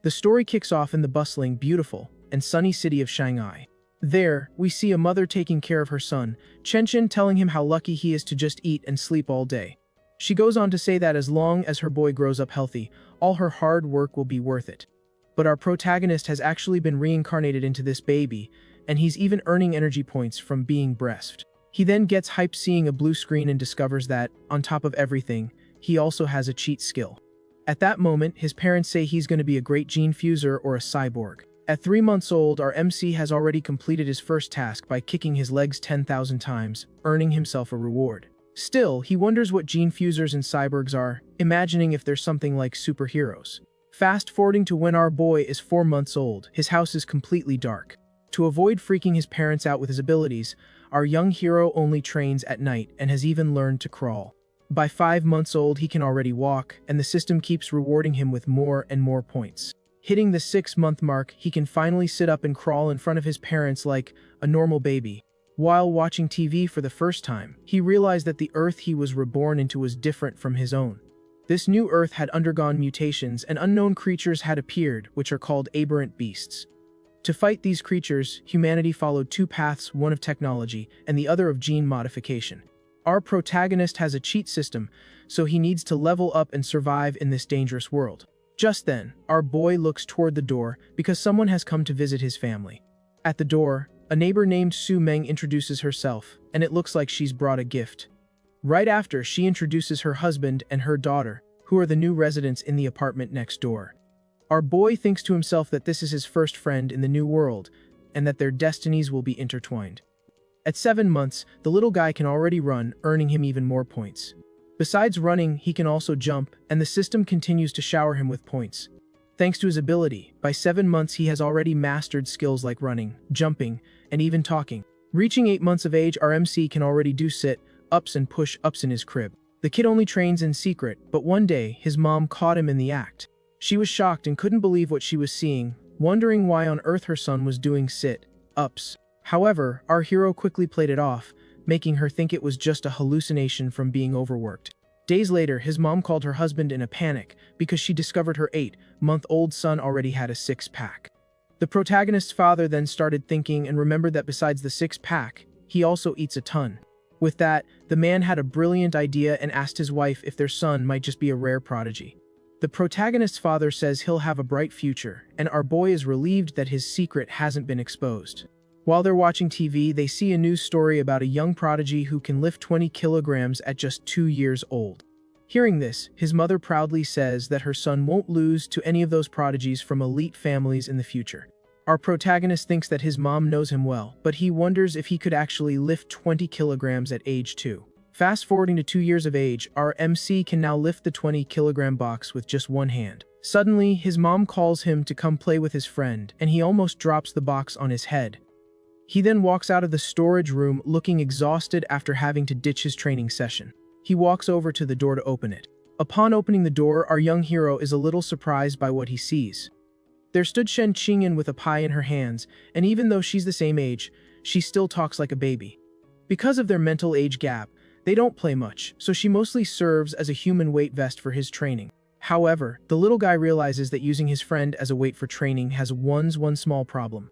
The story kicks off in the bustling, beautiful, and sunny city of Shanghai. There, we see a mother taking care of her son, Chen, telling him how lucky he is to just eat and sleep all day. She goes on to say that as long as her boy grows up healthy, all her hard work will be worth it. But our protagonist has actually been reincarnated into this baby, and he's even earning energy points from being breastfed. He then gets hyped seeing a blue screen and discovers that, on top of everything, he also has a cheat skill. At that moment, his parents say he's going to be a great gene fuser or a cyborg. At 3 months old, our MC has already completed his first task by kicking his legs 10,000 times, earning himself a reward. Still, he wonders what gene fusers and cyborgs are, imagining if there's something like superheroes. Fast forwarding to when our boy is 4 months old, his house is completely dark. To avoid freaking his parents out with his abilities, our young hero only trains at night and has even learned to crawl. By 5 months old, he can already walk, and the system keeps rewarding him with more and more points. Hitting the 6-month mark, he can finally sit up and crawl in front of his parents like a normal baby. While watching TV for the first time, he realized that the Earth he was reborn into was different from his own. This new Earth had undergone mutations and unknown creatures had appeared, which are called aberrant beasts. To fight these creatures, humanity followed 2 paths, one of technology and the other of gene modification. Our protagonist has a cheat system, so he needs to level up and survive in this dangerous world. Just then, our boy looks toward the door because someone has come to visit his family. At the door, a neighbor named Su Meng introduces herself, and it looks like she's brought a gift. Right after, she introduces her husband and her daughter, who are the new residents in the apartment next door. Our boy thinks to himself that this is his first friend in the new world, and that their destinies will be intertwined. At 7 months, the little guy can already run, earning him even more points. Besides running, he can also jump, and the system continues to shower him with points. Thanks to his ability, by 7 months he has already mastered skills like running, jumping, and even talking. Reaching 8 months of age, our MC can already do sit-ups and push-ups in his crib. The kid only trains in secret, but one day, his mom caught him in the act. She was shocked and couldn't believe what she was seeing, wondering why on earth her son was doing sit-ups. However, our hero quickly played it off, making her think it was just a hallucination from being overworked. Days later, his mom called her husband in a panic because she discovered her 8-month-old son already had a 6-pack. The protagonist's father then started thinking and remembered that besides the 6-pack, he also eats a ton. With that, the man had a brilliant idea and asked his wife if their son might just be a rare prodigy. The protagonist's father says he'll have a bright future, and our boy is relieved that his secret hasn't been exposed. While they're watching TV, they see a news story about a young prodigy who can lift 20 kilograms at just 2 years old. Hearing this, his mother proudly says that her son won't lose to any of those prodigies from elite families in the future. Our protagonist thinks that his mom knows him well, but he wonders if he could actually lift 20 kilograms at age 2. Fast forwarding to 2 years of age, our MC can now lift the 20-kilogram box with just one hand. Suddenly, his mom calls him to come play with his friend, and he almost drops the box on his head. He then walks out of the storage room looking exhausted after having to ditch his training session. He walks over to the door to open it. Upon opening the door, our young hero is a little surprised by what he sees. There stood Shen Qingyan with a pie in her hands, and even though she's the same age, she still talks like a baby. Because of their mental age gap, they don't play much, so she mostly serves as a human weight vest for his training. However, the little guy realizes that using his friend as a weight for training has one small problem.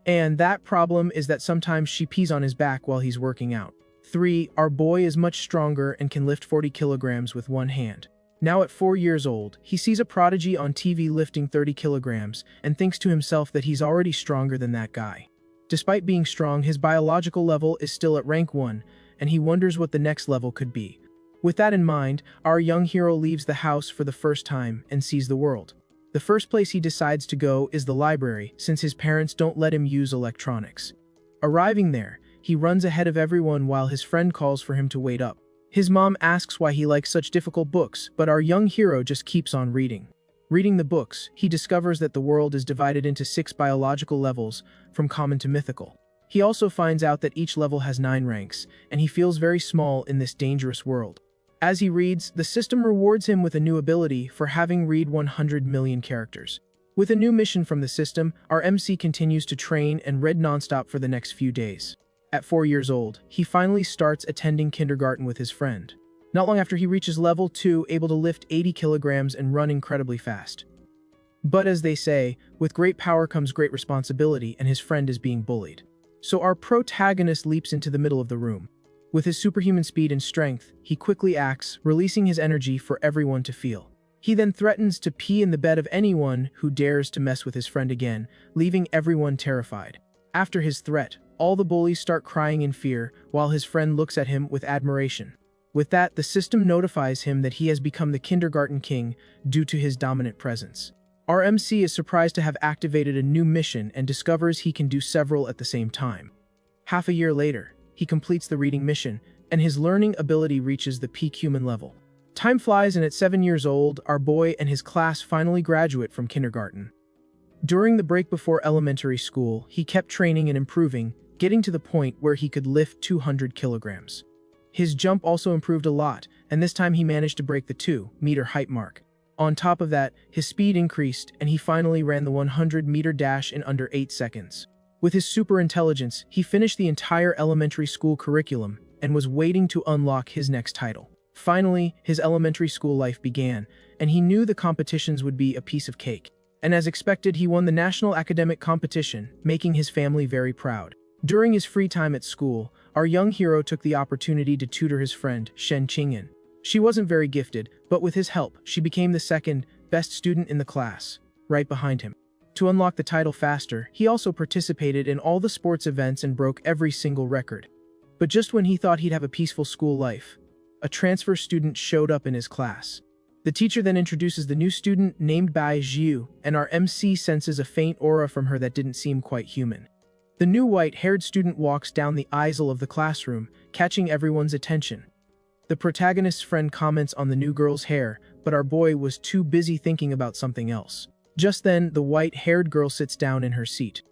And that problem is that sometimes she pees on his back while he's working out. 3. Our boy is much stronger and can lift 40 kilograms with one hand. Now at 4 years old, he sees a prodigy on TV lifting 30 kilograms and thinks to himself that he's already stronger than that guy. Despite being strong, his biological level is still at rank 1, and he wonders what the next level could be. With that in mind, our young hero leaves the house for the first time and sees the world. The first place he decides to go is the library, since his parents don't let him use electronics. Arriving there, he runs ahead of everyone while his friend calls for him to wait up. His mom asks why he likes such difficult books, but our young hero just keeps on reading. Reading the books, he discovers that the world is divided into 6 biological levels, from common to mythical. He also finds out that each level has 9 ranks, and he feels very small in this dangerous world. As he reads, the system rewards him with a new ability for having read 100 million characters. With a new mission from the system, our MC continues to train and read nonstop for the next few days. At 4 years old, he finally starts attending kindergarten with his friend. Not long after he reaches level 2, able to lift 80 kilograms and run incredibly fast. But as they say, with great power comes great responsibility, and his friend is being bullied. So our protagonist leaps into the middle of the room. With his superhuman speed and strength, he quickly acts, releasing his energy for everyone to feel. He then threatens to pee in the bed of anyone who dares to mess with his friend again, leaving everyone terrified. After his threat, all the bullies start crying in fear, while his friend looks at him with admiration. With that, the system notifies him that he has become the kindergarten king due to his dominant presence. Our MC is surprised to have activated a new mission and discovers he can do several at the same time. Half a year later, he completes the reading mission, and his learning ability reaches the peak human level. Time flies, and at 7 years old, our boy and his class finally graduate from kindergarten. During the break before elementary school, he kept training and improving, getting to the point where he could lift 200 kilograms. His jump also improved a lot, and this time he managed to break the 2-meter height mark. On top of that, his speed increased, and he finally ran the 100-meter dash in under 8 seconds. With his super intelligence, he finished the entire elementary school curriculum and was waiting to unlock his next title. Finally, his elementary school life began, and he knew the competitions would be a piece of cake. And as expected, he won the national academic competition, making his family very proud. During his free time at school, our young hero took the opportunity to tutor his friend, Shen Qingyan. She wasn't very gifted, but with his help, she became the second best student in the class, right behind him. To unlock the title faster, he also participated in all the sports events and broke every single record. But just when he thought he'd have a peaceful school life, a transfer student showed up in his class. The teacher then introduces the new student named Bai Zhu, and our MC senses a faint aura from her that didn't seem quite human. The new white-haired student walks down the aisle of the classroom, catching everyone's attention. The protagonist's friend comments on the new girl's hair, but our boy was too busy thinking about something else. Just then, the white-haired girl sits down in her seat.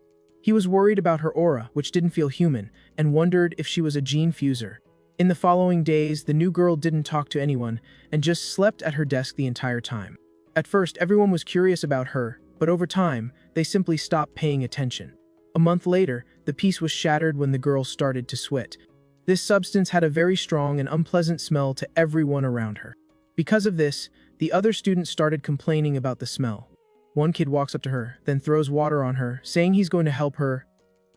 He was worried about her aura, which didn't feel human, and wondered if she was a gene fuser. In the following days, the new girl didn't talk to anyone, and just slept at her desk the entire time. At first, everyone was curious about her, but over time, they simply stopped paying attention. A month later, the peace was shattered when the girl started to sweat. This substance had a very strong and unpleasant smell to everyone around her. Because of this, the other students started complaining about the smell. One kid walks up to her, then throws water on her, saying he's going to help her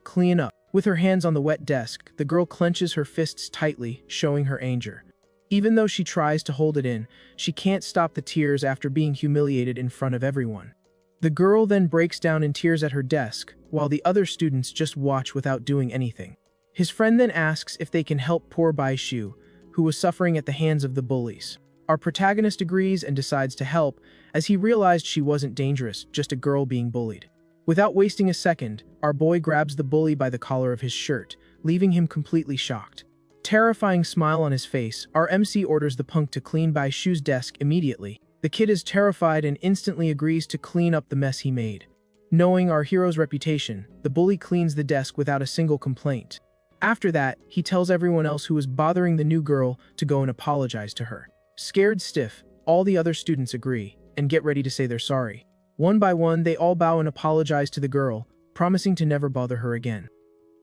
clean up. With her hands on the wet desk, the girl clenches her fists tightly, showing her anger. Even though she tries to hold it in, she can't stop the tears after being humiliated in front of everyone. The girl then breaks down in tears at her desk, while the other students just watch without doing anything. His friend then asks if they can help poor Bai Shu, who was suffering at the hands of the bullies. Our protagonist agrees and decides to help, as he realized she wasn't dangerous, just a girl being bullied. Without wasting a second, our boy grabs the bully by the collar of his shirt, leaving him completely shocked. Terrifying smile on his face, our MC orders the punk to clean Bai Shu's desk immediately. The kid is terrified and instantly agrees to clean up the mess he made. Knowing our hero's reputation, the bully cleans the desk without a single complaint. After that, he tells everyone else who was bothering the new girl to go and apologize to her. Scared stiff, all the other students agree, and get ready to say they're sorry. One by one, they all bow and apologize to the girl, promising to never bother her again.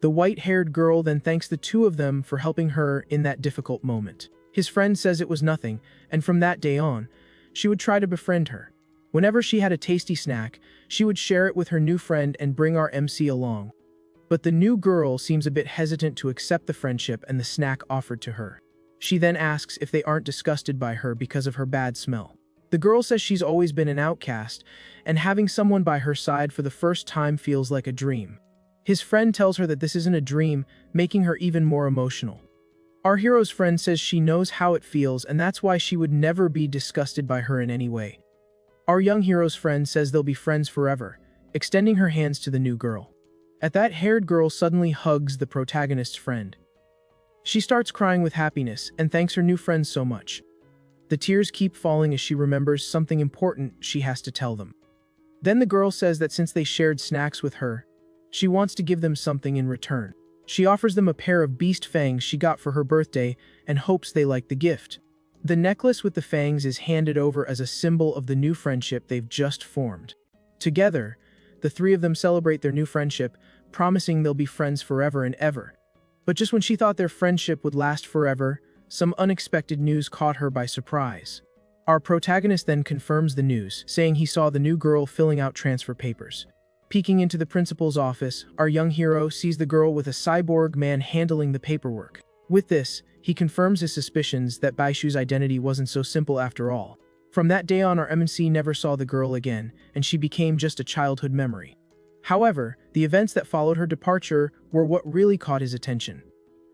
The white-haired girl then thanks the two of them for helping her in that difficult moment. His friend says it was nothing, and from that day on, she would try to befriend her. Whenever she had a tasty snack, she would share it with her new friend and bring our MC along. But the new girl seems a bit hesitant to accept the friendship and the snack offered to her. She then asks if they aren't disgusted by her because of her bad smell. The girl says she's always been an outcast, and having someone by her side for the first time feels like a dream. His friend tells her that this isn't a dream, making her even more emotional. Our hero's friend says she knows how it feels, and that's why she would never be disgusted by her in any way. Our young hero's friend says they'll be friends forever, extending her hands to the new girl. At that, haired girl suddenly hugs the protagonist's friend. She starts crying with happiness and thanks her new friend so much. The tears keep falling as she remembers something important she has to tell them. Then the girl says that since they shared snacks with her, she wants to give them something in return. She offers them a pair of beast fangs she got for her birthday and hopes they like the gift. The necklace with the fangs is handed over as a symbol of the new friendship they've just formed. Together, the three of them celebrate their new friendship, promising they'll be friends forever and ever. But just when she thought their friendship would last forever, some unexpected news caught her by surprise. Our protagonist then confirms the news, saying he saw the new girl filling out transfer papers. Peeking into the principal's office, our young hero sees the girl with a cyborg man handling the paperwork. With this, he confirms his suspicions that Baishu's identity wasn't so simple after all. From that day on, our MNC never saw the girl again, and she became just a childhood memory. However, the events that followed her departure were what really caught his attention.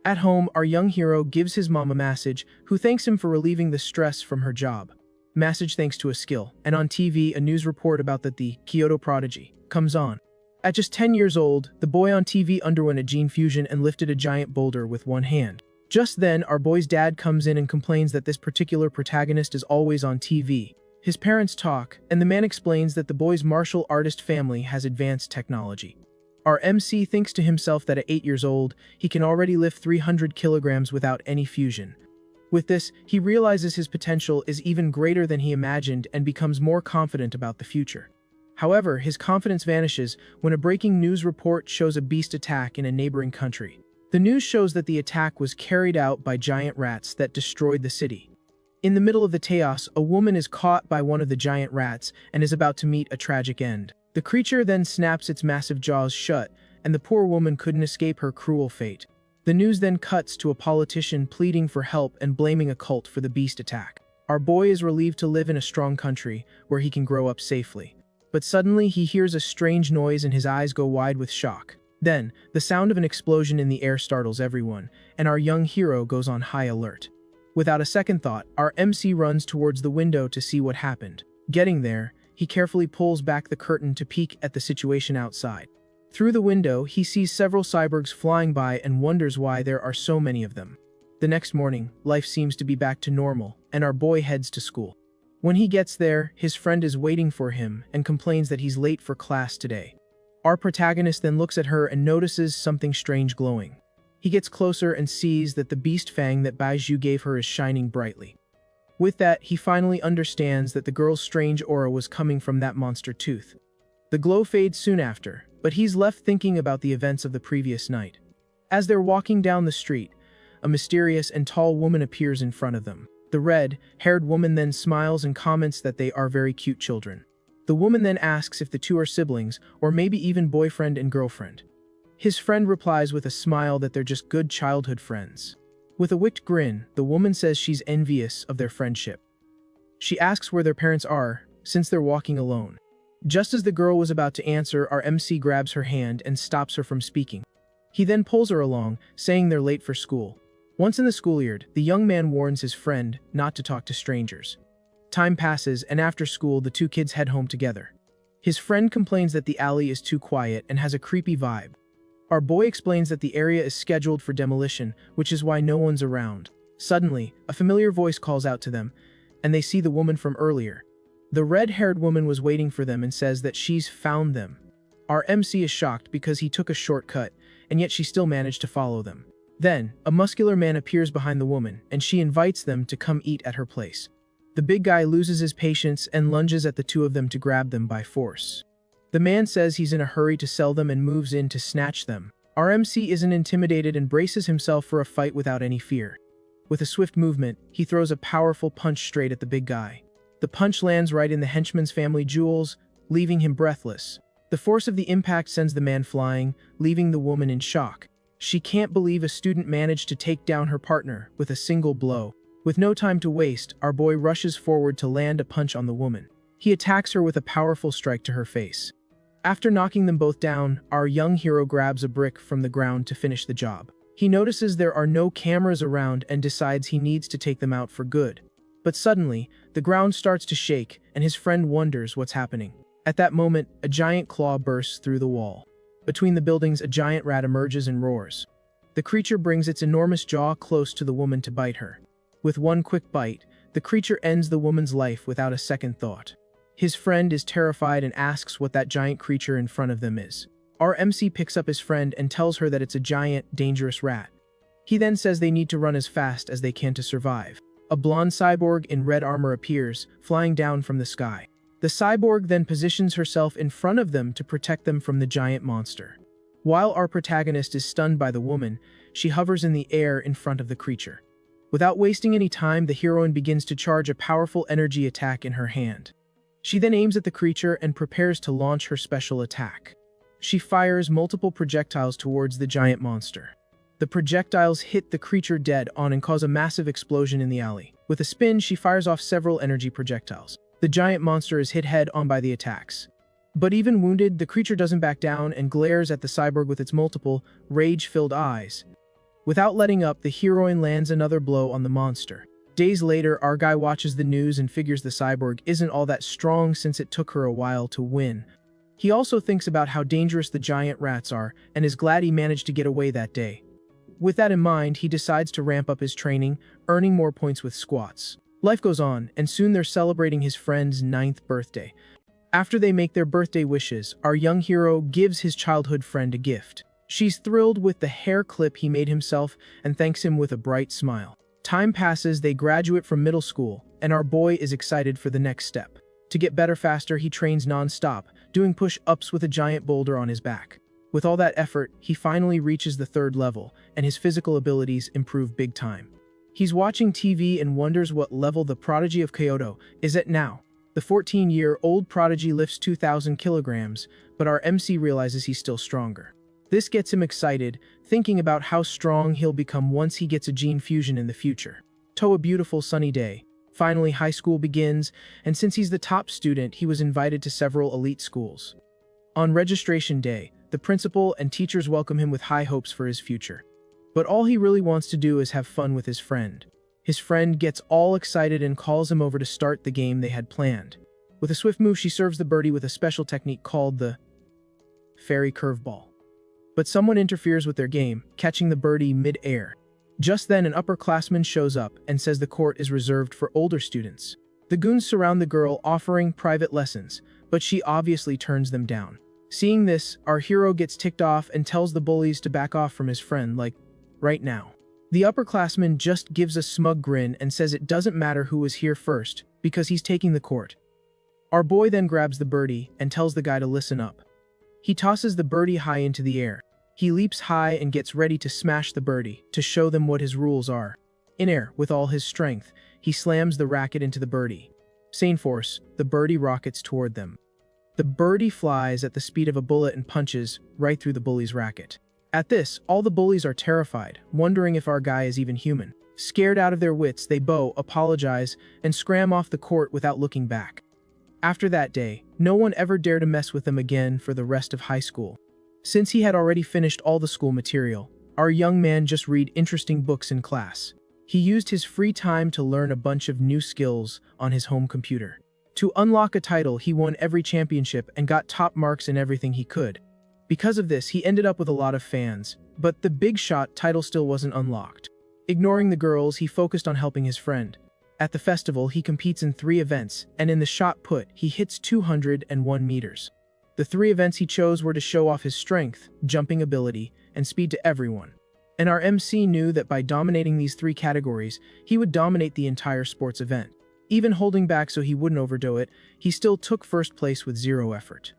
At home, our young hero gives his mom a message, who thanks him for relieving the stress from her job. Message thanks to a skill, and on TV, a news report about the Kyoto prodigy comes on. At just 10 years old, the boy on TV underwent a gene fusion and lifted a giant boulder with one hand. Just then, our boy's dad comes in and complains that this particular protagonist is always on TV. His parents talk, and the man explains that the boy's martial artist family has advanced technology. Our MC thinks to himself that at 8 years old, he can already lift 300 kilograms without any fusion. With this, he realizes his potential is even greater than he imagined and becomes more confident about the future. However, his confidence vanishes when a breaking news report shows a beast attack in a neighboring country. The news shows that the attack was carried out by giant rats that destroyed the city. In the middle of the chaos, a woman is caught by one of the giant rats and is about to meet a tragic end. The creature then snaps its massive jaws shut, and the poor woman couldn't escape her cruel fate. The news then cuts to a politician pleading for help and blaming a cult for the beast attack. Our boy is relieved to live in a strong country where he can grow up safely. But suddenly he hears a strange noise and his eyes go wide with shock. Then, the sound of an explosion in the air startles everyone, and our young hero goes on high alert. Without a second thought, our MC runs towards the window to see what happened. Getting there, he carefully pulls back the curtain to peek at the situation outside. Through the window, he sees several cyborgs flying by and wonders why there are so many of them. The next morning, life seems to be back to normal, and our boy heads to school. When he gets there, his friend is waiting for him and complains that he's late for class today. Our protagonist then looks at her and notices something strange glowing. He gets closer and sees that the beast fang that Baizhu gave her is shining brightly. With that, he finally understands that the girl's strange aura was coming from that monster tooth. The glow fades soon after, but he's left thinking about the events of the previous night. As they're walking down the street, a mysterious and tall woman appears in front of them. The red-haired woman then smiles and comments that they are very cute children. The woman then asks if the two are siblings, or maybe even boyfriend and girlfriend. His friend replies with a smile that they're just good childhood friends. With a wicked grin, the woman says she's envious of their friendship. She asks where their parents are, since they're walking alone. Just as the girl was about to answer, our MC grabs her hand and stops her from speaking. He then pulls her along, saying they're late for school. Once in the schoolyard, the young man warns his friend not to talk to strangers. Time passes, and after school, the two kids head home together. His friend complains that the alley is too quiet and has a creepy vibe. Our boy explains that the area is scheduled for demolition, which is why no one's around. Suddenly, a familiar voice calls out to them, and they see the woman from earlier. The red-haired woman was waiting for them and says that she's found them. Our MC is shocked because he took a shortcut, and yet she still managed to follow them. Then, a muscular man appears behind the woman, and she invites them to come eat at her place. The big guy loses his patience and lunges at the two of them to grab them by force. The man says he's in a hurry to sell them and moves in to snatch them. Our MC isn't intimidated and braces himself for a fight without any fear. With a swift movement, he throws a powerful punch straight at the big guy. The punch lands right in the henchman's family jewels, leaving him breathless. The force of the impact sends the man flying, leaving the woman in shock. She can't believe a student managed to take down her partner with a single blow. With no time to waste, our boy rushes forward to land a punch on the woman. He attacks her with a powerful strike to her face. After knocking them both down, our young hero grabs a brick from the ground to finish the job. He notices there are no cameras around and decides he needs to take them out for good. But suddenly, the ground starts to shake, and his friend wonders what's happening. At that moment, a giant claw bursts through the wall. Between the buildings, a giant rat emerges and roars. The creature brings its enormous jaw close to the woman to bite her. With one quick bite, the creature ends the woman's life without a second thought. His friend is terrified and asks what that giant creature in front of them is. Our MC picks up his friend and tells her that it's a giant, dangerous rat. He then says they need to run as fast as they can to survive. A blonde cyborg in red armor appears, flying down from the sky. The cyborg then positions herself in front of them to protect them from the giant monster. While our protagonist is stunned by the woman, she hovers in the air in front of the creature. Without wasting any time, the heroine begins to charge a powerful energy attack in her hand. She then aims at the creature and prepares to launch her special attack. She fires multiple projectiles towards the giant monster. The projectiles hit the creature dead on and cause a massive explosion in the alley. With a spin, she fires off several energy projectiles. The giant monster is hit head-on by the attacks. But even wounded, the creature doesn't back down and glares at the cyborg with its multiple, rage-filled eyes. Without letting up, the heroine lands another blow on the monster. Days later, our guy watches the news and figures the cyborg isn't all that strong since it took her a while to win. He also thinks about how dangerous the giant rats are and is glad he managed to get away that day. With that in mind, he decides to ramp up his training, earning more points with squats. Life goes on, and soon they're celebrating his friend's 9th birthday. After they make their birthday wishes, our young hero gives his childhood friend a gift. She's thrilled with the hair clip he made himself and thanks him with a bright smile. Time passes, they graduate from middle school, and our boy is excited for the next step. To get better faster, he trains non-stop, doing push-ups with a giant boulder on his back. With all that effort, he finally reaches the 3rd level, and his physical abilities improve big time. He's watching TV and wonders what level the prodigy of Kyoto is at now. The 14-year-old prodigy lifts 2,000 kilograms, but our MC realizes he's still stronger. This gets him excited, thinking about how strong he'll become once he gets a gene fusion in the future. A beautiful sunny day. Finally, high school begins, and since he's the top student, he was invited to several elite schools. On registration day, the principal and teachers welcome him with high hopes for his future. But all he really wants to do is have fun with his friend. His friend gets all excited and calls him over to start the game they had planned. With a swift move, she serves the birdie with a special technique called the fairy curveball. But someone interferes with their game, catching the birdie mid-air. Just then, an upperclassman shows up and says the court is reserved for older students. The goons surround the girl, offering private lessons, but she obviously turns them down. Seeing this, our hero gets ticked off and tells the bullies to back off from his friend, like, right now. The upperclassman just gives a smug grin and says it doesn't matter who was here first, because he's taking the court. Our boy then grabs the birdie and tells the guy to listen up. He tosses the birdie high into the air. He leaps high and gets ready to smash the birdie, to show them what his rules are. In air, with all his strength, he slams the racket into the birdie. Sane force, the birdie rockets toward them. The birdie flies at the speed of a bullet and punches right through the bully's racket. At this, all the bullies are terrified, wondering if our guy is even human. Scared out of their wits, they bow, apologize, and scram off the court without looking back. After that day, no one ever dared to mess with them again for the rest of high school. Since he had already finished all the school material, our young man just read interesting books in class. He used his free time to learn a bunch of new skills on his home computer. To unlock a title, he won every championship and got top marks in everything he could. Because of this, he ended up with a lot of fans, but the big shot title still wasn't unlocked. Ignoring the girls, he focused on helping his friend. At the festival, he competes in 3 events, and in the shot put, he hits 201 meters. The 3 events he chose were to show off his strength, jumping ability, and speed to everyone. And our MC knew that by dominating these 3 categories, he would dominate the entire sports event. Even holding back so he wouldn't overdo it, he still took first place with 0 effort.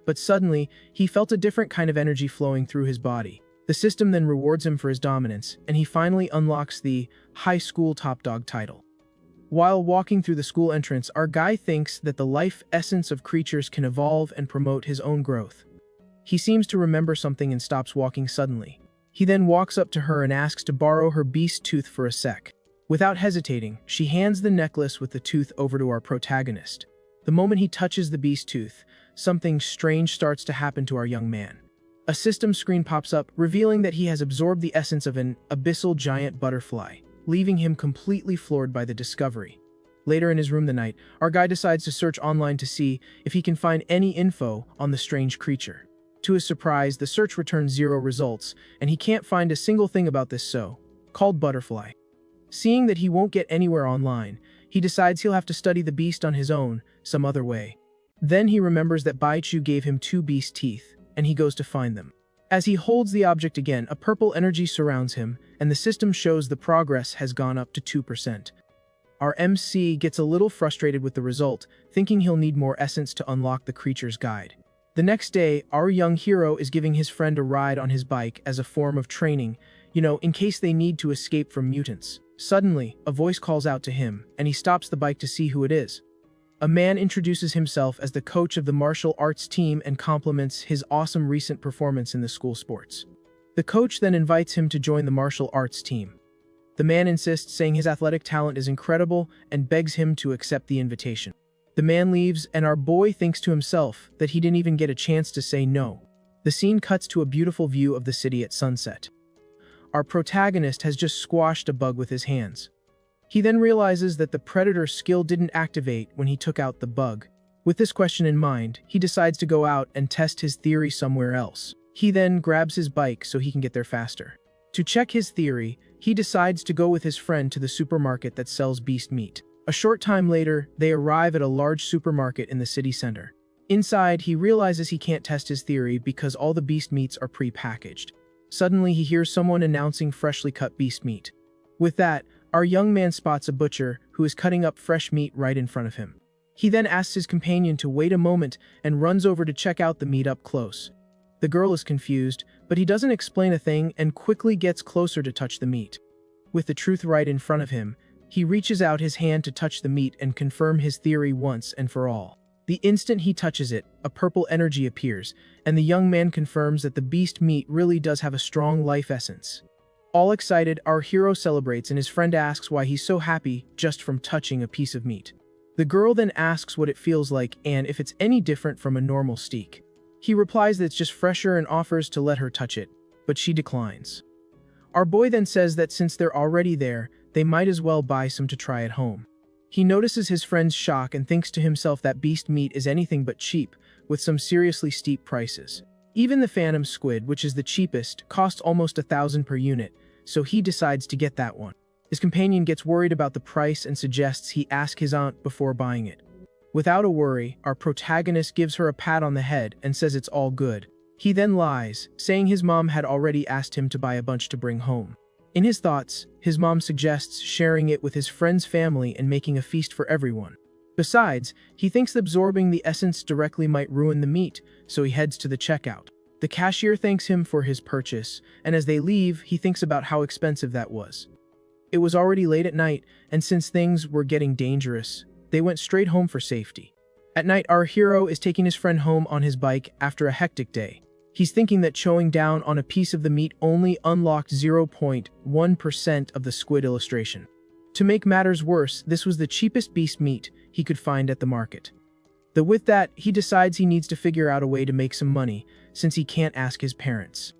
But suddenly, he felt a different kind of energy flowing through his body. The system then rewards him for his dominance, and he finally unlocks the high school top dog title. While walking through the school entrance, our guy thinks that the life essence of creatures can evolve and promote his own growth. He seems to remember something and stops walking suddenly. He then walks up to her and asks to borrow her beast tooth for a sec. Without hesitating, she hands the necklace with the tooth over to our protagonist. The moment he touches the beast tooth, something strange starts to happen to our young man. A system screen pops up, revealing that he has absorbed the essence of an abyssal giant butterfly, leaving him completely floored by the discovery. Later in his room that night, our guy decides to search online to see if he can find any info on the strange creature. To his surprise, the search returns 0 results, and he can't find a single thing about this so-called butterfly. Seeing that he won't get anywhere online, he decides he'll have to study the beast on his own, some other way. Then he remembers that Baichu gave him 2 beast teeth, and he goes to find them. As he holds the object again, a purple energy surrounds him, and the system shows the progress has gone up to 2%. Our MC gets a little frustrated with the result, thinking he'll need more essence to unlock the creature's guide. The next day, our young hero is giving his friend a ride on his bike as a form of training, in case they need to escape from mutants. Suddenly, a voice calls out to him, and he stops the bike to see who it is. A man introduces himself as the coach of the martial arts team and compliments his awesome recent performance in the school sports. The coach then invites him to join the martial arts team. The man insists, saying his athletic talent is incredible, and begs him to accept the invitation. The man leaves, and our boy thinks to himself that he didn't even get a chance to say no. The scene cuts to a beautiful view of the city at sunset. Our protagonist has just squashed a bug with his hands. He then realizes that the predator's skill didn't activate when he took out the bug. With this question in mind, he decides to go out and test his theory somewhere else. He then grabs his bike so he can get there faster. To check his theory, he decides to go with his friend to the supermarket that sells beast meat. A short time later, they arrive at a large supermarket in the city center. Inside, he realizes he can't test his theory because all the beast meats are pre-packaged. Suddenly, he hears someone announcing freshly cut beast meat. With that, our young man spots a butcher who is cutting up fresh meat right in front of him. He then asks his companion to wait a moment and runs over to check out the meat up close. The girl is confused, but he doesn't explain a thing and quickly gets closer to touch the meat. With the truth right in front of him, he reaches out his hand to touch the meat and confirm his theory once and for all. The instant he touches it, a purple energy appears, and the young man confirms that the beast meat really does have a strong life essence. All excited, our hero celebrates, and his friend asks why he's so happy just from touching a piece of meat. The girl then asks what it feels like and if it's any different from a normal steak. He replies that it's just fresher and offers to let her touch it, but she declines. Our boy then says that since they're already there, they might as well buy some to try at home. He notices his friend's shock and thinks to himself that beast meat is anything but cheap, with some seriously steep prices. Even the phantom squid, which is the cheapest, costs almost 1,000 per unit, so he decides to get that one. His companion gets worried about the price and suggests he ask his aunt before buying it. Without a worry, our protagonist gives her a pat on the head and says it's all good. He then lies, saying his mom had already asked him to buy a bunch to bring home. In his thoughts, his mom suggests sharing it with his friend's family and making a feast for everyone. Besides, he thinks that absorbing the essence directly might ruin the meat, so he heads to the checkout. The cashier thanks him for his purchase, and as they leave, he thinks about how expensive that was. It was already late at night, and since things were getting dangerous, they went straight home for safety. At night, our hero is taking his friend home on his bike after a hectic day. He's thinking that chowing down on a piece of the meat only unlocked 0.1% of the squid illustration. To make matters worse, this was the cheapest beast meat he could find at the market. With that, he decides he needs to figure out a way to make some money, since he can't ask his parents.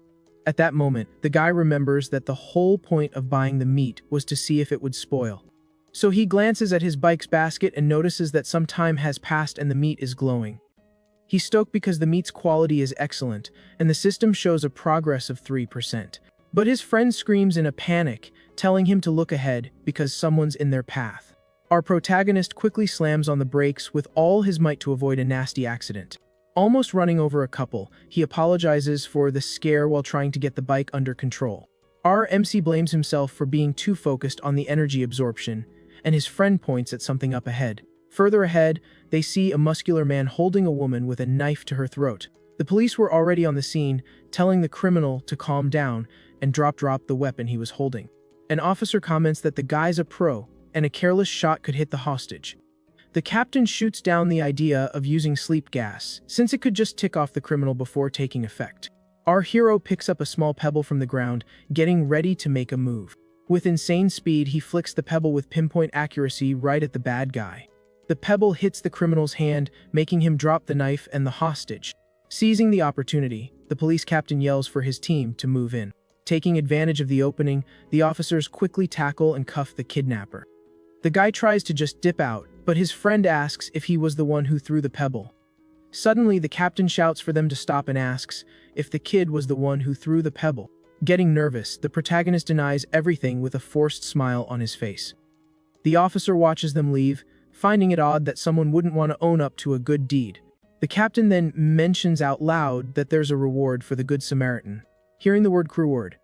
At that moment, the guy remembers that the whole point of buying the meat was to see if it would spoil. So he glances at his bike's basket and notices that some time has passed and the meat is glowing. He's stoked because the meat's quality is excellent, and the system shows a progress of 3%. But his friend screams in a panic, telling him to look ahead because someone's in their path. Our protagonist quickly slams on the brakes with all his might to avoid a nasty accident. Almost running over a couple, he apologizes for the scare while trying to get the bike under control. Our MC blames himself for being too focused on the energy absorption, and his friend points at something up ahead. Further ahead, they see a muscular man holding a woman with a knife to her throat. The police were already on the scene, telling the criminal to calm down and drop the weapon he was holding. An officer comments that the guy's a pro, and a careless shot could hit the hostage. The captain shoots down the idea of using sleep gas, since it could just tick off the criminal before taking effect. Our hero picks up a small pebble from the ground, getting ready to make a move. With insane speed, he flicks the pebble with pinpoint accuracy right at the bad guy. The pebble hits the criminal's hand, making him drop the knife and the hostage. Seizing the opportunity, the police captain yells for his team to move in. Taking advantage of the opening, the officers quickly tackle and cuff the kidnapper. The guy tries to just dip out, but his friend asks if he was the one who threw the pebble. Suddenly, the captain shouts for them to stop and asks if the kid was the one who threw the pebble. Getting nervous, the protagonist denies everything with a forced smile on his face. The officer watches them leave, finding it odd that someone wouldn't want to own up to a good deed. The captain then mentions out loud that there's a reward for the Good Samaritan. Hearing the word reward,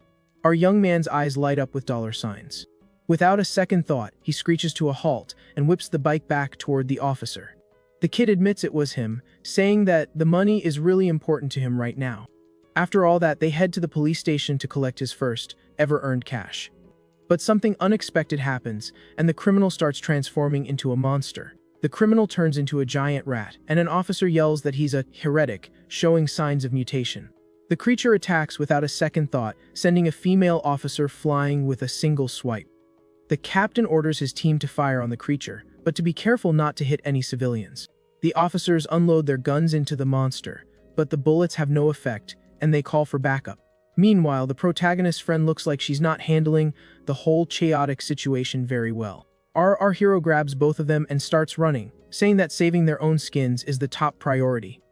our young man's eyes light up with dollar signs. Without a second thought, he screeches to a halt and whips the bike back toward the officer. The kid admits it was him, saying that the money is really important to him right now. After all that, they head to the police station to collect his first ever earned cash. But something unexpected happens, and the criminal starts transforming into a monster. The criminal turns into a giant rat, and an officer yells that he's a heretic, showing signs of mutation. The creature attacks without a second thought, sending a female officer flying with a single swipe. The captain orders his team to fire on the creature, but to be careful not to hit any civilians. The officers unload their guns into the monster, but the bullets have no effect, and they call for backup. Meanwhile, the protagonist's friend looks like she's not handling the whole chaotic situation very well. Our hero grabs both of them and starts running, saying that saving their own skins is the top priority.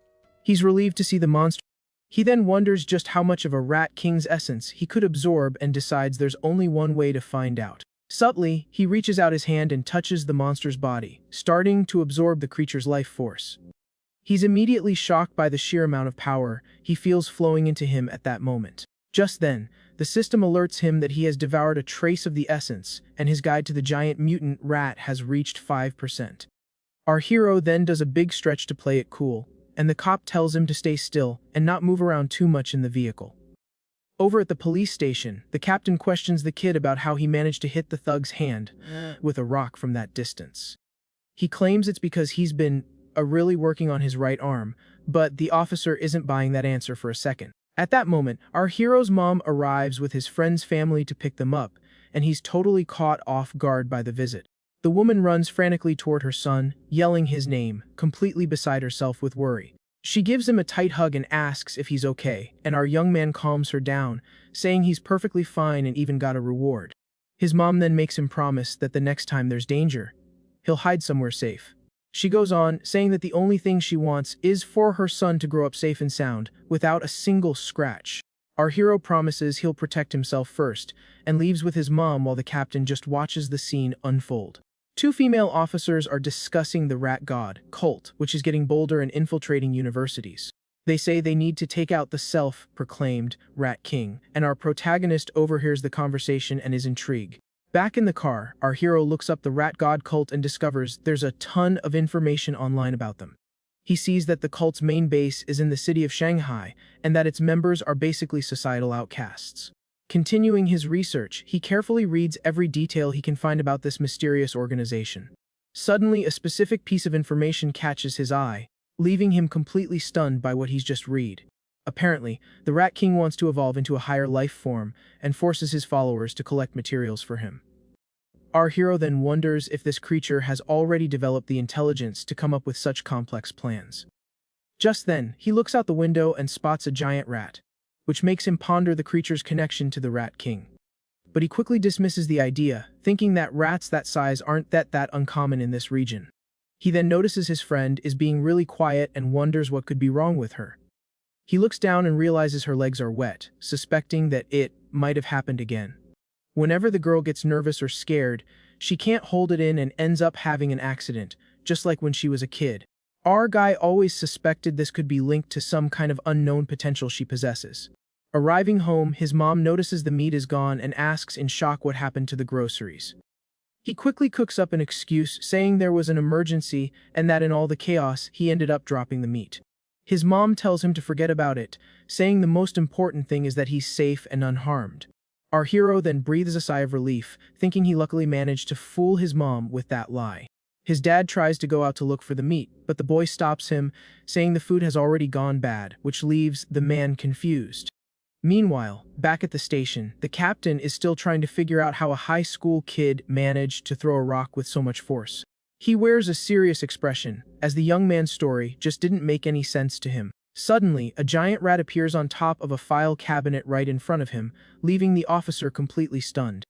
He's relieved to see the monster. He then wonders just how much of a rat king's essence he could absorb and decides there's only one way to find out. Subtly, he reaches out his hand and touches the monster's body, starting to absorb the creature's life force. He's immediately shocked by the sheer amount of power he feels flowing into him at that moment. Just then, the system alerts him that he has devoured a trace of the essence, and his guide to the giant mutant rat has reached 5%. Our hero then does a big stretch to play it cool, and the cop tells him to stay still and not move around too much in the vehicle. Over at the police station, the captain questions the kid about how he managed to hit the thug's hand with a rock from that distance. He claims it's because he's been really working on his right arm, but the officer isn't buying that answer for a second. At that moment, our hero's mom arrives with his friend's family to pick them up, and he's totally caught off guard by the visit. The woman runs frantically toward her son, yelling his name, completely beside herself with worry. She gives him a tight hug and asks if he's okay, and our young man calms her down, saying he's perfectly fine and even got a reward. His mom then makes him promise that the next time there's danger, he'll hide somewhere safe. She goes on, saying that the only thing she wants is for her son to grow up safe and sound, without a single scratch. Our hero promises he'll protect himself first, and leaves with his mom while the captain just watches the scene unfold. Two female officers are discussing the rat god, cult, which is getting bolder and infiltrating universities. They say they need to take out the self-proclaimed rat king, and our protagonist overhears the conversation and is intrigued. Back in the car, our hero looks up the rat god cult and discovers there's a ton of information online about them. He sees that the cult's main base is in the city of Shanghai, and that its members are basically societal outcasts. Continuing his research, he carefully reads every detail he can find about this mysterious organization. Suddenly, a specific piece of information catches his eye, leaving him completely stunned by what he's just read. Apparently, the Rat King wants to evolve into a higher life form and forces his followers to collect materials for him. Our hero then wonders if this creature has already developed the intelligence to come up with such complex plans. Just then, he looks out the window and spots a giant rat, which makes him ponder the creature's connection to the Rat King. But he quickly dismisses the idea, thinking that rats that size aren't that uncommon in this region. He then notices his friend is being really quiet and wonders what could be wrong with her. He looks down and realizes her legs are wet, suspecting that it might have happened again. Whenever the girl gets nervous or scared, she can't hold it in and ends up having an accident, just like when she was a kid. Our guy always suspected this could be linked to some kind of unknown potential she possesses. Arriving home, his mom notices the meat is gone and asks in shock what happened to the groceries. He quickly cooks up an excuse, saying there was an emergency and that in all the chaos, he ended up dropping the meat. His mom tells him to forget about it, saying the most important thing is that he's safe and unharmed. Our hero then breathes a sigh of relief, thinking he luckily managed to fool his mom with that lie. His dad tries to go out to look for the meat, but the boy stops him, saying the food has already gone bad, which leaves the man confused. Meanwhile, back at the station, the captain is still trying to figure out how a high school kid managed to throw a rock with so much force. He wears a serious expression, as the young man's story just didn't make any sense to him. Suddenly, a giant rat appears on top of a file cabinet right in front of him, leaving the officer completely stunned.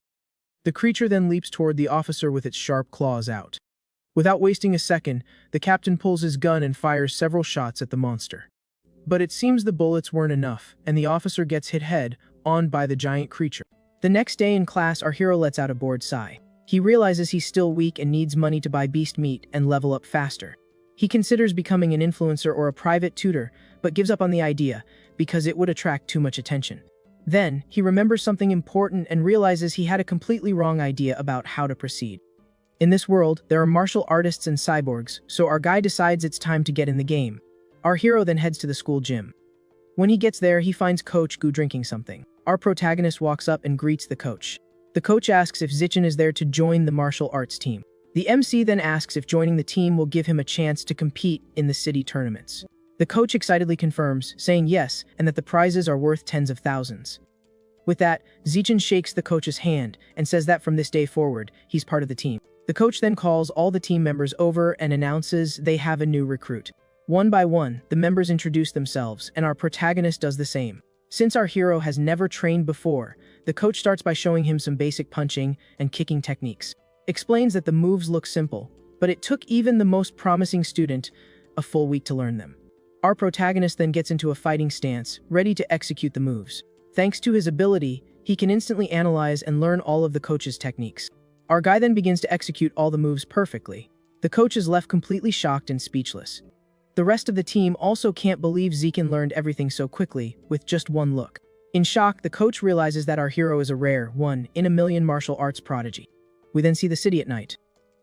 The creature then leaps toward the officer with its sharp claws out. Without wasting a second, the captain pulls his gun and fires several shots at the monster. But it seems the bullets weren't enough, and the officer gets hit head-on by the giant creature. The next day in class, our hero lets out a bored sigh. He realizes he's still weak and needs money to buy beast meat and level up faster. He considers becoming an influencer or a private tutor, but gives up on the idea because it would attract too much attention. Then, he remembers something important and realizes he had a completely wrong idea about how to proceed. In this world, there are martial artists and cyborgs, so our guy decides it's time to get in the game. Our hero then heads to the school gym. When he gets there, he finds Coach Gu drinking something. Our protagonist walks up and greets the coach. The coach asks if Zichen is there to join the martial arts team. The MC then asks if joining the team will give him a chance to compete in the city tournaments. The coach excitedly confirms, saying yes, and that the prizes are worth tens of thousands. With that, Zichen shakes the coach's hand and says that from this day forward, he's part of the team. The coach then calls all the team members over and announces they have a new recruit. One by one, the members introduce themselves, and our protagonist does the same. Since our hero has never trained before, the coach starts by showing him some basic punching and kicking techniques. Explains that the moves look simple, but it took even the most promising student a full week to learn them. Our protagonist then gets into a fighting stance, ready to execute the moves. Thanks to his ability, he can instantly analyze and learn all of the coach's techniques. Our guy then begins to execute all the moves perfectly. The coach is left completely shocked and speechless. The rest of the team also can't believe Zichen learned everything so quickly, with just one look. In shock, the coach realizes that our hero is a rare, one-in-a-million martial arts prodigy. We then see the city at night.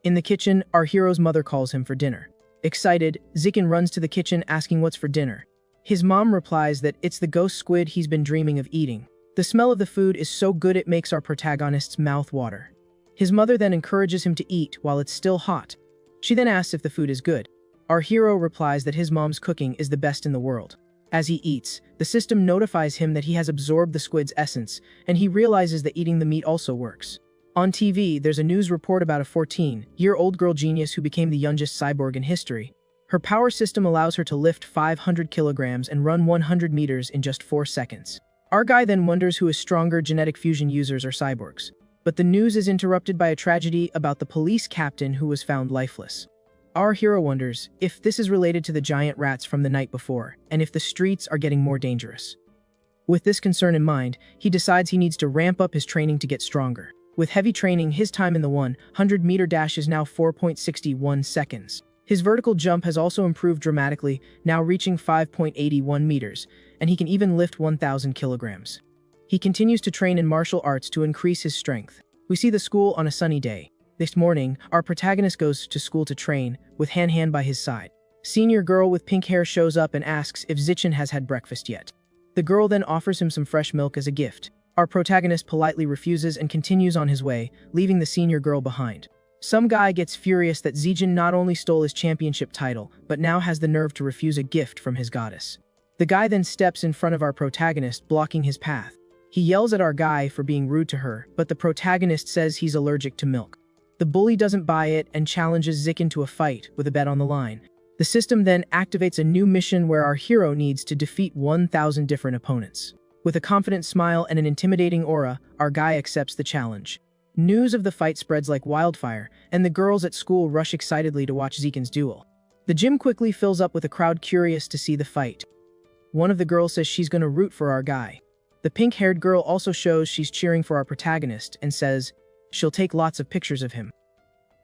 In the kitchen, our hero's mother calls him for dinner. Excited, Zichen runs to the kitchen asking what's for dinner. His mom replies that it's the ghost squid he's been dreaming of eating. The smell of the food is so good it makes our protagonist's mouth water. His mother then encourages him to eat while it's still hot. She then asks if the food is good. Our hero replies that his mom's cooking is the best in the world. As he eats, the system notifies him that he has absorbed the squid's essence, and he realizes that eating the meat also works. On TV, there's a news report about a 14-year-old girl genius who became the youngest cyborg in history. Her power system allows her to lift 500 kilograms and run 100 meters in just 4 seconds. Our guy then wonders who is stronger, genetic fusion users or cyborgs. But the news is interrupted by a tragedy about the police captain who was found lifeless. Our hero wonders if this is related to the giant rats from the night before, and if the streets are getting more dangerous. With this concern in mind, he decides he needs to ramp up his training to get stronger. With heavy training, his time in the 100-meter dash is now 4.61 seconds. His vertical jump has also improved dramatically, now reaching 5.81 meters, and he can even lift 1,000 kilograms. He continues to train in martial arts to increase his strength. We see the school on a sunny day. This morning, our protagonist goes to school to train, with Han by his side. Senior girl with pink hair shows up and asks if Zichen has had breakfast yet. The girl then offers him some fresh milk as a gift. Our protagonist politely refuses and continues on his way, leaving the senior girl behind. Some guy gets furious that Zichen not only stole his championship title, but now has the nerve to refuse a gift from his goddess. The guy then steps in front of our protagonist, blocking his path. He yells at our guy for being rude to her, but the protagonist says he's allergic to milk. The bully doesn't buy it and challenges Zichen to a fight, with a bet on the line. The system then activates a new mission where our hero needs to defeat 1,000 different opponents. With a confident smile and an intimidating aura, our guy accepts the challenge. News of the fight spreads like wildfire, and the girls at school rush excitedly to watch Zichen's duel. The gym quickly fills up with a crowd curious to see the fight. One of the girls says she's gonna root for our guy. The pink-haired girl also shows she's cheering for our protagonist and says she'll take lots of pictures of him.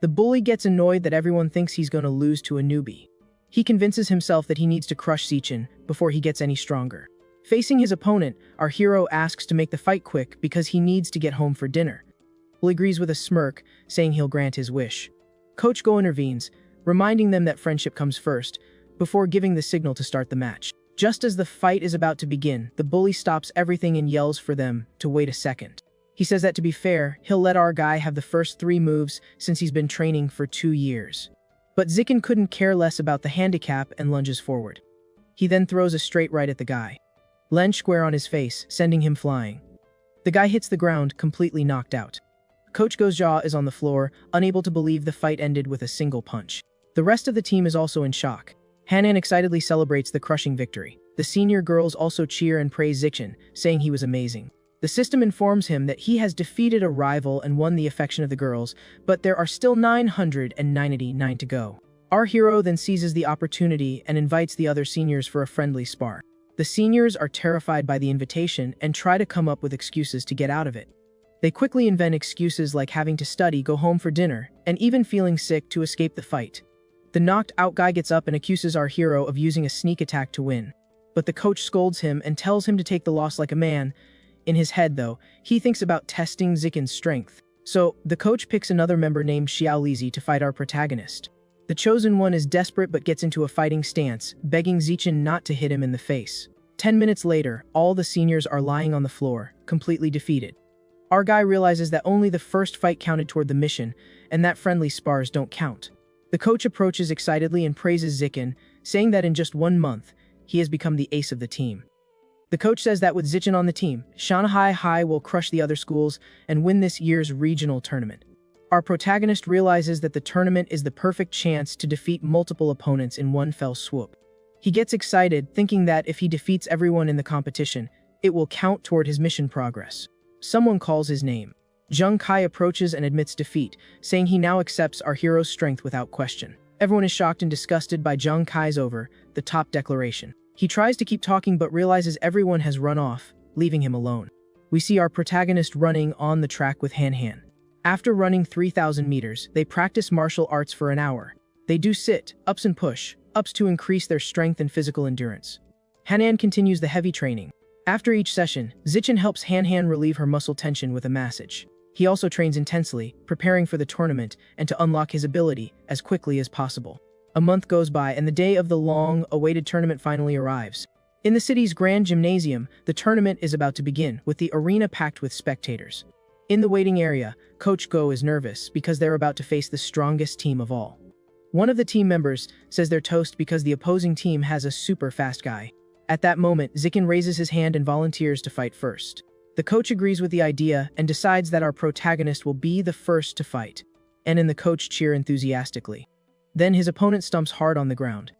The bully gets annoyed that everyone thinks he's gonna lose to a newbie. He convinces himself that he needs to crush Zichen before he gets any stronger. Facing his opponent, our hero asks to make the fight quick because he needs to get home for dinner. Will agrees with a smirk, saying he'll grant his wish. Coach Go intervenes, reminding them that friendship comes first, before giving the signal to start the match. Just as the fight is about to begin, the bully stops everything and yells for them to wait a second. He says that to be fair, he'll let our guy have the first 3 moves since he's been training for 2 years. But Zichen couldn't care less about the handicap and lunges forward. He then throws a straight right at the guy. Lands square on his face, sending him flying. The guy hits the ground, completely knocked out. Coach Go's jaw is on the floor, unable to believe the fight ended with a single punch. The rest of the team is also in shock. Hanan excitedly celebrates the crushing victory. The senior girls also cheer and praise Zichen, saying he was amazing. The system informs him that he has defeated a rival and won the affection of the girls, but there are still 999 to go. Our hero then seizes the opportunity and invites the other seniors for a friendly spar. The seniors are terrified by the invitation and try to come up with excuses to get out of it. They quickly invent excuses like having to study, go home for dinner, and even feeling sick to escape the fight. The knocked out guy gets up and accuses our hero of using a sneak attack to win. But the coach scolds him and tells him to take the loss like a man. In his head, though, he thinks about testing Zichen's strength. So, the coach picks another member named Xiao Lizi to fight our protagonist. The chosen one is desperate but gets into a fighting stance, begging Zichen not to hit him in the face. 10 minutes later, all the seniors are lying on the floor, completely defeated. Our guy realizes that only the first fight counted toward the mission, and that friendly spars don't count. The coach approaches excitedly and praises Zikin, saying that in just 1 month, he has become the ace of the team. The coach says that with Zikin on the team, Shanghai High will crush the other schools and win this year's regional tournament. Our protagonist realizes that the tournament is the perfect chance to defeat multiple opponents in one fell swoop. He gets excited, thinking that if he defeats everyone in the competition, it will count toward his mission progress. Someone calls his name. Zheng Kai approaches and admits defeat, saying he now accepts our hero's strength without question. Everyone is shocked and disgusted by Zheng Kai's over-the-top declaration. He tries to keep talking but realizes everyone has run off, leaving him alone. We see our protagonist running on the track with Han Han. After running 3,000 meters, they practice martial arts for an hour. They do sit-ups and push-ups to increase their strength and physical endurance. Han Han continues the heavy training. After each session, Zichen helps Han Han relieve her muscle tension with a massage. He also trains intensely, preparing for the tournament and to unlock his ability as quickly as possible. A month goes by and the day of the long-awaited tournament finally arrives. In the city's grand gymnasium, the tournament is about to begin, with the arena packed with spectators. In the waiting area, Coach Go is nervous because they're about to face the strongest team of all. One of the team members says they're toast because the opposing team has a super fast guy. At that moment, Zikin raises his hand and volunteers to fight first. The coach agrees with the idea and decides that our protagonist will be the first to fight. And the coach cheer enthusiastically. Then his opponent stumps hard on the ground.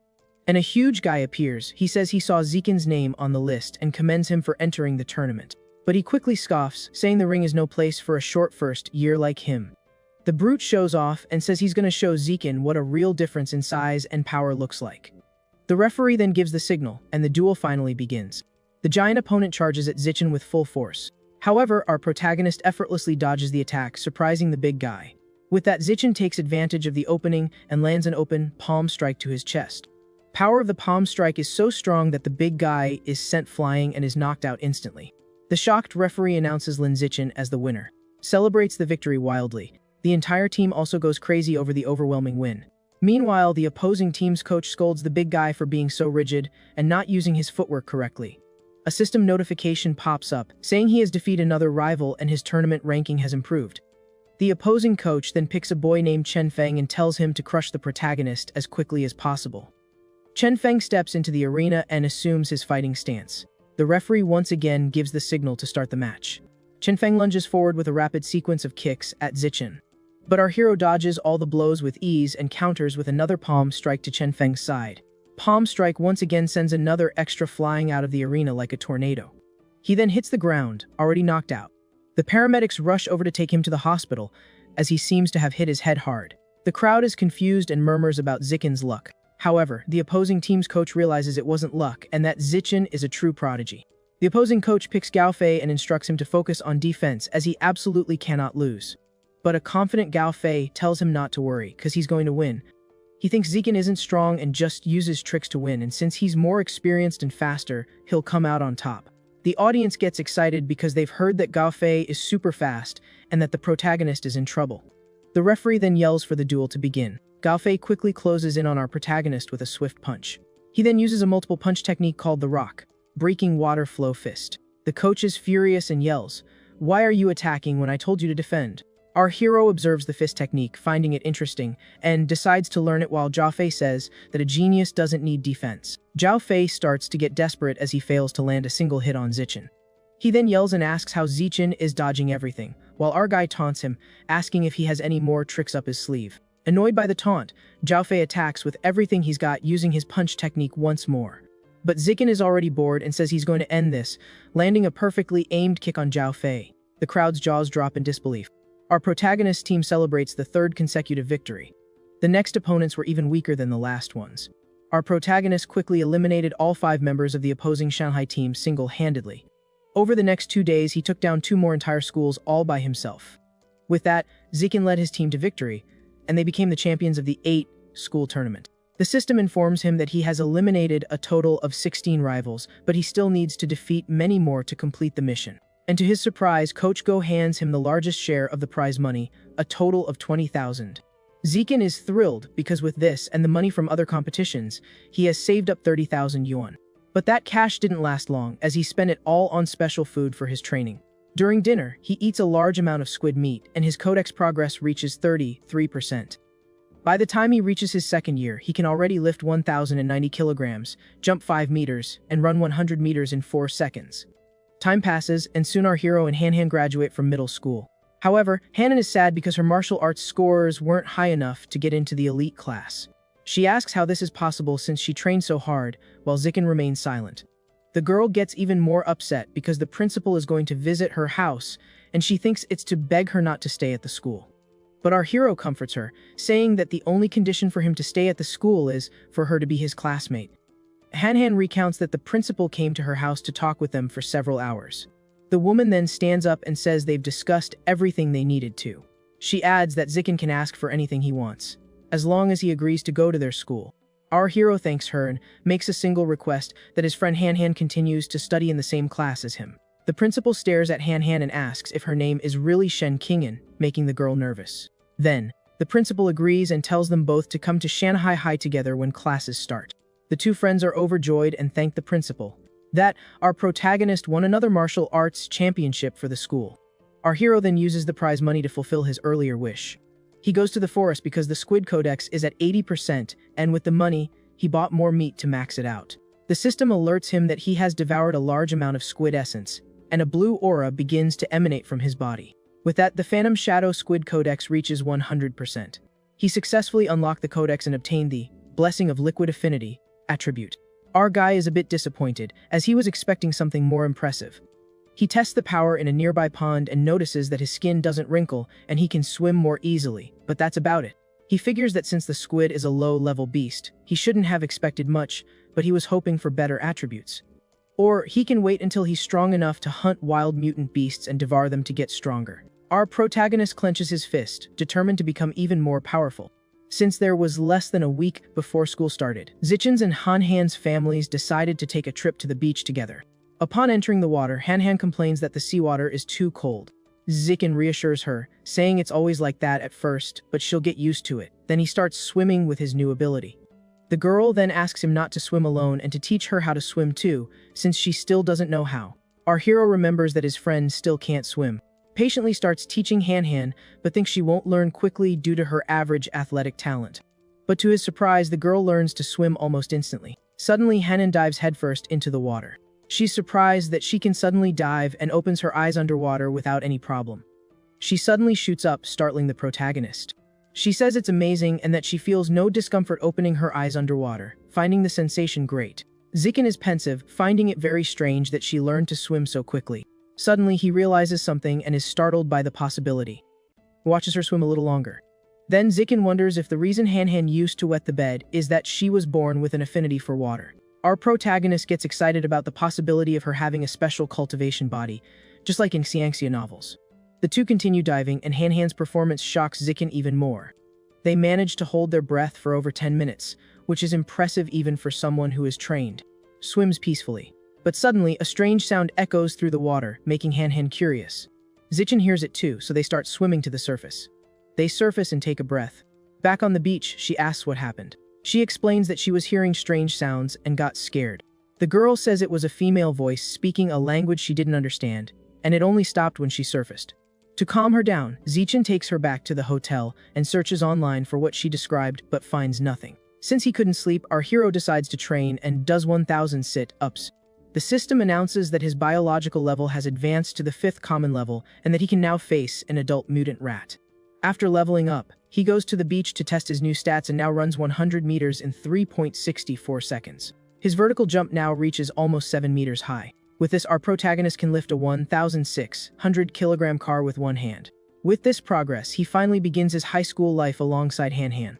And a huge guy appears. He says he saw Zikin's name on the list and commends him for entering the tournament. But he quickly scoffs, saying the ring is no place for a short first year like him. The brute shows off and says he's going to show Zikin what a real difference in size and power looks like. The referee then gives the signal, and the duel finally begins. The giant opponent charges at Zichen with full force. However, our protagonist effortlessly dodges the attack, surprising the big guy. With that, Zichen takes advantage of the opening and lands an open palm strike to his chest. Power of the palm strike is so strong that the big guy is sent flying and is knocked out instantly. The shocked referee announces Lin Zichen as the winner, celebrates the victory wildly. The entire team also goes crazy over the overwhelming win. Meanwhile, the opposing team's coach scolds the big guy for being so rigid and not using his footwork correctly. A system notification pops up, saying he has defeated another rival and his tournament ranking has improved. The opposing coach then picks a boy named Chen Feng and tells him to crush the protagonist as quickly as possible. Chen Feng steps into the arena and assumes his fighting stance. The referee once again gives the signal to start the match. Chen Feng lunges forward with a rapid sequence of kicks at Zichen. But our hero dodges all the blows with ease and counters with another palm strike to Chen Feng's side. Palm strike once again sends another extra flying out of the arena like a tornado. He then hits the ground, already knocked out. The paramedics rush over to take him to the hospital, as he seems to have hit his head hard. The crowd is confused and murmurs about Zikin's luck. However, the opposing team's coach realizes it wasn't luck and that Zichen is a true prodigy. The opposing coach picks Gao Fei and instructs him to focus on defense as he absolutely cannot lose. But a confident Gao Fei tells him not to worry, because he's going to win. He thinks Zikin isn't strong and just uses tricks to win, and since he's more experienced and faster, he'll come out on top. The audience gets excited because they've heard that Gao Fei is super fast and that the protagonist is in trouble. The referee then yells for the duel to begin. Gao Fei quickly closes in on our protagonist with a swift punch. He then uses a multiple punch technique called the rock, breaking water flow fist. The coach is furious and yells, "Why are you attacking when I told you to defend?" Our hero observes the fist technique, finding it interesting, and decides to learn it while Zhao Fei says that a genius doesn't need defense. Zhao Fei starts to get desperate as he fails to land a single hit on Zichen. He then yells and asks how Zichen is dodging everything, while our guy taunts him, asking if he has any more tricks up his sleeve. Annoyed by the taunt, Zhao Fei attacks with everything he's got, using his punch technique once more. But Zichen is already bored and says he's going to end this, landing a perfectly aimed kick on Zhao Fei. The crowd's jaws drop in disbelief. Our protagonist team celebrates the third consecutive victory. The next opponents were even weaker than the last ones. Our protagonist quickly eliminated all 5 members of the opposing Shanghai team single-handedly. Over the next 2 days, he took down 2 more entire schools all by himself. With that, Zikin led his team to victory, and they became the champions of the 8-school tournament. The system informs him that he has eliminated a total of 16 rivals, but he still needs to defeat many more to complete the mission. And to his surprise, Coach Go hands him the largest share of the prize money, a total of 20,000. Zikin is thrilled because with this and the money from other competitions, he has saved up 30,000 yuan. But that cash didn't last long, as he spent it all on special food for his training. During dinner, he eats a large amount of squid meat, and his codex progress reaches 33%. By the time he reaches his second year, he can already lift 1,090 kilograms, jump 5 meters, and run 100 meters in 4 seconds. Time passes, and soon our hero and Han graduate from middle school. However, Han is sad because her martial arts scores weren't high enough to get into the elite class. She asks how this is possible since she trained so hard, while Zikin remains silent. The girl gets even more upset because the principal is going to visit her house, and she thinks it's to beg her not to stay at the school. But our hero comforts her, saying that the only condition for him to stay at the school is for her to be his classmate. Han recounts that the principal came to her house to talk with them for several hours. The woman then stands up and says they've discussed everything they needed to. She adds that Zikin can ask for anything he wants, as long as he agrees to go to their school. Our hero thanks her and makes a single request that his friend Han continues to study in the same class as him. The principal stares at Han and asks if her name is really Shen Qing'an, making the girl nervous. Then, the principal agrees and tells them both to come to Shanghai High together when classes start. The two friends are overjoyed and thank the principal. That our protagonist won another martial arts championship for the school. Our hero then uses the prize money to fulfill his earlier wish. He goes to the forest because the squid codex is at 80%, and with the money, he bought more meat to max it out. The system alerts him that he has devoured a large amount of squid essence, and a blue aura begins to emanate from his body. With that, the Phantom Shadow Squid Codex reaches 100%. He successfully unlocked the codex and obtained the Blessing of Liquid Affinity attribute. Our guy is a bit disappointed, as he was expecting something more impressive. He tests the power in a nearby pond and notices that his skin doesn't wrinkle and he can swim more easily, but that's about it. He figures that since the squid is a low-level beast, he shouldn't have expected much, but he was hoping for better attributes. Or he can wait until he's strong enough to hunt wild mutant beasts and devour them to get stronger. Our protagonist clenches his fist, determined to become even more powerful. Since there was less than a week before school started, Zichen's and Han's families decided to take a trip to the beach together. Upon entering the water, Han complains that the seawater is too cold. Zichen reassures her, saying it's always like that at first, but she'll get used to it. Then he starts swimming with his new ability. The girl then asks him not to swim alone and to teach her how to swim too, since she still doesn't know how. Our hero remembers that his friend still can't swim. Patiently starts teaching Han, but thinks she won't learn quickly due to her average athletic talent. But to his surprise, the girl learns to swim almost instantly. Suddenly, Han dives headfirst into the water. She's surprised that she can suddenly dive and opens her eyes underwater without any problem. She suddenly shoots up, startling the protagonist. She says it's amazing and that she feels no discomfort opening her eyes underwater, finding the sensation great. Zichen is pensive, finding it very strange that she learned to swim so quickly. Suddenly, he realizes something and is startled by the possibility. Watches her swim a little longer. Then Zichen wonders if the reason Han used to wet the bed is that she was born with an affinity for water. Our protagonist gets excited about the possibility of her having a special cultivation body, just like in Xiangxia novels. The two continue diving, and Han's performance shocks Zichen even more. They manage to hold their breath for over 10 minutes, which is impressive even for someone who is trained. Swims peacefully. But suddenly, a strange sound echoes through the water, making Han curious. Zichen hears it too, so they start swimming to the surface. They surface and take a breath. Back on the beach, she asks what happened. She explains that she was hearing strange sounds and got scared. The girl says it was a female voice speaking a language she didn't understand, and it only stopped when she surfaced. To calm her down, Zichen takes her back to the hotel and searches online for what she described but finds nothing. Since he couldn't sleep, our hero decides to train and does 1,000 sit-ups. The system announces that his biological level has advanced to the 5th common level and that he can now face an adult mutant rat. After leveling up, he goes to the beach to test his new stats and now runs 100 meters in 3.64 seconds. His vertical jump now reaches almost 7 meters high. With this, our protagonist can lift a 1,600 kilogram car with one hand. With this progress, he finally begins his high school life alongside Han.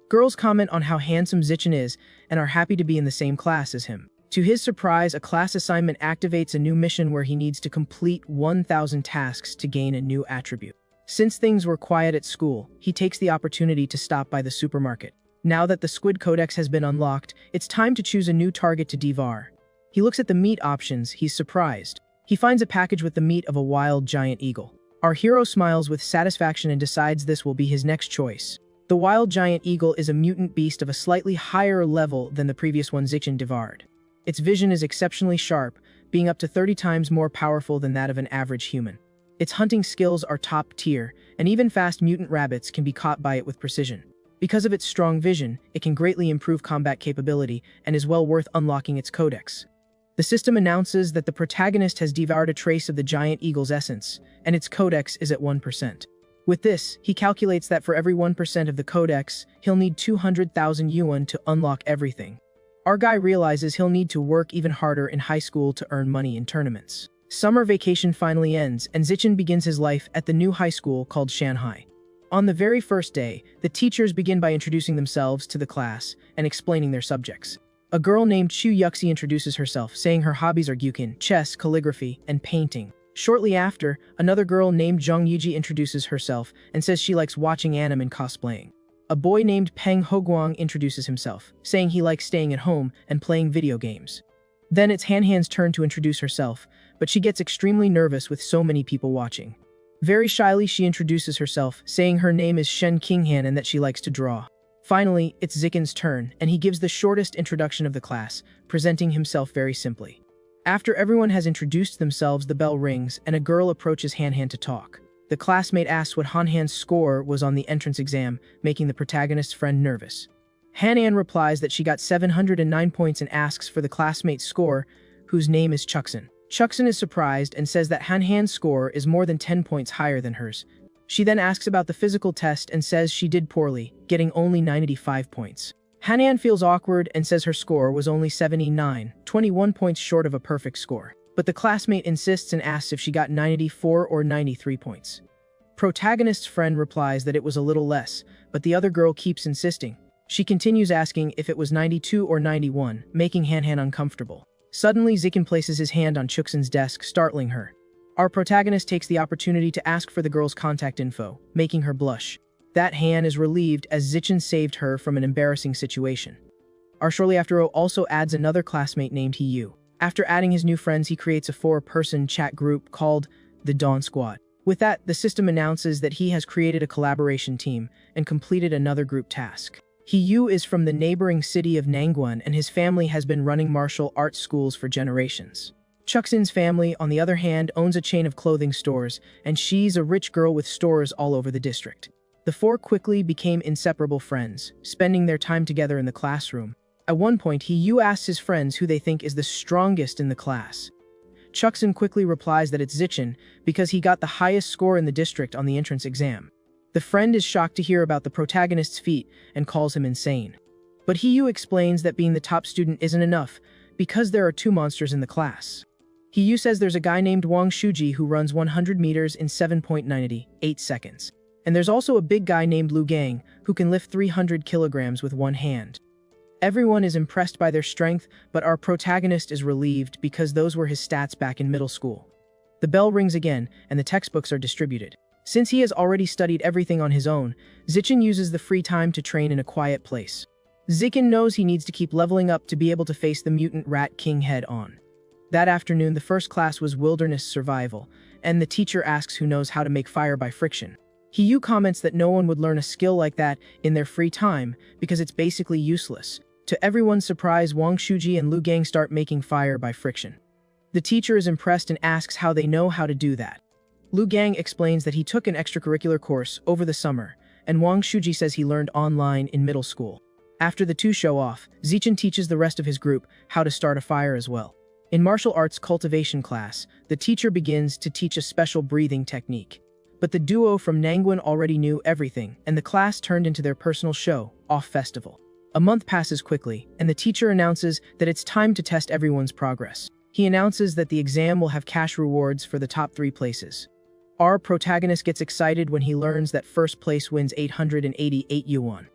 Girls comment on how handsome Zichen is and are happy to be in the same class as him. To his surprise, a class assignment activates a new mission where he needs to complete 1,000 tasks to gain a new attribute. Since things were quiet at school, he takes the opportunity to stop by the supermarket. Now that the Squid Codex has been unlocked, it's time to choose a new target to devour. He looks at the meat options, he's surprised. He finds a package with the meat of a wild giant eagle. Our hero smiles with satisfaction and decides this will be his next choice. The wild giant eagle is a mutant beast of a slightly higher level than the previous one Zichen devoured. Its vision is exceptionally sharp, being up to 30 times more powerful than that of an average human. Its hunting skills are top tier, and even fast mutant rabbits can be caught by it with precision. Because of its strong vision, it can greatly improve combat capability and is well worth unlocking its codex. The system announces that the protagonist has devoured a trace of the giant eagle's essence, and its codex is at 1%. With this, he calculates that for every 1% of the codex, he'll need 200,000 yuan to unlock everything. Our guy realizes he'll need to work even harder in high school to earn money in tournaments. Summer vacation finally ends, and Zichen begins his life at the new high school called Shanghai. On the very first day, the teachers begin by introducing themselves to the class and explaining their subjects. A girl named Chu Yuxi introduces herself, saying her hobbies are gyukin, chess, calligraphy, and painting. Shortly after, another girl named Zhang Yuji introduces herself and says she likes watching anime and cosplaying. A boy named Peng Hoguang introduces himself, saying he likes staying at home and playing video games. Then it's Hanhan's turn to introduce herself, but she gets extremely nervous with so many people watching. Very shyly, she introduces herself, saying her name is Shen Qinghan and that she likes to draw. Finally, it's Zichen's turn, and he gives the shortest introduction of the class, presenting himself very simply. After everyone has introduced themselves, the bell rings, and a girl approaches Hanhan to talk. The classmate asks what Hanhan's score was on the entrance exam, making the protagonist's friend nervous. Hanhan replies that she got 709 points and asks for the classmate's score, whose name is Chuxin. Chuxin is surprised and says that Hanhan's score is more than 10 points higher than hers. She then asks about the physical test and says she did poorly, getting only 95 points. Hanhan feels awkward and says her score was only 79, 21 points short of a perfect score. But the classmate insists and asks if she got 94 or 93 points. Protagonist's friend replies that it was a little less, but the other girl keeps insisting. She continues asking if it was 92 or 91, making Hanhan uncomfortable. Suddenly, Zichen places his hand on Chuxin's desk, startling her. Our protagonist takes the opportunity to ask for the girl's contact info, making her blush. That Han is relieved as Zichen saved her from an embarrassing situation. Shortly after, also adds another classmate named Hiyu. After adding his new friends, he creates a 4-person chat group called the Dawn Squad. With that, the system announces that he has created a collaboration team and completed another group task. Hiyu is from the neighboring city of Nangguan, and his family has been running martial arts schools for generations. Chuxin's family, on the other hand, owns a chain of clothing stores, and she's a rich girl with stores all over the district. The four quickly became inseparable friends, spending their time together in the classroom. At one point, Hiyu asks his friends who they think is the strongest in the class. Chuxin quickly replies that it's Zichen, because he got the highest score in the district on the entrance exam. The friend is shocked to hear about the protagonist's feat and calls him insane. But Hiyu explains that being the top student isn't enough, because there are 2 monsters in the class. Hiyu says there's a guy named Wang Shuji who runs 100 meters in 7.98 seconds. And there's also a big guy named Lu Gang who can lift 300 kilograms with one hand. Everyone is impressed by their strength, but our protagonist is relieved because those were his stats back in middle school. The bell rings again, and the textbooks are distributed. Since he has already studied everything on his own, Zichen uses the free time to train in a quiet place. Zichen knows he needs to keep leveling up to be able to face the mutant rat king head on. That afternoon, the first class was wilderness survival, and the teacher asks who knows how to make fire by friction. Hiyu comments that no one would learn a skill like that in their free time because it's basically useless. To everyone's surprise, Wang Shuji and Lu Gang start making fire by friction. The teacher is impressed and asks how they know how to do that. Lu Gang explains that he took an extracurricular course over the summer, and Wang Shuji says he learned online in middle school. After the two show off, Zichen teaches the rest of his group how to start a fire as well. In martial arts cultivation class, the teacher begins to teach a special breathing technique. But the duo from Nangguan already knew everything, and the class turned into their personal show-off festival. A month passes quickly, and the teacher announces that it's time to test everyone's progress. He announces that the exam will have cash rewards for the top 3 places. Our protagonist gets excited when he learns that first place wins 888 yuan.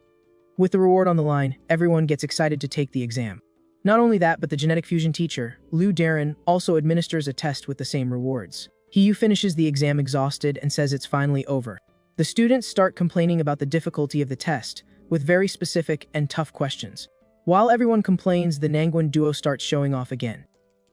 With the reward on the line, everyone gets excited to take the exam. Not only that, but the genetic fusion teacher, Liu Darren, also administers a test with the same rewards. Hiyu finishes the exam exhausted and says it's finally over. The students start complaining about the difficulty of the test, with very specific and tough questions. While everyone complains, the Nangguan duo starts showing off again.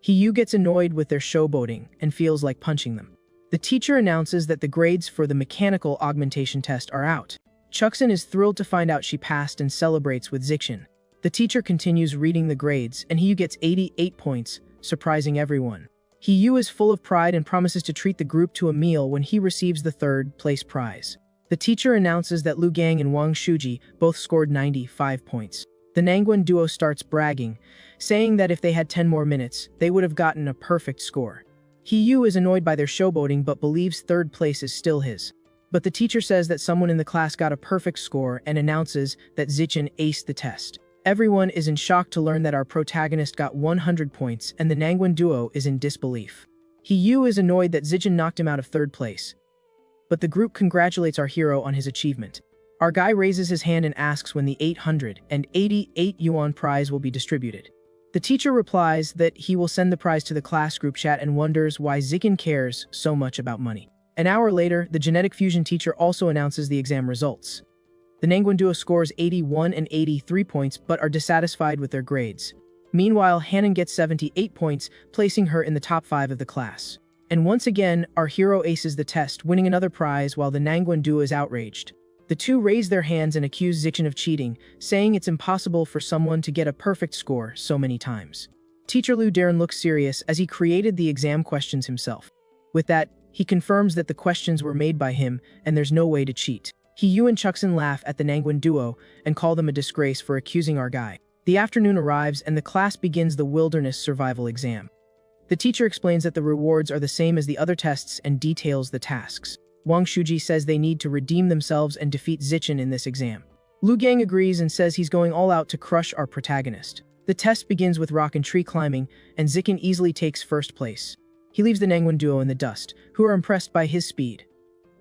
Hiyu gets annoyed with their showboating and feels like punching them. The teacher announces that the grades for the mechanical augmentation test are out. Chuxin is thrilled to find out she passed and celebrates with Zichen. The teacher continues reading the grades, and Hiyu gets 88 points, surprising everyone. Yu is full of pride and promises to treat the group to a meal when he receives the third-place prize. The teacher announces that Lu Gang and Wang Shuji both scored 95 points. The Nangwen duo starts bragging, saying that if they had 10 more minutes, they would have gotten a perfect score. Yu is annoyed by their showboating but believes third place is still his. But the teacher says that someone in the class got a perfect score and announces that Zichen aced the test. Everyone is in shock to learn that our protagonist got 100 points and the Nangwen duo is in disbelief. Yu is annoyed that Zichen knocked him out of third place. But the group congratulates our hero on his achievement. Our guy raises his hand and asks when the 888 yuan prize will be distributed. The teacher replies that he will send the prize to the class group chat and wonders why Zichen cares so much about money. An hour later, the genetic fusion teacher also announces the exam results. The Nangwen duo scores 81 and 83 points but are dissatisfied with their grades. Meanwhile, Hanan gets 78 points, placing her in the top 5 of the class. And once again, our hero aces the test, winning another prize while the Nangwen duo is outraged. The two raise their hands and accuse Zichen of cheating, saying it's impossible for someone to get a perfect score so many times. Teacher Lu Darren looks serious as he created the exam questions himself. With that, he confirms that the questions were made by him and there's no way to cheat. Yu and Chuxin laugh at the Nangwen duo and call them a disgrace for accusing our guy. The afternoon arrives and the class begins the wilderness survival exam. The teacher explains that the rewards are the same as the other tests and details the tasks. Wang Shuji says they need to redeem themselves and defeat Zichen in this exam. Lu Gang agrees and says he's going all out to crush our protagonist. The test begins with rock and tree climbing, and Zichen easily takes first place. He leaves the Nangwen duo in the dust, who are impressed by his speed.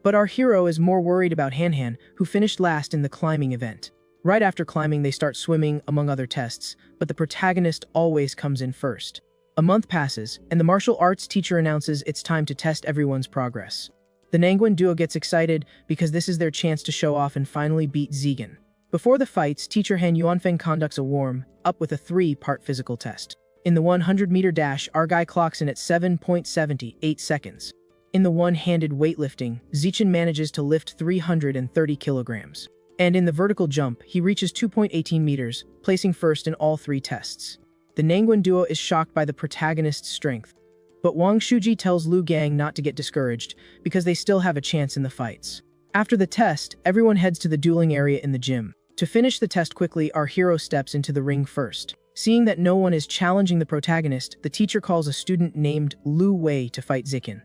But our hero is more worried about Han, who finished last in the climbing event. Right after climbing, they start swimming, among other tests, but the protagonist always comes in first. A month passes, and the martial arts teacher announces it's time to test everyone's progress. The Nangwen duo gets excited because this is their chance to show off and finally beat Zigen. Before the fights, teacher Han Yuanfeng conducts a warm-up with a 3-part physical test. In the 100-meter dash, our guy clocks in at 7.78 seconds. In the one-handed weightlifting, Zichen manages to lift 330 kilograms. And in the vertical jump, he reaches 2.18 meters, placing first in all 3 tests. The Nangwen duo is shocked by the protagonist's strength. But Wang Shuji tells Lu Gang not to get discouraged, because they still have a chance in the fights. After the test, everyone heads to the dueling area in the gym. To finish the test quickly, our hero steps into the ring first. Seeing that no one is challenging the protagonist, the teacher calls a student named Lu Wei to fight Zichen.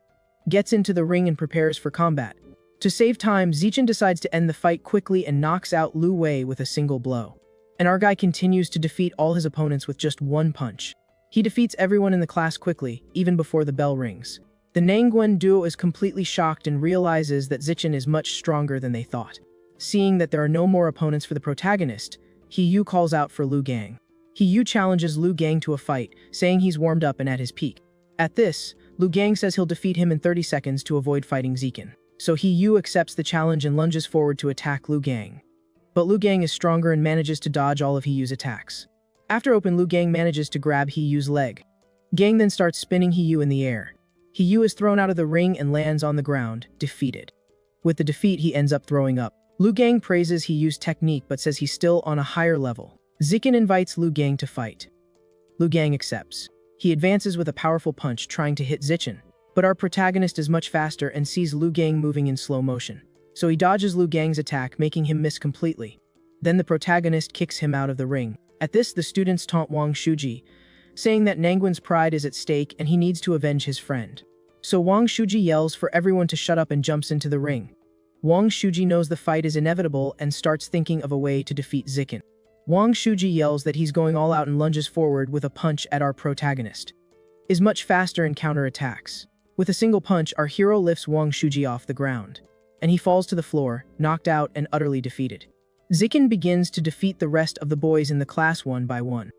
Gets into the ring and prepares for combat. To save time, Zichen decides to end the fight quickly and knocks out Lu Wei with a single blow. And our guy continues to defeat all his opponents with just one punch. He defeats everyone in the class quickly, even before the bell rings. The Nangwen duo is completely shocked and realizes that Zichen is much stronger than they thought. Seeing that there are no more opponents for the protagonist, Yu calls out for Lu Gang. Yu challenges Lu Gang to a fight, saying he's warmed up and at his peak. At this, Lu Gang says he'll defeat him in 30 seconds to avoid fighting Zichen. So Yu accepts the challenge and lunges forward to attack Lu Gang. But Lu Gang is stronger and manages to dodge all of Yu's attacks. After open, Lu Gang manages to grab Yu's leg. Gang then starts spinning Yu in the air. Yu is thrown out of the ring and lands on the ground, defeated. With the defeat, he ends up throwing up. Lu Gang praises Yu's technique but says he's still on a higher level. Zichen invites Lu Gang to fight. Lu Gang accepts. He advances with a powerful punch, trying to hit Zichen. But our protagonist is much faster and sees Lu Gang moving in slow motion. So he dodges Lu Gang's attack, making him miss completely. Then the protagonist kicks him out of the ring. At this, the students taunt Wang Shuji, saying that Nangwen's pride is at stake and he needs to avenge his friend. So Wang Shuji yells for everyone to shut up and jumps into the ring. Wang Shuji knows the fight is inevitable and starts thinking of a way to defeat Zichen. Wang Shuji yells that he's going all out and lunges forward with a punch at our protagonist. Is much faster and counterattacks. With a single punch, our hero lifts Wang Shuji off the ground, and he falls to the floor, knocked out and utterly defeated. Zichen begins to defeat the rest of the boys in the class one by one.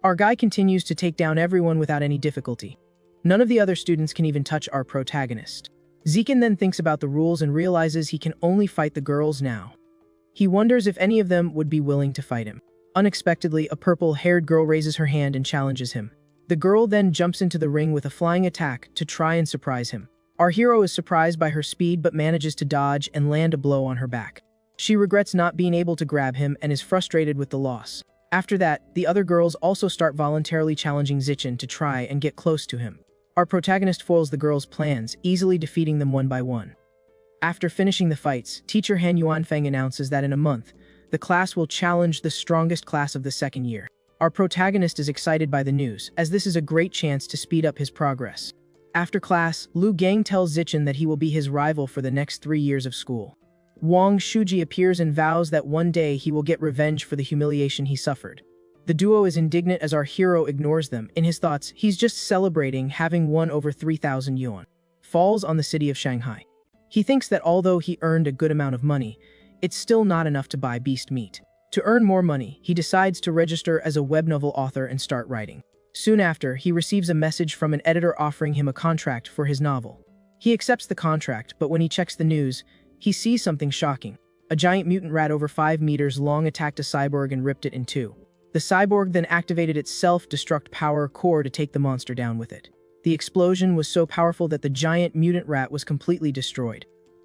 Our guy continues to take down everyone without any difficulty. None of the other students can even touch our protagonist. Zichen then thinks about the rules and realizes he can only fight the girls now. He wonders if any of them would be willing to fight him. Unexpectedly, a purple-haired girl raises her hand and challenges him. The girl then jumps into the ring with a flying attack to try and surprise him. Our hero is surprised by her speed but manages to dodge and land a blow on her back. She regrets not being able to grab him and is frustrated with the loss. After that, the other girls also start voluntarily challenging Zichen to try and get close to him. Our protagonist foils the girls' plans, easily defeating them one by one. After finishing the fights, teacher Han Yuanfeng announces that in a month, the class will challenge the strongest class of the second year. Our protagonist is excited by the news, as this is a great chance to speed up his progress. After class, Lu Gang tells Zichen that he will be his rival for the next 3 years of school. Wang Shuji appears and vows that one day he will get revenge for the humiliation he suffered. The duo is indignant as our hero ignores them. In his thoughts, he's just celebrating having won over 3,000 yuan. Falls on the city of Shanghai. He thinks that although he earned a good amount of money, it's still not enough to buy beast meat. To earn more money, he decides to register as a web novel author and start writing. Soon after, he receives a message from an editor offering him a contract for his novel. He accepts the contract, but when he checks the news, he sees something shocking. A giant mutant rat over 5 meters long attacked a cyborg and ripped it in two. The cyborg then activated its self-destruct power core to take the monster down with it. The explosion was so powerful that the giant mutant rat was completely destroyed.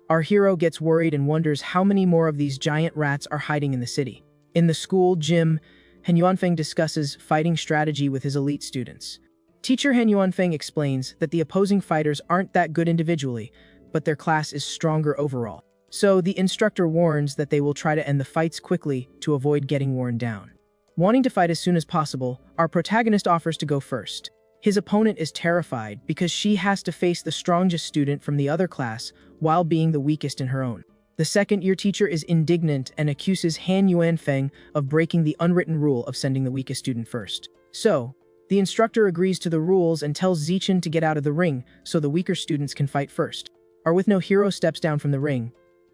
Our hero gets worried and wonders how many more of these giant rats are hiding in the city. In the school gym, Han Yuanfeng discusses fighting strategy with his elite students. Teacher Han Yuanfeng explains that the opposing fighters aren't that good individually, but their class is stronger overall. So the instructor warns that they will try to end the fights quickly to avoid getting worn down. Wanting to fight as soon as possible, our protagonist offers to go first. His opponent is terrified because she has to face the strongest student from the other class while being the weakest in her own. The second-year teacher is indignant and accuses Han Yuanfeng of breaking the unwritten rule of sending the weakest student first. So, the instructor agrees to the rules and tells Zichen to get out of the ring so the weaker students can fight first. Our with no hero steps down from the ring,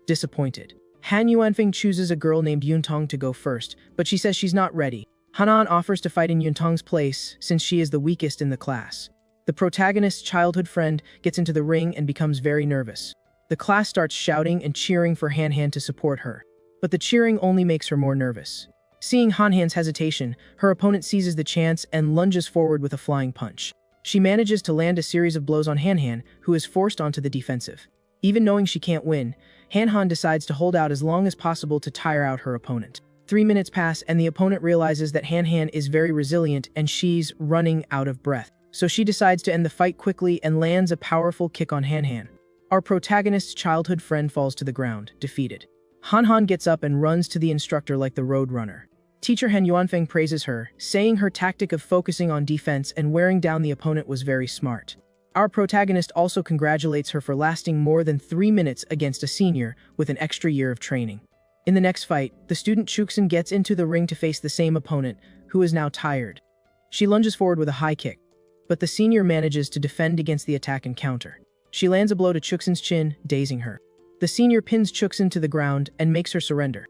disappointed. Han Yuanfeng chooses a girl named Yuntong to go first, but she says she's not ready. Hanan offers to fight in Yuntong's place since she is the weakest in the class. The protagonist's childhood friend gets into the ring and becomes very nervous. The class starts shouting and cheering for Han to support her, but the cheering only makes her more nervous. Seeing Han's hesitation, her opponent seizes the chance and lunges forward with a flying punch. She manages to land a series of blows on Han, who is forced onto the defensive. Even knowing she can't win, Han decides to hold out as long as possible to tire out her opponent. 3 minutes pass and the opponent realizes that Han is very resilient and she's running out of breath. So she decides to end the fight quickly and lands a powerful kick on Han. Our protagonist's childhood friend falls to the ground, defeated. Han gets up and runs to the instructor like the road runner. Teacher Han Yuanfeng praises her, saying her tactic of focusing on defense and wearing down the opponent was very smart. Our protagonist also congratulates her for lasting more than 3 minutes against a senior with an extra year of training. In the next fight, the student Chuxin gets into the ring to face the same opponent, who is now tired. She lunges forward with a high kick, but the senior manages to defend against the attack and counter. She lands a blow to Chuxin's chin, dazing her. The senior pins Chuxin to the ground and makes her surrender.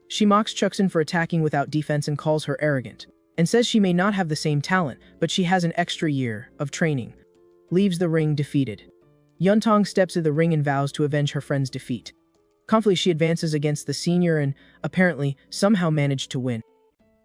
She mocks Chuxin for attacking without defense and calls her arrogant, and says she may not have the same talent, but she has an extra year of training. Leaves the ring defeated. Yuntong steps to the ring and vows to avenge her friend's defeat. Confidently, she advances against the senior and, apparently, somehow managed to win.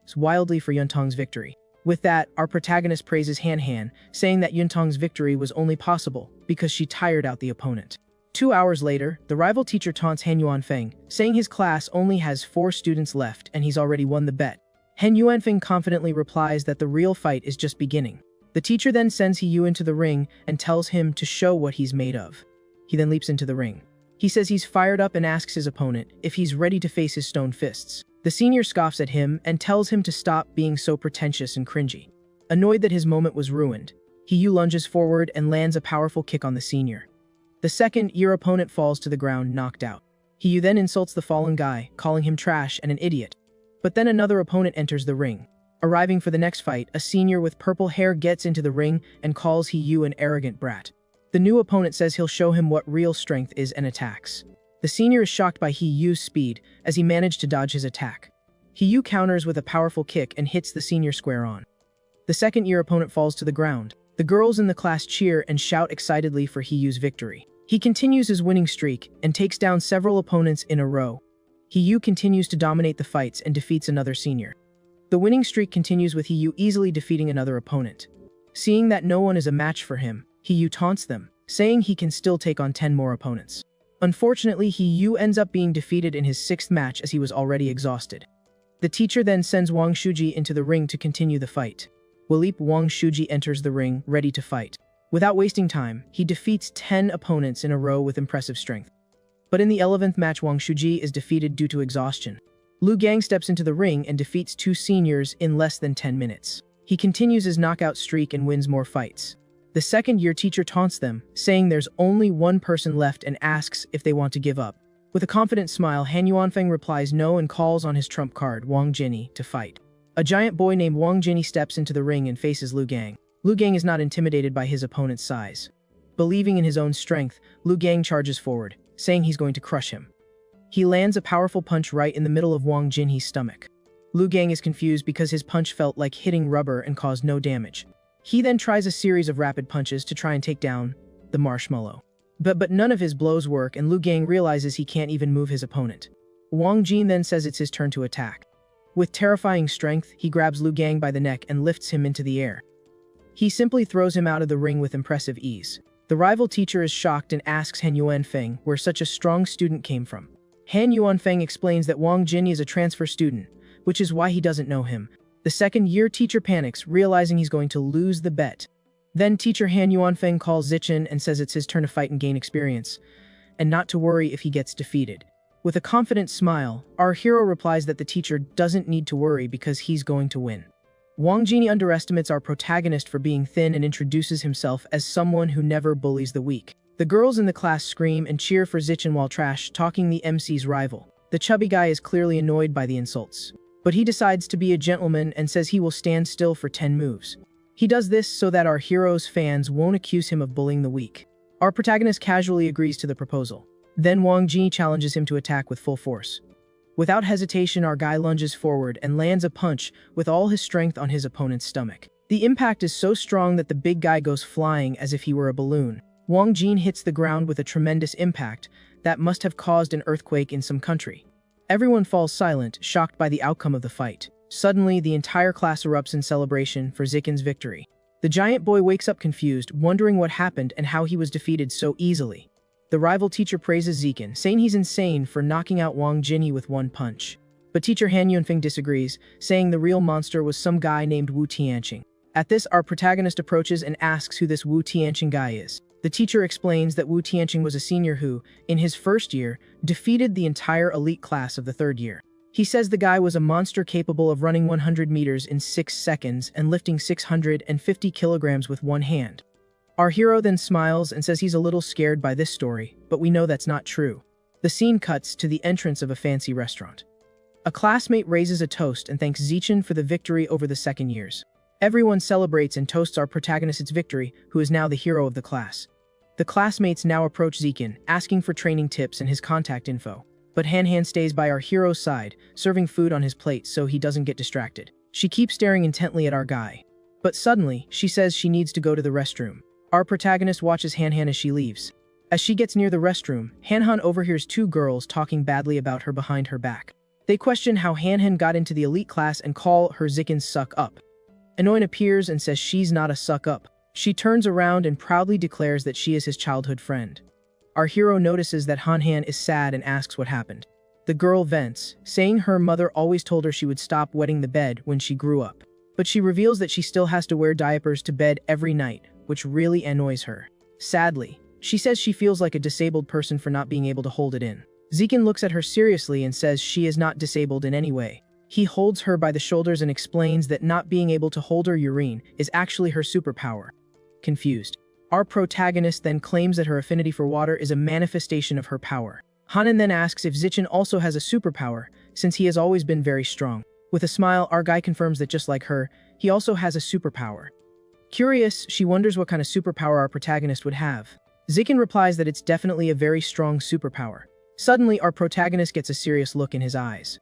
It's wildly for Yuntong's victory. With that, our protagonist praises Han, saying that Yuntong's victory was only possible because she tired out the opponent. 2 hours later, the rival teacher taunts Han Yuanfeng, saying his class only has 4 students left and he's already won the bet. Han Yuanfeng confidently replies that the real fight is just beginning. The teacher then sends He into the ring and tells him to show what he's made of. He then leaps into the ring. He says he's fired up and asks his opponent if he's ready to face his stone fists. The senior scoffs at him and tells him to stop being so pretentious and cringy. Annoyed that his moment was ruined, He lunges forward and lands a powerful kick on the senior. The second-year opponent falls to the ground, knocked out. He then insults the fallen guy, calling him trash and an idiot. But then another opponent enters the ring. Arriving for the next fight, a senior with purple hair gets into the ring and calls He an arrogant brat. The new opponent says he'll show him what real strength is and attacks. The senior is shocked by He's speed, as he managed to dodge his attack. He counters with a powerful kick and hits the senior square on. The second-year opponent falls to the ground. The girls in the class cheer and shout excitedly for He's victory. He continues his winning streak and takes down several opponents in a row. He continues to dominate the fights and defeats another senior. The winning streak continues with He easily defeating another opponent. Seeing that no one is a match for him, He taunts them, saying he can still take on 10 more opponents. Unfortunately, He ends up being defeated in his 6th match as he was already exhausted. The teacher then sends Wang Shuji into the ring to continue the fight. Wang Shuji enters the ring, ready to fight. Without wasting time, he defeats 10 opponents in a row with impressive strength. But in the 11th match, Wang Shuji is defeated due to exhaustion. Lu Gang steps into the ring and defeats 2 seniors in less than 10 minutes. He continues his knockout streak and wins more fights. The second-year teacher taunts them, saying there's only one person left and asks if they want to give up. With a confident smile, Han Yuanfeng replies no and calls on his trump card, Wang Jinyi, to fight. A giant boy named Wang Jinyi steps into the ring and faces Lu Gang. Lu Gang is not intimidated by his opponent's size. Believing in his own strength, Lu Gang charges forward, saying he's going to crush him. He lands a powerful punch right in the middle of Wang Jinyi's stomach. Lu Gang is confused because his punch felt like hitting rubber and caused no damage. He then tries a series of rapid punches to try and take down the marshmallow. But none of his blows work, and Lu Gang realizes he can't even move his opponent. Wang Jin then says it's his turn to attack. With terrifying strength, he grabs Lu Gang by the neck and lifts him into the air. He simply throws him out of the ring with impressive ease. The rival teacher is shocked and asks Han Yuanfeng where such a strong student came from. Han Yuanfeng explains that Wang Jinyi is a transfer student, which is why he doesn't know him. The second-year teacher panics, realizing he's going to lose the bet. Then teacher Han Yuanfeng calls Zichin and says it's his turn to fight and gain experience, and not to worry if he gets defeated. With a confident smile, our hero replies that the teacher doesn't need to worry because he's going to win. Wang Jinyi underestimates our protagonist for being thin and introduces himself as someone who never bullies the weak. The girls in the class scream and cheer for Zichin while trash-talking the MC's rival. The chubby guy is clearly annoyed by the insults, but he decides to be a gentleman and says he will stand still for 10 moves. He does this so that our hero's fans won't accuse him of bullying the weak. Our protagonist casually agrees to the proposal. Then Wang Jinyi challenges him to attack with full force. Without hesitation, our guy lunges forward and lands a punch with all his strength on his opponent's stomach. The impact is so strong that the big guy goes flying as if he were a balloon. Wang Jinyi hits the ground with a tremendous impact that must have caused an earthquake in some country. Everyone falls silent, shocked by the outcome of the fight. Suddenly, the entire class erupts in celebration for Zichin's victory. The giant boy wakes up confused, wondering what happened and how he was defeated so easily. The rival teacher praises Zichin, saying he's insane for knocking out Wang Jinyi with one punch. But teacher Han Yunfeng disagrees, saying the real monster was some guy named Wu Tianqing. At this, our protagonist approaches and asks who this Wu Tianqing guy is. The teacher explains that Wu Tianqing was a senior who, in his first year, defeated the entire elite class of the third year. He says the guy was a monster capable of running 100 meters in 6 seconds and lifting 650 kilograms with one hand. Our hero then smiles and says he's a little scared by this story, but we know that's not true. The scene cuts to the entrance of a fancy restaurant. A classmate raises a toast and thanks Zichin for the victory over the second years. Everyone celebrates and toasts our protagonist's victory, who is now the hero of the class. The classmates now approach Zichin, asking for training tips and his contact info. But Han stays by our hero's side, serving food on his plate so he doesn't get distracted. She keeps staring intently at our guy. But suddenly, she says she needs to go to the restroom. Our protagonist watches Han as she leaves. As she gets near the restroom, Han overhears 2 girls talking badly about her behind her back. They question how Han got into the elite class and call her Zichin's suck-up. Anoin appears and says she's not a suck-up. She turns around and proudly declares that she is his childhood friend. Our hero notices that Han is sad and asks what happened. The girl vents, saying her mother always told her she would stop wetting the bed when she grew up. But she reveals that she still has to wear diapers to bed every night, which really annoys her. Sadly, she says she feels like a disabled person for not being able to hold it in. Zichin looks at her seriously and says she is not disabled in any way. He holds her by the shoulders and explains that not being able to hold her urine is actually her superpower. Confused, our protagonist then claims that her affinity for water is a manifestation of her power. Han then asks if Zichin also has a superpower, since he has always been very strong. With a smile, our guy confirms that just like her, he also has a superpower. Curious, she wonders what kind of superpower our protagonist would have. Zichin replies that it's definitely a very strong superpower. Suddenly, our protagonist gets a serious look in his eyes.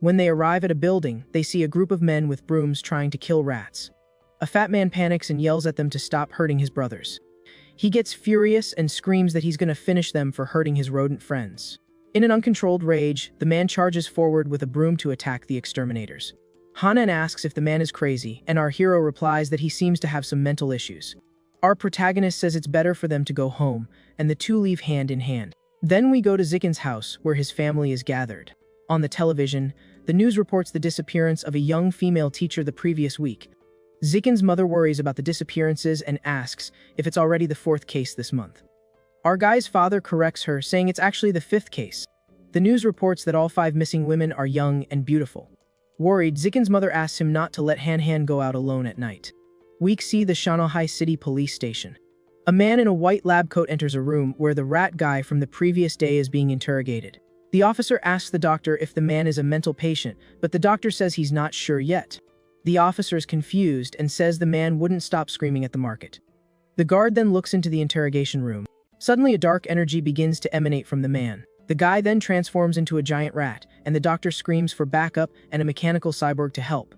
When they arrive at a building, they see a group of men with brooms trying to kill rats. A fat man panics and yells at them to stop hurting his brothers. He gets furious and screams that he's going to finish them for hurting his rodent friends. In an uncontrolled rage, the man charges forward with a broom to attack the exterminators. Hanan asks if the man is crazy, and our hero replies that he seems to have some mental issues. Our protagonist says it's better for them to go home, and the two leave hand in hand. Then we go to Zichin's house, where his family is gathered. On the television, the news reports the disappearance of a young female teacher the previous week. Zikin's mother worries about the disappearances and asks if it's already the 4th case this month. Our guy's father corrects her, saying it's actually the 5th case. The news reports that all 5 missing women are young and beautiful. Worried, Zikin's mother asks him not to let Han go out alone at night. We see the Shanghai City police station. A man in a white lab coat enters a room where the rat guy from the previous day is being interrogated. The officer asks the doctor if the man is a mental patient, but the doctor says he's not sure yet. The officer is confused and says the man wouldn't stop screaming at the market. The guard then looks into the interrogation room. Suddenly a dark energy begins to emanate from the man. The guy then transforms into a giant rat, and the doctor screams for backup and a mechanical cyborg to help.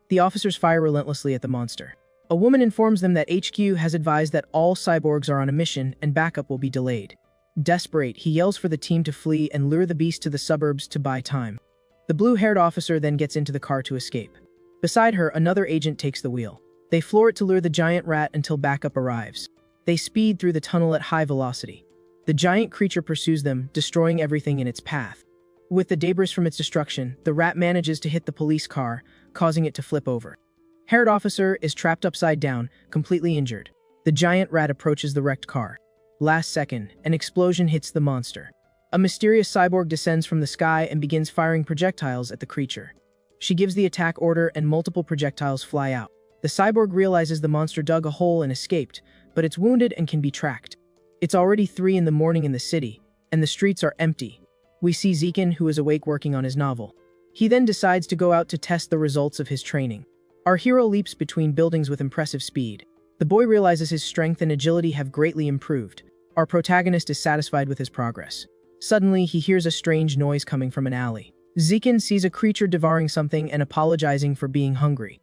The officers fire relentlessly at the monster. A woman informs them that HQ has advised that all cyborgs are on a mission and backup will be delayed. Desperate, he yells for the team to flee and lure the beast to the suburbs to buy time. The blue-haired officer then gets into the car to escape. Beside her, another agent takes the wheel. They floor it to lure the giant rat until backup arrives. They speed through the tunnel at high velocity. The giant creature pursues them, destroying everything in its path. With the debris from its destruction, the rat manages to hit the police car, causing it to flip over. Haired officer is trapped upside down, completely injured. The giant rat approaches the wrecked car. Last second, an explosion hits the monster. A mysterious cyborg descends from the sky and begins firing projectiles at the creature. She gives the attack order and multiple projectiles fly out. The cyborg realizes the monster dug a hole and escaped, but it's wounded and can be tracked. It's already 3 in the morning in the city, and the streets are empty. We see Zikin, who is awake working on his novel. He then decides to go out to test the results of his training. Our hero leaps between buildings with impressive speed. The boy realizes his strength and agility have greatly improved. Our protagonist is satisfied with his progress. Suddenly, he hears a strange noise coming from an alley. Zikin sees a creature devouring something and apologizing for being hungry.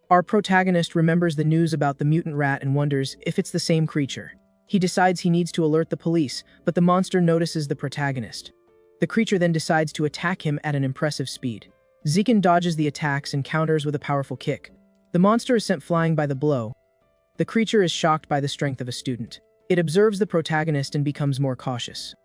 Our protagonist remembers the news about the mutant rat and wonders if it's the same creature. He decides he needs to alert the police, but the monster notices the protagonist. The creature then decides to attack him at an impressive speed. Zikin dodges the attacks and counters with a powerful kick. The monster is sent flying by the blow. The creature is shocked by the strength of a student. It observes the protagonist and becomes more cautious.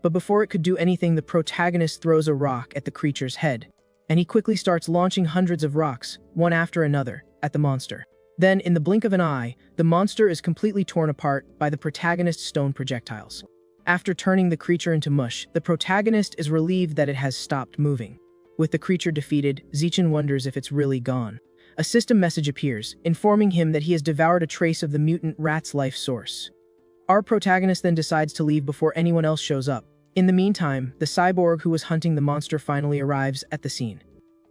But before it could do anything, the protagonist throws a rock at the creature's head, and he quickly starts launching hundreds of rocks, one after another, at the monster. Then, in the blink of an eye, the monster is completely torn apart by the protagonist's stone projectiles. After turning the creature into mush, the protagonist is relieved that it has stopped moving. With the creature defeated, Zikin wonders if it's really gone. A system message appears, informing him that he has devoured a trace of the mutant rat's life source. Our protagonist then decides to leave before anyone else shows up. In the meantime, the cyborg who was hunting the monster finally arrives at the scene.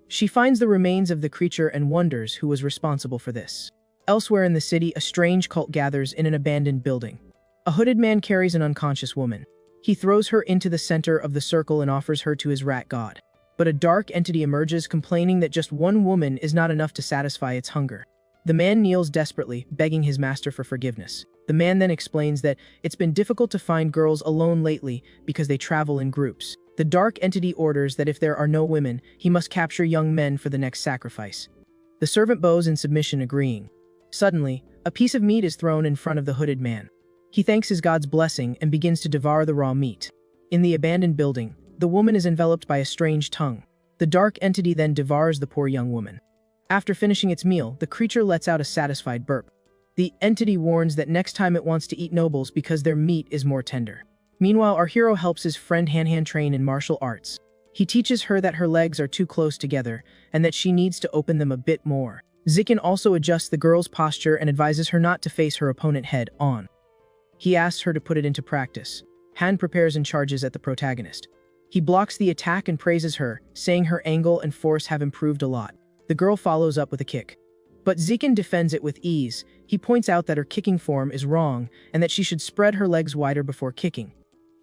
She finds the remains of the creature and wonders who was responsible for this. Elsewhere in the city, a strange cult gathers in an abandoned building. A hooded man carries an unconscious woman. He throws her into the center of the circle and offers her to his rat god. But a dark entity emerges, complaining that just one woman is not enough to satisfy its hunger. The man kneels desperately, begging his master for forgiveness. The man then explains that it's been difficult to find girls alone lately because they travel in groups. The dark entity orders that if there are no women, he must capture young men for the next sacrifice. The servant bows in submission, agreeing. Suddenly, a piece of meat is thrown in front of the hooded man. He thanks his god's blessing and begins to devour the raw meat. In the abandoned building, the woman is enveloped by a strange tongue. The dark entity then devours the poor young woman. After finishing its meal, the creature lets out a satisfied burp. The entity warns that next time it wants to eat nobles because their meat is more tender. Meanwhile, our hero helps his friend Han train in martial arts. He teaches her that her legs are too close together and that she needs to open them a bit more. Zikin also adjusts the girl's posture and advises her not to face her opponent head on. He asks her to put it into practice. Han prepares and charges at the protagonist. He blocks the attack and praises her, saying her angle and force have improved a lot. The girl follows up with a kick. But Zikin defends it with ease. He points out that her kicking form is wrong and that she should spread her legs wider before kicking.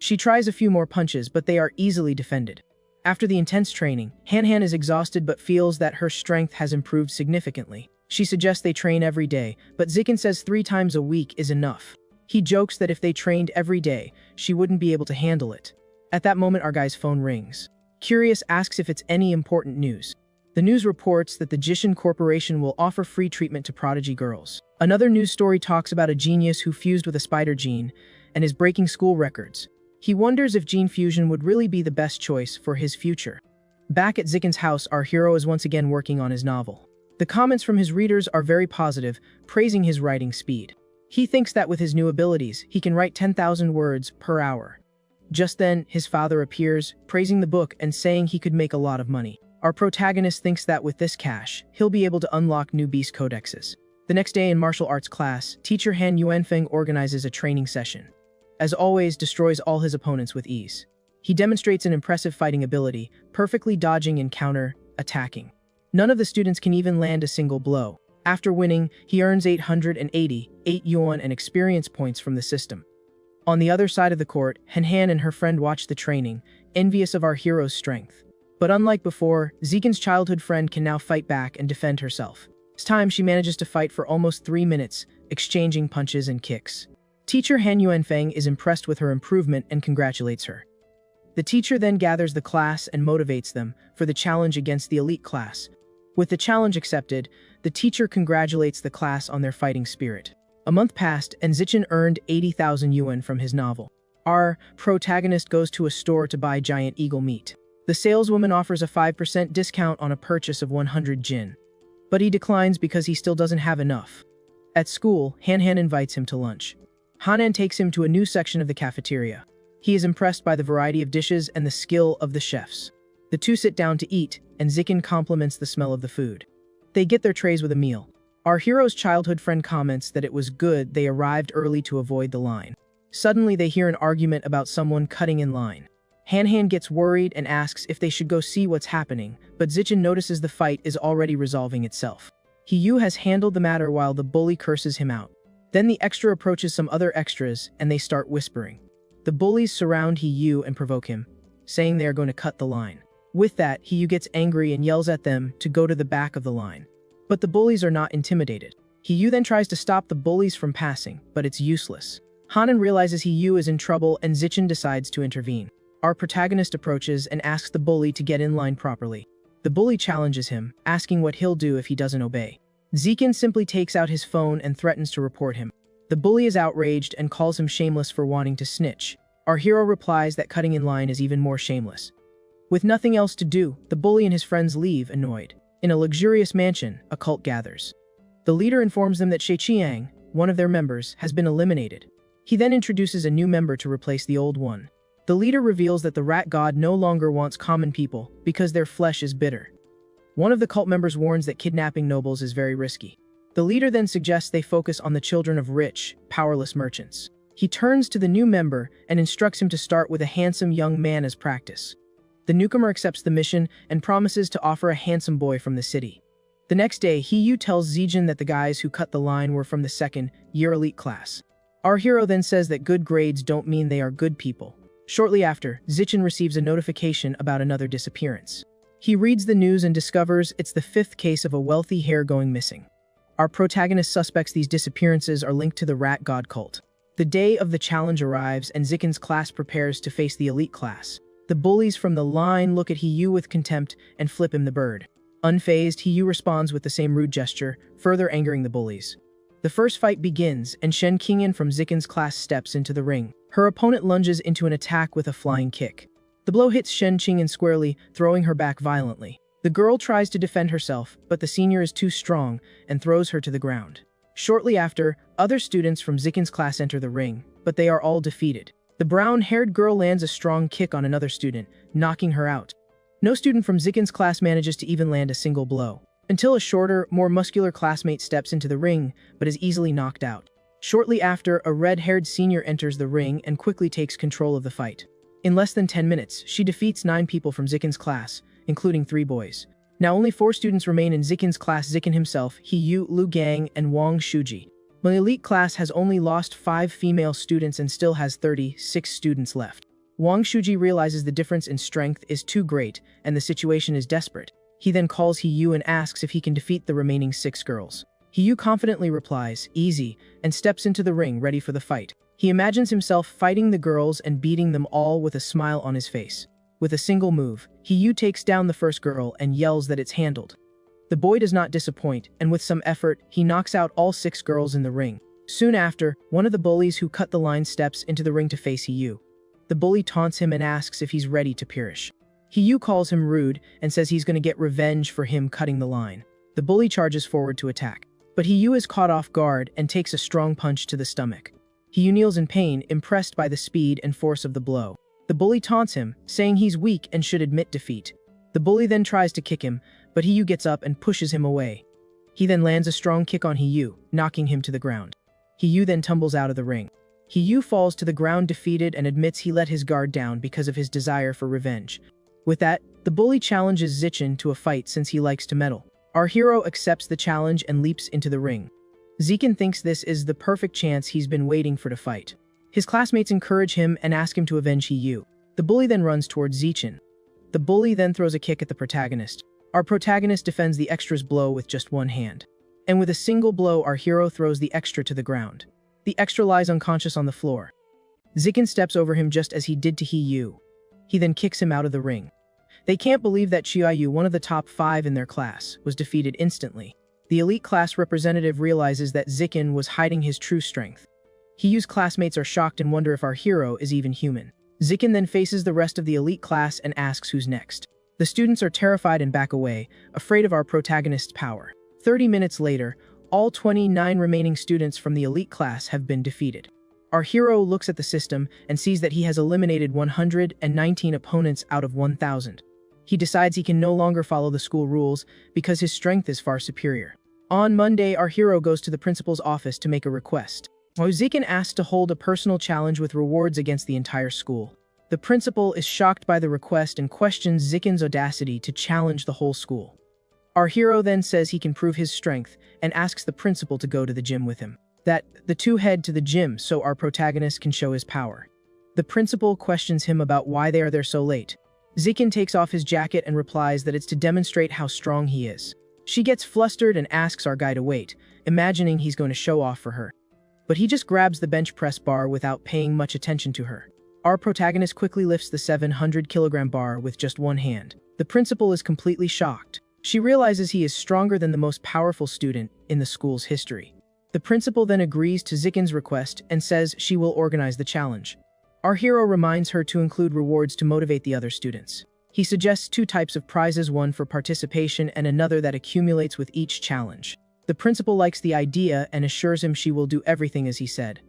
She tries a few more punches, but they are easily defended. After the intense training, Han is exhausted but feels that her strength has improved significantly. She suggests they train every day, but Zikin says 3 times a week is enough. He jokes that if they trained every day, she wouldn't be able to handle it. At that moment, our guy's phone rings. Curious asks if it's any important news. The news reports that the Jishin Corporation will offer free treatment to prodigy girls. Another news story talks about a genius who fused with a spider gene and is breaking school records. He wonders if gene fusion would really be the best choice for his future. Back at Zikin's house, our hero is once again working on his novel. The comments from his readers are very positive, praising his writing speed. He thinks that with his new abilities, he can write 10,000 words per hour. Just then, his father appears, praising the book and saying he could make a lot of money. Our protagonist thinks that with this cash, he'll be able to unlock new beast codexes. The next day in martial arts class, teacher Han Yuanfeng organizes a training session. As always, destroys all his opponents with ease. He demonstrates an impressive fighting ability, perfectly dodging and counter-attacking. None of the students can even land a single blow. After winning, he earns 888 yuan and experience points from the system. On the other side of the court, Han and her friend watch the training, envious of our hero's strength. But unlike before, Zikin's childhood friend can now fight back and defend herself. This time, she manages to fight for almost 3 minutes, exchanging punches and kicks. Teacher Han Yuanfeng is impressed with her improvement and congratulates her. The teacher then gathers the class and motivates them for the challenge against the elite class. With the challenge accepted, the teacher congratulates the class on their fighting spirit. A month passed, and Zichen earned 80,000 yuan from his novel. Our protagonist goes to a store to buy giant eagle meat. The saleswoman offers a 5% discount on a purchase of 100 jin. But he declines because he still doesn't have enough. At school, Han invites him to lunch. Hanan takes him to a new section of the cafeteria. He is impressed by the variety of dishes and the skill of the chefs. The two sit down to eat, and Zikin compliments the smell of the food. They get their trays with a meal. Our hero's childhood friend comments that it was good they arrived early to avoid the line. Suddenly they hear an argument about someone cutting in line. Han gets worried and asks if they should go see what's happening, but Zichen notices the fight is already resolving itself. Yu has handled the matter while the bully curses him out. Then the extra approaches some other extras and they start whispering. The bullies surround Yu and provoke him, saying they are going to cut the line. With that, Yu gets angry and yells at them to go to the back of the line. But the bullies are not intimidated. Yu then tries to stop the bullies from passing, but it's useless. Hanan realizes Yu is in trouble and Zichen decides to intervene. Our protagonist approaches and asks the bully to get in line properly. The bully challenges him, asking what he'll do if he doesn't obey. Zikin simply takes out his phone and threatens to report him. The bully is outraged and calls him shameless for wanting to snitch. Our hero replies that cutting in line is even more shameless. With nothing else to do, the bully and his friends leave, annoyed. In a luxurious mansion, a cult gathers. The leader informs them that Sheiqiang, one of their members, has been eliminated. He then introduces a new member to replace the old one. The leader reveals that the rat god no longer wants common people because their flesh is bitter. One of the cult members warns that kidnapping nobles is very risky. The leader then suggests they focus on the children of rich, powerless merchants. He turns to the new member and instructs him to start with a handsome young man as practice. The newcomer accepts the mission and promises to offer a handsome boy from the city. The next day, Yu tells Zijin that the guys who cut the line were from the second-year elite class. Our hero then says that good grades don't mean they are good people. Shortly after, Zichen receives a notification about another disappearance. He reads the news and discovers it's the 5th case of a wealthy heir going missing. Our protagonist suspects these disappearances are linked to the rat god cult. The day of the challenge arrives and Zikin's class prepares to face the elite class. The bullies from the line look at Yu with contempt and flip him the bird. Unfazed, Yu responds with the same rude gesture, further angering the bullies. The first fight begins, and Shen Qingyan from Zikin's class steps into the ring. Her opponent lunges into an attack with a flying kick. The blow hits Shen Qingyan squarely, throwing her back violently. The girl tries to defend herself, but the senior is too strong and throws her to the ground. Shortly after, other students from Zikin's class enter the ring, but they are all defeated. The brown-haired girl lands a strong kick on another student, knocking her out. No student from Zikin's class manages to even land a single blow, until a shorter, more muscular classmate steps into the ring, but is easily knocked out. Shortly after, a red-haired senior enters the ring and quickly takes control of the fight. In less than 10 minutes, she defeats 9 people from Zikin's class, including 3 boys. Now only 4 students remain in Zikin's class: Zikin himself, Yu, Lu Gang, and Wang Shuji. My elite class has only lost 5 female students and still has 36 students left. Wang Shuji realizes the difference in strength is too great, and the situation is desperate. He then calls Yu and asks if he can defeat the remaining 6 girls. Yu confidently replies, "Easy," and steps into the ring ready for the fight. He imagines himself fighting the girls and beating them all with a smile on his face. With a single move, Yu takes down the first girl and yells that it's handled. The boy does not disappoint, and with some effort, he knocks out all 6 girls in the ring. Soon after, one of the bullies who cut the line steps into the ring to face Yu. The bully taunts him and asks if he's ready to perish. Yu calls him rude and says he's going to get revenge for him cutting the line. The bully charges forward to attack, but Hiyu is caught off guard and takes a strong punch to the stomach. Hiyu kneels in pain, impressed by the speed and force of the blow. The bully taunts him, saying he's weak and should admit defeat. The bully then tries to kick him, but Hiyu gets up and pushes him away. He then lands a strong kick on Hiyu, knocking him to the ground. Hiyu then tumbles out of the ring. Hiyu falls to the ground defeated and admits he let his guard down because of his desire for revenge. With that, the bully challenges Zichen to a fight since he likes to meddle. Our hero accepts the challenge and leaps into the ring. Zichen thinks this is the perfect chance he's been waiting for to fight. His classmates encourage him and ask him to avenge Hiyu. The bully then runs towards Zichen. The bully then throws a kick at the protagonist. Our protagonist defends the extra's blow with just one hand. And with a single blow, our hero throws the extra to the ground. The extra lies unconscious on the floor. Zichen steps over him just as he did to Hiyu. He then kicks him out of the ring. They can't believe that Chiayu, one of the top 5 in their class, was defeated instantly. The elite class representative realizes that Zichen was hiding his true strength. Hiyu's classmates are shocked and wonder if our hero is even human. Zichen then faces the rest of the elite class and asks who's next. The students are terrified and back away, afraid of our protagonist's power. 30 minutes later, all 29 remaining students from the elite class have been defeated. Our hero looks at the system and sees that he has eliminated 119 opponents out of 1,000. He decides he can no longer follow the school rules because his strength is far superior. On Monday, our hero goes to the principal's office to make a request. Zichen asks to hold a personal challenge with rewards against the entire school. The principal is shocked by the request and questions Zichen's audacity to challenge the whole school. Our hero then says he can prove his strength and asks the principal to go to the gym with him. That the two head to the gym so our protagonist can show his power. The principal questions him about why they are there so late. Zichen takes off his jacket and replies that it's to demonstrate how strong he is. She gets flustered and asks our guy to wait, imagining he's going to show off for her. But he just grabs the bench press bar without paying much attention to her. Our protagonist quickly lifts the 700-kilogram bar with just one hand. The principal is completely shocked. She realizes he is stronger than the most powerful student in the school's history. The principal then agrees to Zichen's request and says she will organize the challenge. Our hero reminds her to include rewards to motivate the other students. He suggests 2 types of prizes, one for participation and another that accumulates with each challenge. The principal likes the idea and assures him she will do everything as he said.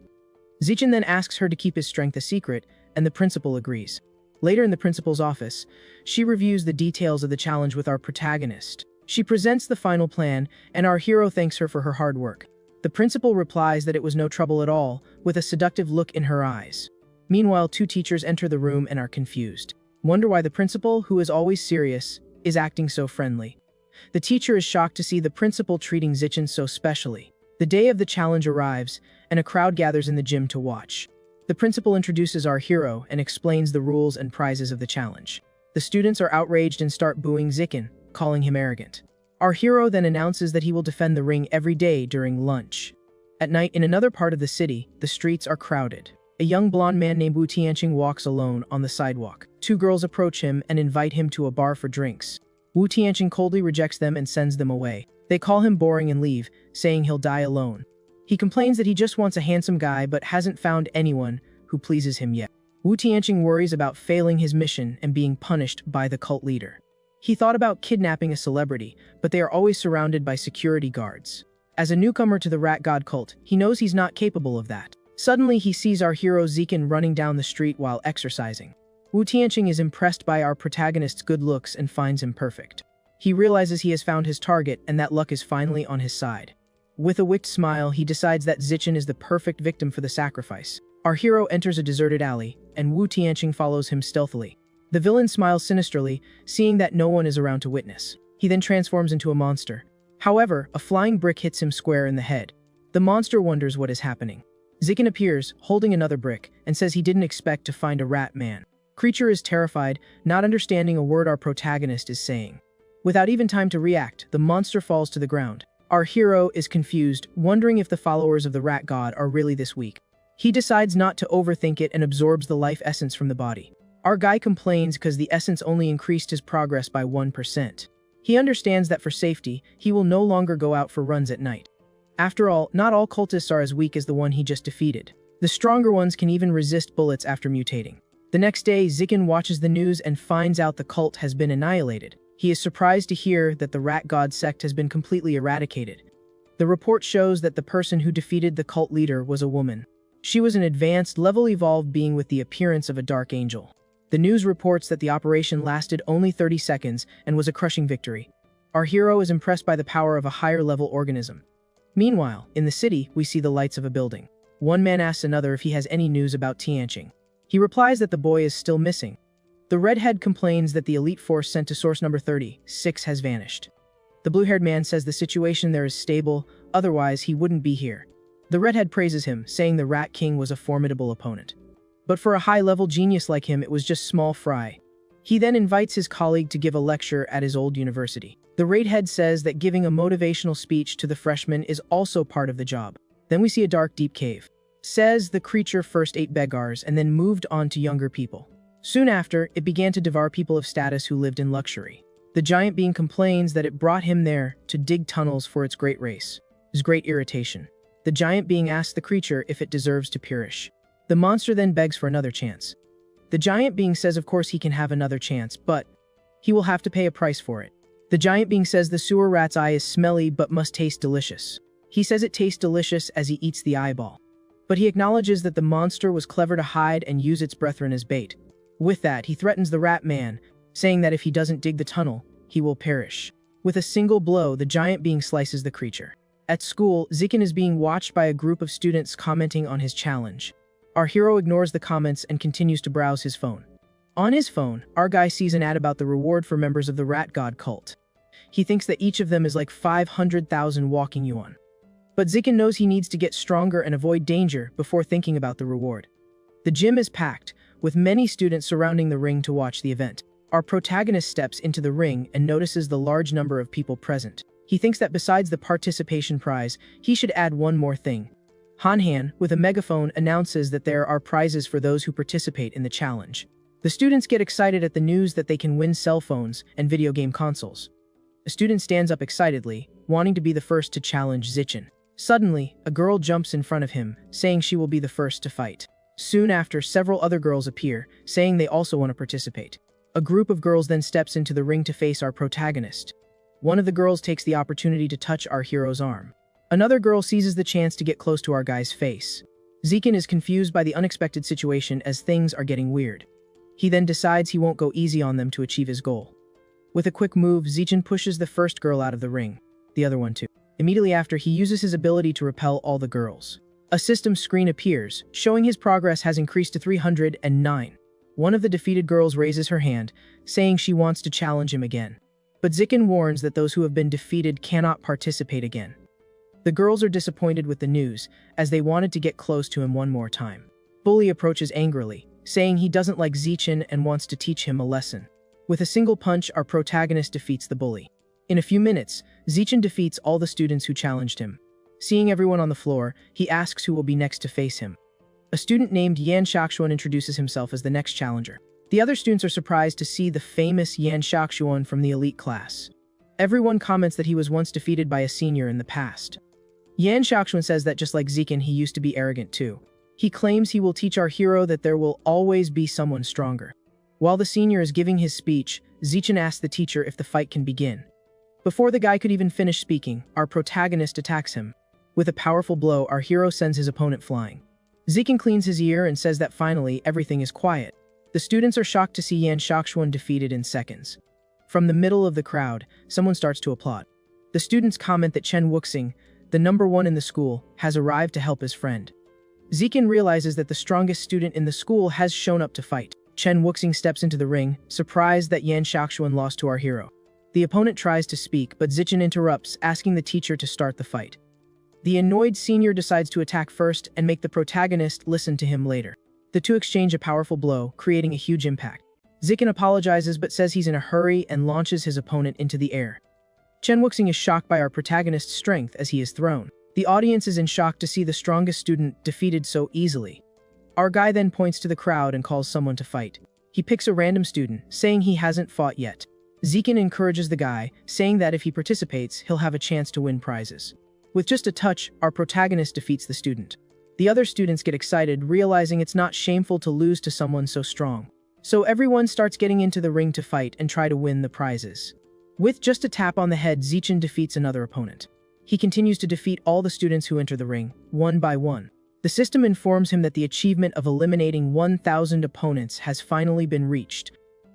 Zichen then asks her to keep his strength a secret, and the principal agrees. Later in the principal's office, she reviews the details of the challenge with our protagonist. She presents the final plan, and our hero thanks her for her hard work. The principal replies that it was no trouble at all, with a seductive look in her eyes. Meanwhile, 2 teachers enter the room and are confused. Wonder why the principal, who is always serious, is acting so friendly. The teacher is shocked to see the principal treating Zichen so specially. The day of the challenge arrives, and a crowd gathers in the gym to watch. The principal introduces our hero and explains the rules and prizes of the challenge. The students are outraged and start booing Zichen, calling him arrogant. Our hero then announces that he will defend the ring every day during lunch. At night, in another part of the city, the streets are crowded. A young blonde man named Wu Tianqing walks alone on the sidewalk. 2 girls approach him and invite him to a bar for drinks. Wu Tianqing coldly rejects them and sends them away. They call him boring and leave, saying he'll die alone. He complains that he just wants a handsome guy but hasn't found anyone who pleases him yet. Wu Tianqing worries about failing his mission and being punished by the cult leader. He thought about kidnapping a celebrity, but they are always surrounded by security guards. As a newcomer to the rat god cult, he knows he's not capable of that. Suddenly, he sees our hero Zichen running down the street while exercising. Wu Tianqing is impressed by our protagonist's good looks and finds him perfect. He realizes he has found his target and that luck is finally on his side. With a wicked smile, he decides that Zichen is the perfect victim for the sacrifice. Our hero enters a deserted alley, and Wu Tianqing follows him stealthily. The villain smiles sinisterly, seeing that no one is around to witness. He then transforms into a monster. However, a flying brick hits him square in the head. The monster wonders what is happening. Zichen appears, holding another brick, and says he didn't expect to find a rat man. Creature is terrified, not understanding a word our protagonist is saying. Without even time to react, the monster falls to the ground. Our hero is confused, wondering if the followers of the rat god are really this weak. He decides not to overthink it and absorbs the life essence from the body. Our guy complains because the essence only increased his progress by 1%. He understands that for safety, he will no longer go out for runs at night. After all, not all cultists are as weak as the one he just defeated. The stronger ones can even resist bullets after mutating. The next day, Zichen watches the news and finds out the cult has been annihilated. He is surprised to hear that the rat god sect has been completely eradicated. The report shows that the person who defeated the cult leader was a woman. She was an advanced, level-evolved being with the appearance of a dark angel. The news reports that the operation lasted only 30 seconds and was a crushing victory. Our hero is impressed by the power of a higher-level organism. Meanwhile, in the city, we see the lights of a building. One man asks another if he has any news about Tianqing. He replies that the boy is still missing. The redhead complains that the elite force sent to source number 36 has vanished. The blue-haired man says the situation there is stable, otherwise he wouldn't be here. The redhead praises him, saying the Rat King was a formidable opponent. But for a high-level genius like him, it was just small fry. He then invites his colleague to give a lecture at his old university. The redhead says that giving a motivational speech to the freshmen is also part of the job. Then we see a dark, deep cave. Says the creature first ate beggars and then moved on to younger people. Soon after, it began to devour people of status who lived in luxury. The giant being complains that it brought him there to dig tunnels for its great race. His great irritation. The giant being asks the creature if it deserves to perish. The monster then begs for another chance. The giant being says of course he can have another chance, but he will have to pay a price for it. The giant being says the sewer rat's eye is smelly but must taste delicious. He says it tastes delicious as he eats the eyeball. But he acknowledges that the monster was clever to hide and use its brethren as bait. With that, he threatens the rat man, saying that if he doesn't dig the tunnel, he will perish. With a single blow, the giant being slices the creature. At school, Zikin is being watched by a group of students commenting on his challenge. Our hero ignores the comments and continues to browse his phone. On his phone, our guy sees an ad about the reward for members of the Rat God cult. He thinks that each of them is like 500,000 walking yuan. But Zikin knows he needs to get stronger and avoid danger before thinking about the reward. The gym is packed, with many students surrounding the ring to watch the event. Our protagonist steps into the ring and notices the large number of people present. He thinks that besides the participation prize, he should add one more thing. Han, with a megaphone, announces that there are prizes for those who participate in the challenge. The students get excited at the news that they can win cell phones and video game consoles. A student stands up excitedly, wanting to be the first to challenge Zichen. Suddenly, a girl jumps in front of him, saying she will be the first to fight. Soon after, several other girls appear, saying they also want to participate. A group of girls then steps into the ring to face our protagonist. One of the girls takes the opportunity to touch our hero's arm. Another girl seizes the chance to get close to our guy's face. Zikin is confused by the unexpected situation as things are getting weird. He then decides he won't go easy on them to achieve his goal. With a quick move, Zichen pushes the first girl out of the ring. The other one too. Immediately after, he uses his ability to repel all the girls. A system screen appears, showing his progress has increased to 309. One of the defeated girls raises her hand, saying she wants to challenge him again. But Zikin warns that those who have been defeated cannot participate again. The girls are disappointed with the news, as they wanted to get close to him one more time. Bully approaches angrily, saying he doesn't like Zichen and wants to teach him a lesson. With a single punch, our protagonist defeats the bully. In a few minutes, Zichen defeats all the students who challenged him. Seeing everyone on the floor, he asks who will be next to face him. A student named Yan Shaoxuan introduces himself as the next challenger. The other students are surprised to see the famous Yan Shaoxuan from the elite class. Everyone comments that he was once defeated by a senior in the past. Yan Shaoxuan says that just like Zikin, he used to be arrogant too. He claims he will teach our hero that there will always be someone stronger. While the senior is giving his speech, Zichen asks the teacher if the fight can begin. Before the guy could even finish speaking, our protagonist attacks him. With a powerful blow, our hero sends his opponent flying. Zichen cleans his ear and says that finally everything is quiet. The students are shocked to see Yan Shaoxuan defeated in seconds. From the middle of the crowd, someone starts to applaud. The students comment that Chen Wuxing, the number one in the school, has arrived to help his friend. Zichen realizes that the strongest student in the school has shown up to fight. Chen Wuxing steps into the ring, surprised that Yan Shaoxuan lost to our hero. The opponent tries to speak, but Zichen interrupts, asking the teacher to start the fight. The annoyed senior decides to attack first and make the protagonist listen to him later. The two exchange a powerful blow, creating a huge impact. Zichen apologizes but says he's in a hurry and launches his opponent into the air. Chen Wuxing is shocked by our protagonist's strength as he is thrown. The audience is in shock to see the strongest student defeated so easily. Our guy then points to the crowd and calls someone to fight. He picks a random student, saying he hasn't fought yet. Zichen encourages the guy, saying that if he participates, he'll have a chance to win prizes. With just a touch, our protagonist defeats the student. The other students get excited, realizing it's not shameful to lose to someone so strong. So everyone starts getting into the ring to fight and try to win the prizes. With just a tap on the head, Zichin defeats another opponent. He continues to defeat all the students who enter the ring, one by one. The system informs him that the achievement of eliminating 1,000 opponents has finally been reached.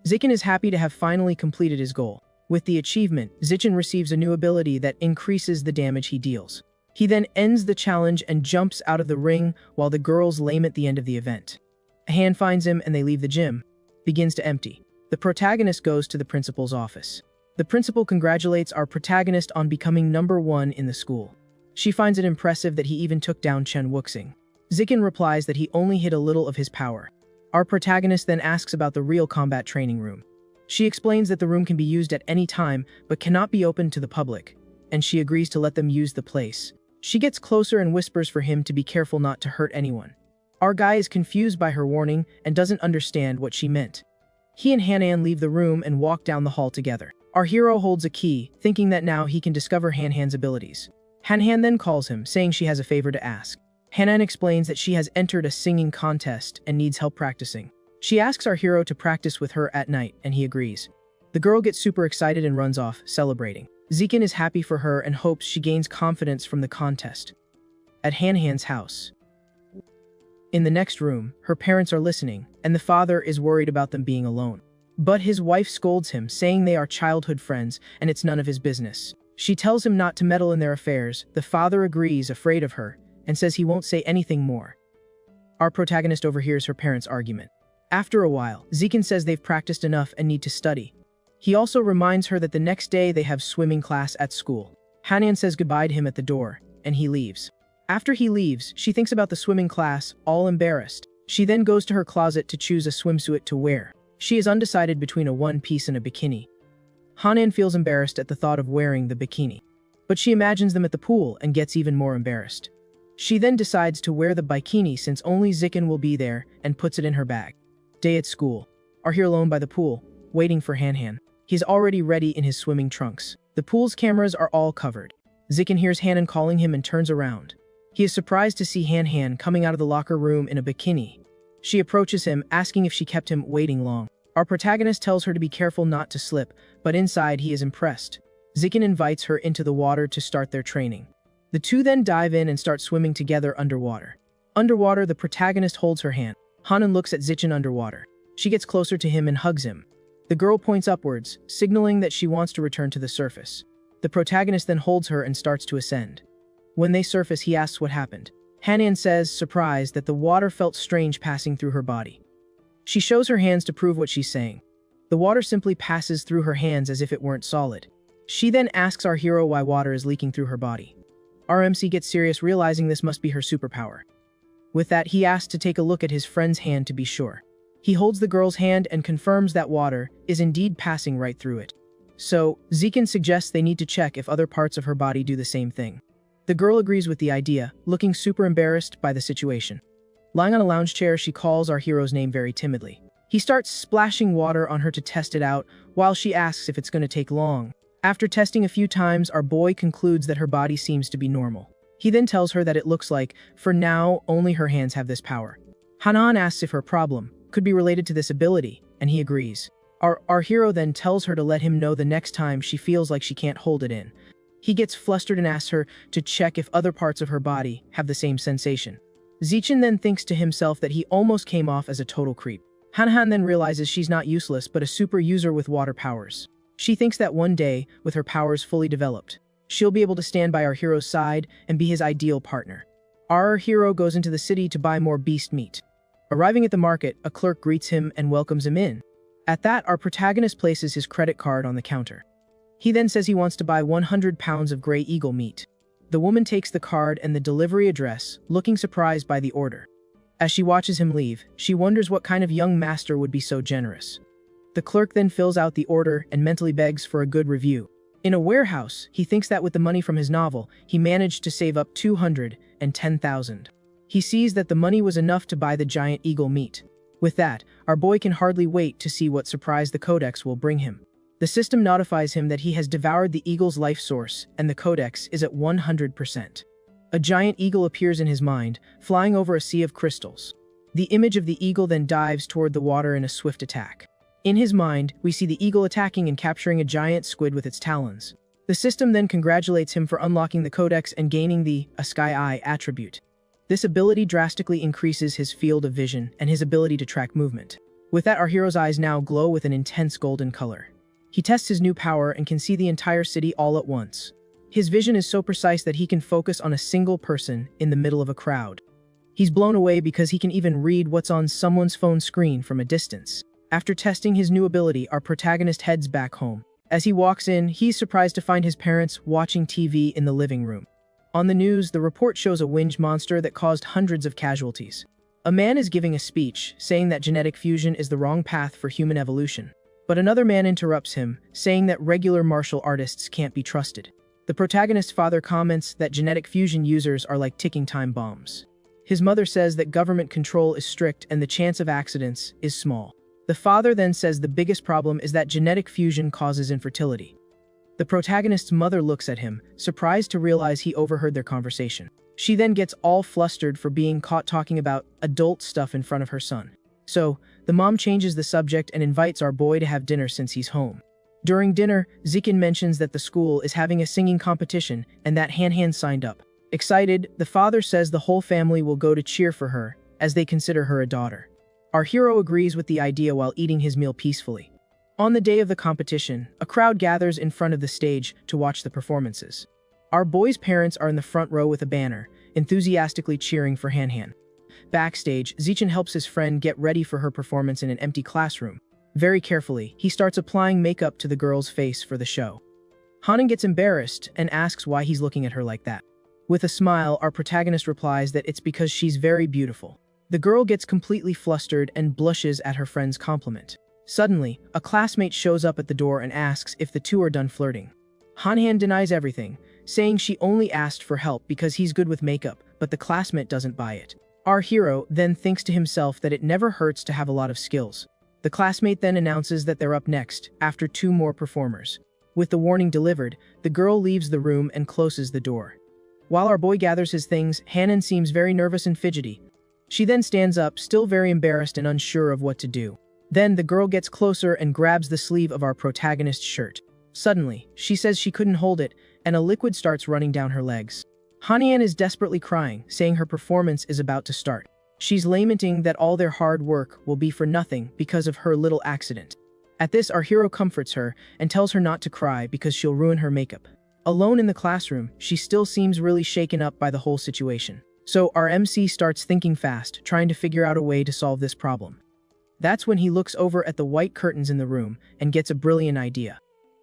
Zichin is happy to have finally completed his goal. With the achievement, Zichin receives a new ability that increases the damage he deals. He then ends the challenge and jumps out of the ring while the girls lament the end of the event. A hand finds him and they leave the gym. Begins to empty. The protagonist goes to the principal's office. The principal congratulates our protagonist on becoming #1 in the school. She finds it impressive that he even took down Chen Wuxing. Zichin replies that he only hid a little of his power. Our protagonist then asks about the real combat training room. She explains that the room can be used at any time, but cannot be opened to the public, and she agrees to let them use the place. She gets closer and whispers for him to be careful not to hurt anyone. Our guy is confused by her warning and doesn't understand what she meant. He and Hanan leave the room and walk down the hall together. Our hero holds a key, thinking that now he can discover Han's abilities. Han then calls him, saying she has a favor to ask. Hanan explains that she has entered a singing contest and needs help practicing. She asks our hero to practice with her at night, and he agrees. The girl gets super excited and runs off, celebrating. Zichin is happy for her and hopes she gains confidence from the contest. At Han's house. In the next room, her parents are listening, and the father is worried about them being alone. But his wife scolds him, saying they are childhood friends and it's none of his business. She tells him not to meddle in their affairs. The father agrees, afraid of her, and says he won't say anything more. Our protagonist overhears her parents' argument. After a while, Zichin says they've practiced enough and need to study. He also reminds her that the next day they have swimming class at school. Hanan says goodbye to him at the door, and he leaves. After he leaves, she thinks about the swimming class, all embarrassed. She then goes to her closet to choose a swimsuit to wear. She is undecided between a one-piece and a bikini. Hanan feels embarrassed at the thought of wearing the bikini, but she imagines them at the pool and gets even more embarrassed. She then decides to wear the bikini since only Zichin will be there and puts it in her bag. Day at school. Are here alone by the pool, waiting for Han. He's already ready in his swimming trunks. The pool's cameras are all covered. Zichin hears Hanan calling him and turns around. He is surprised to see Han coming out of the locker room in a bikini. She approaches him, asking if she kept him waiting long. Our protagonist tells her to be careful not to slip, but inside he is impressed. Zichin invites her into the water to start their training. The two then dive in and start swimming together underwater. Underwater, the protagonist holds her hand. Hanan looks at Zichin underwater. She gets closer to him and hugs him. The girl points upwards, signaling that she wants to return to the surface. The protagonist then holds her and starts to ascend. When they surface, he asks what happened. Hanan says, surprised, that the water felt strange passing through her body. She shows her hands to prove what she's saying. The water simply passes through her hands as if it weren't solid. She then asks our hero why water is leaking through her body. Our MC gets serious, realizing this must be her superpower. With that, he asks to take a look at his friend's hand to be sure. He holds the girl's hand and confirms that water is indeed passing right through it. So, Zichin suggests they need to check if other parts of her body do the same thing. The girl agrees with the idea, looking super embarrassed by the situation. Lying on a lounge chair, she calls our hero's name very timidly. He starts splashing water on her to test it out, while she asks if it's going to take long. After testing a few times, our boy concludes that her body seems to be normal. He then tells her that it looks like, for now, only her hands have this power. Hanan asks if her problem could be related to this ability, and he agrees. Our hero then tells her to let him know the next time she feels like she can't hold it in. He gets flustered and asks her to check if other parts of her body have the same sensation. Zichin then thinks to himself that he almost came off as a total creep. Hanan then realizes she's not useless but a super user with water powers. She thinks that one day, with her powers fully developed, she'll be able to stand by our hero's side and be his ideal partner. Our hero goes into the city to buy more beast meat. Arriving at the market, a clerk greets him and welcomes him in. At that, our protagonist places his credit card on the counter. He then says he wants to buy 100 pounds of gray eagle meat. The woman takes the card and the delivery address, looking surprised by the order. As she watches him leave, she wonders what kind of young master would be so generous. The clerk then fills out the order and mentally begs for a good review. In a warehouse, he thinks that with the money from his novel, he managed to save up 210,000. He sees that the money was enough to buy the giant eagle meat. With that, our boy can hardly wait to see what surprise the codex will bring him. The system notifies him that he has devoured the eagle's life source, and the codex is at 100%. A giant eagle appears in his mind, flying over a sea of crystals. The image of the eagle then dives toward the water in a swift attack. In his mind, we see the eagle attacking and capturing a giant squid with its talons. The system then congratulates him for unlocking the codex and gaining the a sky eye attribute. This ability drastically increases his field of vision and his ability to track movement. With that, our hero's eyes now glow with an intense golden color. He tests his new power and can see the entire city all at once. His vision is so precise that he can focus on a single person in the middle of a crowd. He's blown away because he can even read what's on someone's phone screen from a distance. After testing his new ability, our protagonist heads back home. As he walks in, he's surprised to find his parents watching TV in the living room. On the news, the report shows a winged monster that caused hundreds of casualties. A man is giving a speech, saying that genetic fusion is the wrong path for human evolution. But another man interrupts him, saying that regular martial artists can't be trusted. The protagonist's father comments that genetic fusion users are like ticking time bombs. His mother says that government control is strict and the chance of accidents is small. The father then says the biggest problem is that genetic fusion causes infertility. The protagonist's mother looks at him, surprised to realize he overheard their conversation. She then gets all flustered for being caught talking about adult stuff in front of her son. So, the mom changes the subject and invites our boy to have dinner since he's home. During dinner, Zikin mentions that the school is having a singing competition and that Han signed up. Excited, the father says the whole family will go to cheer for her, as they consider her a daughter. Our hero agrees with the idea while eating his meal peacefully. On the day of the competition, a crowd gathers in front of the stage to watch the performances. Our boy's parents are in the front row with a banner, enthusiastically cheering for Han. Backstage, Zichen helps his friend get ready for her performance in an empty classroom. Very carefully, he starts applying makeup to the girl's face for the show. Hanan gets embarrassed and asks why he's looking at her like that. With a smile, our protagonist replies that it's because she's very beautiful. The girl gets completely flustered and blushes at her friend's compliment. Suddenly, a classmate shows up at the door and asks if the two are done flirting. Han denies everything, saying she only asked for help because he's good with makeup, but the classmate doesn't buy it. Our hero then thinks to himself that it never hurts to have a lot of skills. The classmate then announces that they're up next, after 2 more performers. With the warning delivered, the girl leaves the room and closes the door. While our boy gathers his things, Hanan seems very nervous and fidgety. She then stands up, still very embarrassed and unsure of what to do. Then the girl gets closer and grabs the sleeve of our protagonist's shirt. Suddenly, she says she couldn't hold it, and a liquid starts running down her legs. Hanian is desperately crying, saying her performance is about to start. She's lamenting that all their hard work will be for nothing because of her little accident. At this, our hero comforts her and tells her not to cry because she'll ruin her makeup. Alone in the classroom, she still seems really shaken up by the whole situation. So our MC starts thinking fast, trying to figure out a way to solve this problem. That's when he looks over at the white curtains in the room and gets a brilliant idea.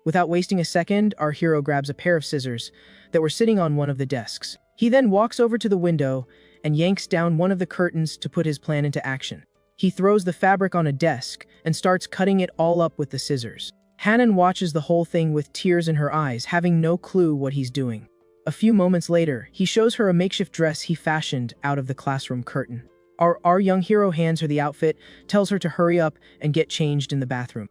Without wasting a second, our hero grabs a pair of scissors that were sitting on one of the desks. He then walks over to the window and yanks down one of the curtains to put his plan into action. He throws the fabric on a desk and starts cutting it all up with the scissors. Hanan watches the whole thing with tears in her eyes, having no clue what he's doing. A few moments later, he shows her a makeshift dress he fashioned out of the classroom curtain. Our young hero hands her the outfit, tells her to hurry up and get changed in the bathroom.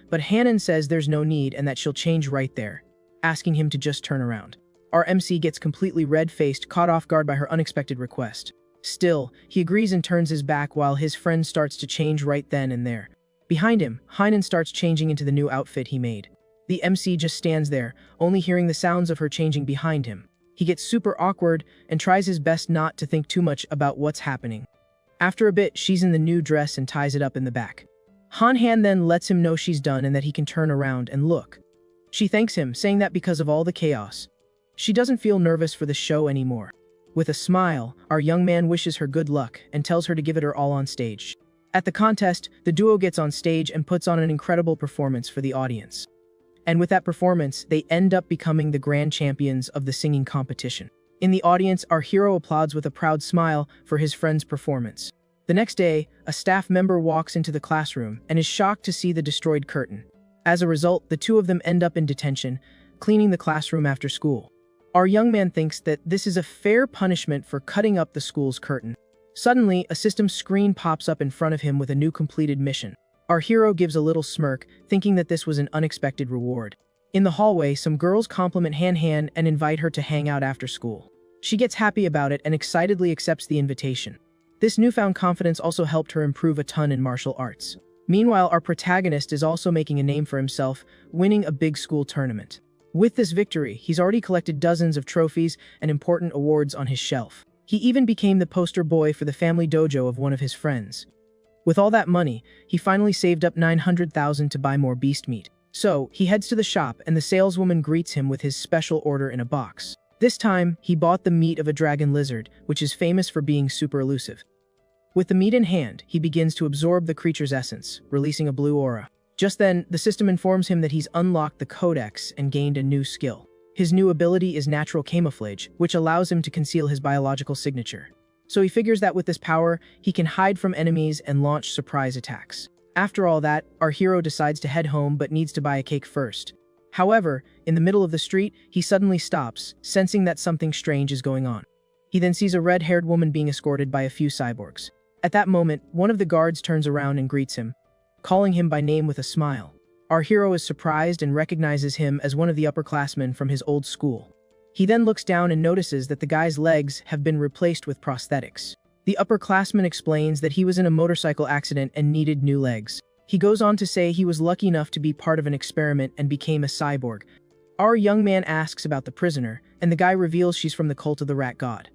But Hanan says there's no need and that she'll change right there, asking him to just turn around. Our MC gets completely red-faced, caught off guard by her unexpected request. Still, he agrees and turns his back while his friend starts to change right then and there. Behind him, Hanan starts changing into the new outfit he made. The MC just stands there, only hearing the sounds of her changing behind him. He gets super awkward and tries his best not to think too much about what's happening. After a bit, she's in the new dress and ties it up in the back. Han then lets him know she's done and that he can turn around and look. She thanks him, saying that because of all the chaos, she doesn't feel nervous for the show anymore. With a smile, our young man wishes her good luck and tells her to give it her all on stage. At the contest, the duo gets on stage and puts on an incredible performance for the audience. And with that performance, they end up becoming the grand champions of the singing competition. In the audience, our hero applauds with a proud smile for his friend's performance. The next day, a staff member walks into the classroom and is shocked to see the destroyed curtain. As a result, the two of them end up in detention, cleaning the classroom after school. Our young man thinks that this is a fair punishment for cutting up the school's curtain. Suddenly, a system screen pops up in front of him with a new completed mission. Our hero gives a little smirk, thinking that this was an unexpected reward. In the hallway, some girls compliment Han and invite her to hang out after school. She gets happy about it and excitedly accepts the invitation. This newfound confidence also helped her improve a ton in martial arts. Meanwhile, our protagonist is also making a name for himself, winning a big school tournament. With this victory, he's already collected dozens of trophies and important awards on his shelf. He even became the poster boy for the family dojo of one of his friends. With all that money, he finally saved up 900,000 to buy more beast meat. So, he heads to the shop and the saleswoman greets him with his special order in a box. This time, he bought the meat of a dragon lizard, which is famous for being super elusive. With the meat in hand, he begins to absorb the creature's essence, releasing a blue aura. Just then, the system informs him that he's unlocked the codex and gained a new skill. His new ability is natural camouflage, which allows him to conceal his biological signature. So he figures that with this power, he can hide from enemies and launch surprise attacks. After all that, our hero decides to head home but needs to buy a cake first. However, in the middle of the street, he suddenly stops, sensing that something strange is going on. He then sees a red-haired woman being escorted by a few cyborgs. At that moment, one of the guards turns around and greets him, calling him by name with a smile. Our hero is surprised and recognizes him as one of the upperclassmen from his old school. He then looks down and notices that the guy's legs have been replaced with prosthetics. The upperclassman explains that he was in a motorcycle accident and needed new legs. He goes on to say he was lucky enough to be part of an experiment and became a cyborg. Our young man asks about the prisoner, and the guy reveals she's from the cult of the rat god.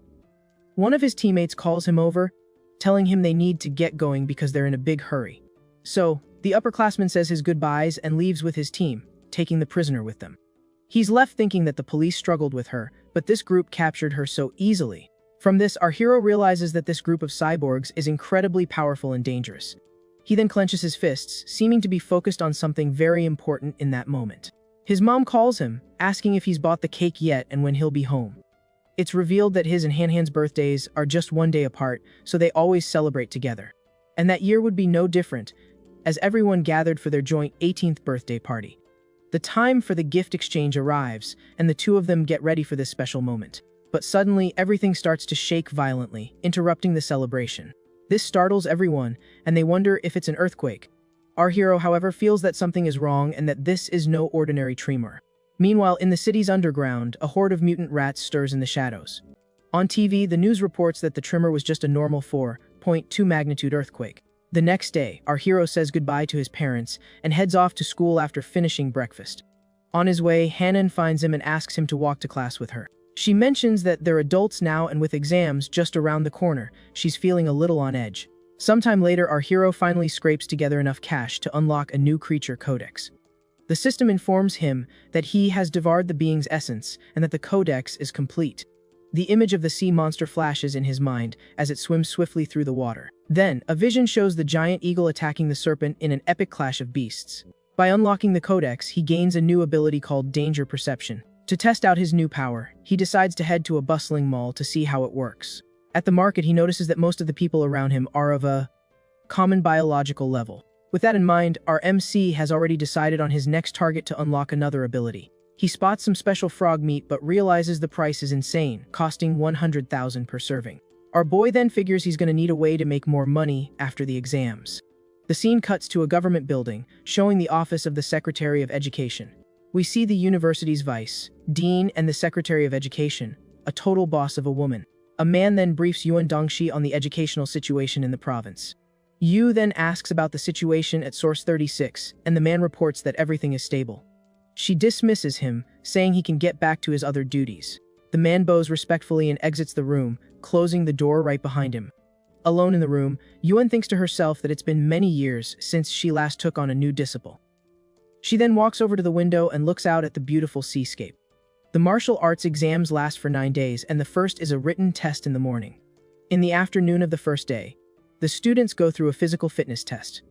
One of his teammates calls him over, telling him they need to get going because they're in a big hurry. So, the upperclassman says his goodbyes and leaves with his team, taking the prisoner with them. He's left thinking that the police struggled with her, but this group captured her so easily. From this, our hero realizes that this group of cyborgs is incredibly powerful and dangerous. He then clenches his fists, seeming to be focused on something very important in that moment. His mom calls him, asking if he's bought the cake yet and when he'll be home. It's revealed that his and Han-Han's birthdays are just one day apart, so they always celebrate together. And that year would be no different, as everyone gathered for their joint 18th birthday party. The time for the gift exchange arrives, and the two of them get ready for this special moment. But suddenly, everything starts to shake violently, interrupting the celebration. This startles everyone, and they wonder if it's an earthquake. Our hero, however, feels that something is wrong and that this is no ordinary tremor. Meanwhile, in the city's underground, a horde of mutant rats stirs in the shadows. On TV, the news reports that the tremor was just a normal 4.2 magnitude earthquake. The next day, our hero says goodbye to his parents and heads off to school after finishing breakfast. On his way, Hanan finds him and asks him to walk to class with her. She mentions that they're adults now and with exams just around the corner, she's feeling a little on edge. Sometime later, our hero finally scrapes together enough cash to unlock a new creature codex. The system informs him that he has devoured the being's essence and that the codex is complete. The image of the sea monster flashes in his mind as it swims swiftly through the water. Then, a vision shows the giant eagle attacking the serpent in an epic clash of beasts. By unlocking the codex, he gains a new ability called danger perception. To test out his new power, he decides to head to a bustling mall to see how it works. At the market, he notices that most of the people around him are of a common biological level. With that in mind, our MC has already decided on his next target to unlock another ability. He spots some special frog meat but realizes the price is insane, costing 100,000 per serving. Our boy then figures he's going to need a way to make more money after the exams. The scene cuts to a government building, showing the office of the Secretary of Education. We see the university's vice, dean, and the Secretary of Education, a total boss of a woman. A man then briefs Yuan Dongxi on the educational situation in the province. Yu then asks about the situation at Source 36, and the man reports that everything is stable. She dismisses him, saying he can get back to his other duties. The man bows respectfully and exits the room, closing the door right behind him. Alone in the room, Yuan thinks to herself that it's been many years since she last took on a new disciple. She then walks over to the window and looks out at the beautiful seascape. The martial arts exams last for 9 days, and the first is a written test in the morning. In the afternoon of the first day, the students go through a physical fitness test.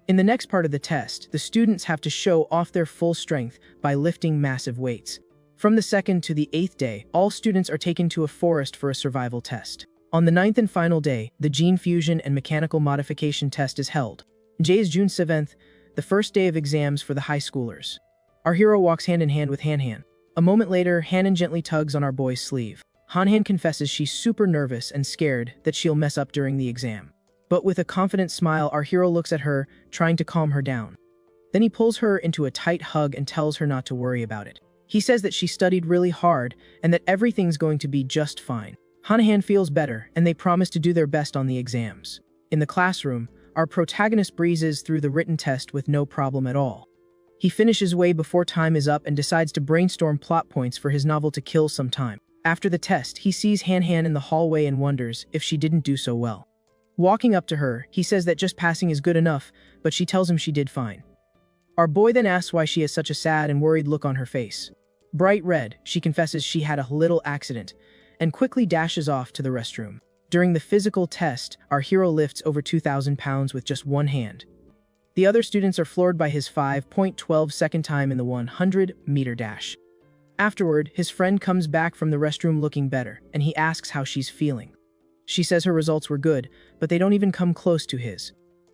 In the next part of the test, the students have to show off their full strength by lifting massive weights. From the 2nd to the 8th day, all students are taken to a forest for a survival test. On the 9th and final day, the gene fusion and mechanical modification test is held. Today is June 7th, the first day of exams for the high schoolers. Our hero walks hand in hand with Han-Han. A moment later, Hanan gently tugs on our boy's sleeve. Han-Han confesses she's super nervous and scared that she'll mess up during the exam. But with a confident smile, our hero looks at her, trying to calm her down. Then he pulls her into a tight hug and tells her not to worry about it. He says that she studied really hard and that everything's going to be just fine. Han-Han feels better, and they promise to do their best on the exams. In the classroom, our protagonist breezes through the written test with no problem at all. He finishes way before time is up and decides to brainstorm plot points for his novel to kill some time. After the test, he sees Han Han in the hallway and wonders if she didn't do so well. Walking up to her, he says that just passing is good enough, but she tells him she did fine. Our boy then asks why she has such a sad and worried look on her face. Bright red, she confesses she had a little accident, and quickly dashes off to the restroom. During the physical test, our hero lifts over 2,000 pounds with just one hand. The other students are floored by his 5.12 second time in the 100-meter dash. Afterward, his friend comes back from the restroom looking better, and he asks how she's feeling. She says her results were good, but they don't even come close to his.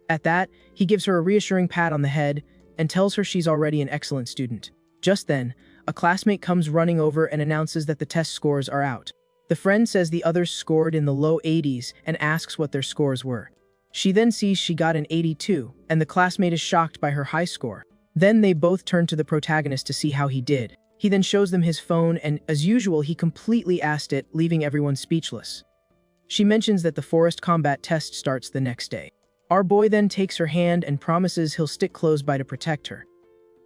At that, he gives her a reassuring pat on the head and tells her she's already an excellent student. Just then, a classmate comes running over and announces that the test scores are out. The friend says the others scored in the low 80s and asks what their scores were. She then sees she got an 82, and the classmate is shocked by her high score. Then they both turn to the protagonist to see how he did. He then shows them his phone and, as usual, he completely assed it, leaving everyone speechless. She mentions that the forest combat test starts the next day. Our boy then takes her hand and promises he'll stick close by to protect her.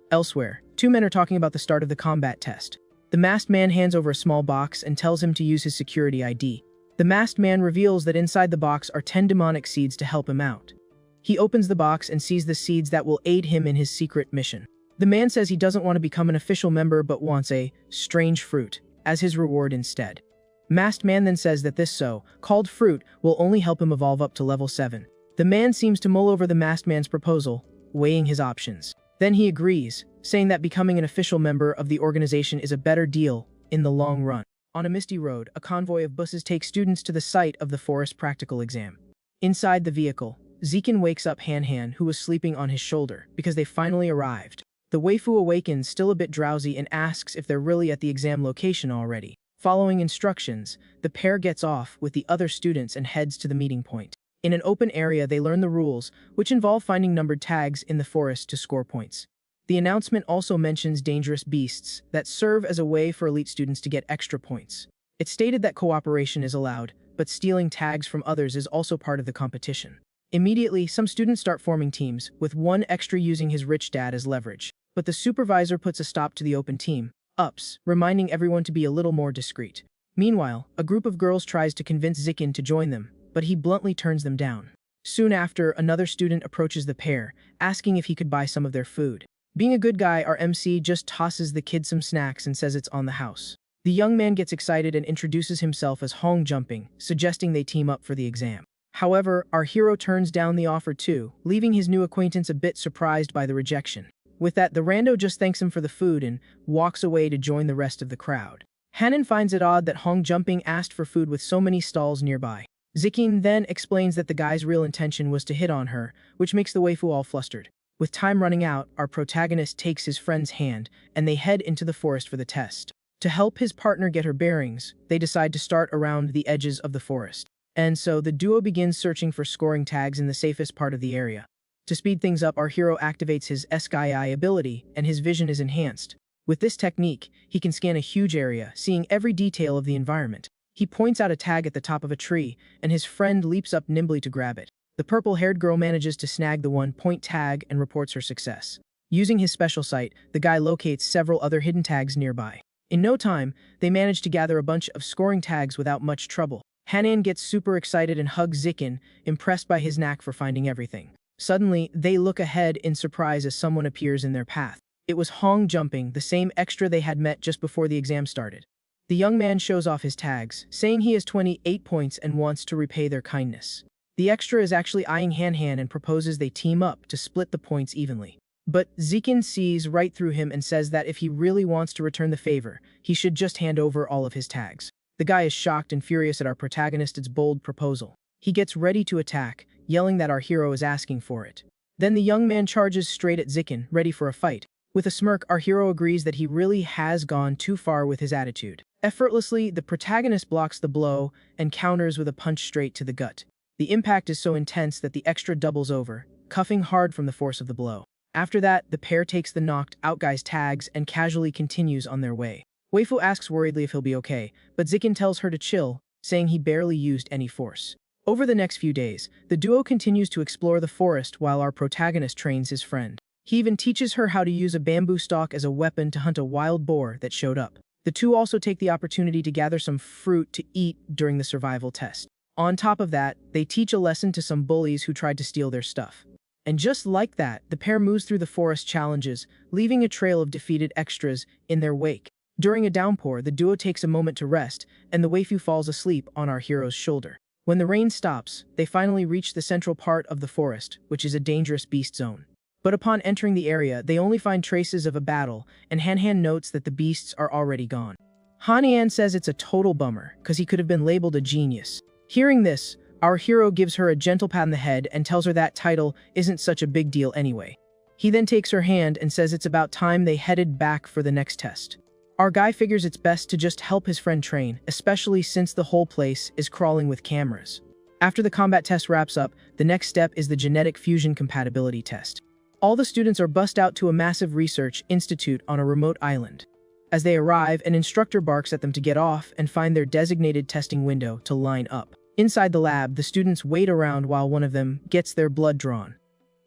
Elsewhere, two men are talking about the start of the combat test. The masked man hands over a small box and tells him to use his security ID. The masked man reveals that inside the box are 10 demonic seeds to help him out. He opens the box and sees the seeds that will aid him in his secret mission. The man says he doesn't want to become an official member but wants a strange fruit as his reward instead. Masked man then says that this so-called fruit will only help him evolve up to level 7. The man seems to mull over the masked man's proposal, weighing his options. Then he agrees, saying that becoming an official member of the organization is a better deal in the long run. On a misty road, a convoy of buses takes students to the site of the forest practical exam. Inside the vehicle, Zikin wakes up Han Han, who was sleeping on his shoulder, because they finally arrived. The waifu awakens, still a bit drowsy, and asks if they're really at the exam location already. Following instructions, the pair gets off with the other students and heads to the meeting point. In an open area, they learn the rules, which involve finding numbered tags in the forest to score points. The announcement also mentions dangerous beasts that serve as a way for elite students to get extra points. It's stated that cooperation is allowed, but stealing tags from others is also part of the competition. Immediately, some students start forming teams, with one extra using his rich dad as leverage. But the supervisor puts a stop to the open team ups, reminding everyone to be a little more discreet. Meanwhile, a group of girls tries to convince Zikin to join them, but he bluntly turns them down. Soon after, another student approaches the pair, asking if he could buy some of their food. Being a good guy, our MC just tosses the kid some snacks and says it's on the house. The young man gets excited and introduces himself as Hong Jumping, suggesting they team up for the exam. However, our hero turns down the offer too, leaving his new acquaintance a bit surprised by the rejection. With that, the rando just thanks him for the food and walks away to join the rest of the crowd. Hanan finds it odd that Hong Jumping asked for food with so many stalls nearby. Zikin then explains that the guy's real intention was to hit on her, which makes the waifu all flustered. With time running out, our protagonist takes his friend's hand, and they head into the forest for the test. To help his partner get her bearings, they decide to start around the edges of the forest. And so the duo begins searching for scoring tags in the safest part of the area. To speed things up, our hero activates his SKI ability, and his vision is enhanced. With this technique, he can scan a huge area, seeing every detail of the environment. He points out a tag at the top of a tree, and his friend leaps up nimbly to grab it. The purple-haired girl manages to snag the one-point tag and reports her success. Using his special sight, the guy locates several other hidden tags nearby. In no time, they manage to gather a bunch of scoring tags without much trouble. Hanan gets super excited and hugs Zikin, impressed by his knack for finding everything. Suddenly, they look ahead in surprise as someone appears in their path. It was Hong Jumping, the same extra they had met just before the exam started. The young man shows off his tags, saying he has 28 points and wants to repay their kindness. The extra is actually eyeing Han Han and proposes they team up to split the points evenly. But Zikin sees right through him and says that if he really wants to return the favor, he should just hand over all of his tags. The guy is shocked and furious at our protagonist's bold proposal. He gets ready to attack, yelling that our hero is asking for it. Then the young man charges straight at Zikin, ready for a fight. With a smirk, our hero agrees that he really has gone too far with his attitude. Effortlessly, the protagonist blocks the blow and counters with a punch straight to the gut. The impact is so intense that the extra doubles over, cuffing hard from the force of the blow. After that, the pair takes the knocked out guy's tags and casually continues on their way. Waifu asks worriedly if he'll be okay, but Zikin tells her to chill, saying he barely used any force. Over the next few days, the duo continues to explore the forest while our protagonist trains his friend. He even teaches her how to use a bamboo stalk as a weapon to hunt a wild boar that showed up. The two also take the opportunity to gather some fruit to eat during the survival test. On top of that, they teach a lesson to some bullies who tried to steal their stuff. And just like that, the pair moves through the forest challenges, leaving a trail of defeated extras in their wake. During a downpour, the duo takes a moment to rest, and the waifu falls asleep on our hero's shoulder. When the rain stops, they finally reach the central part of the forest, which is a dangerous beast zone. But upon entering the area, they only find traces of a battle, and Han notes that the beasts are already gone. Han says it's a total bummer, because he could have been labeled a genius. Hearing this, our hero gives her a gentle pat on the head and tells her that title isn't such a big deal anyway. He then takes her hand and says it's about time they headed back for the next test. Our guy figures it's best to just help his friend train, especially since the whole place is crawling with cameras. After the combat test wraps up, the next step is the genetic fusion compatibility test. All the students are bussed out to a massive research institute on a remote island. As they arrive, an instructor barks at them to get off and find their designated testing window to line up. Inside the lab, the students wait around while one of them gets their blood drawn.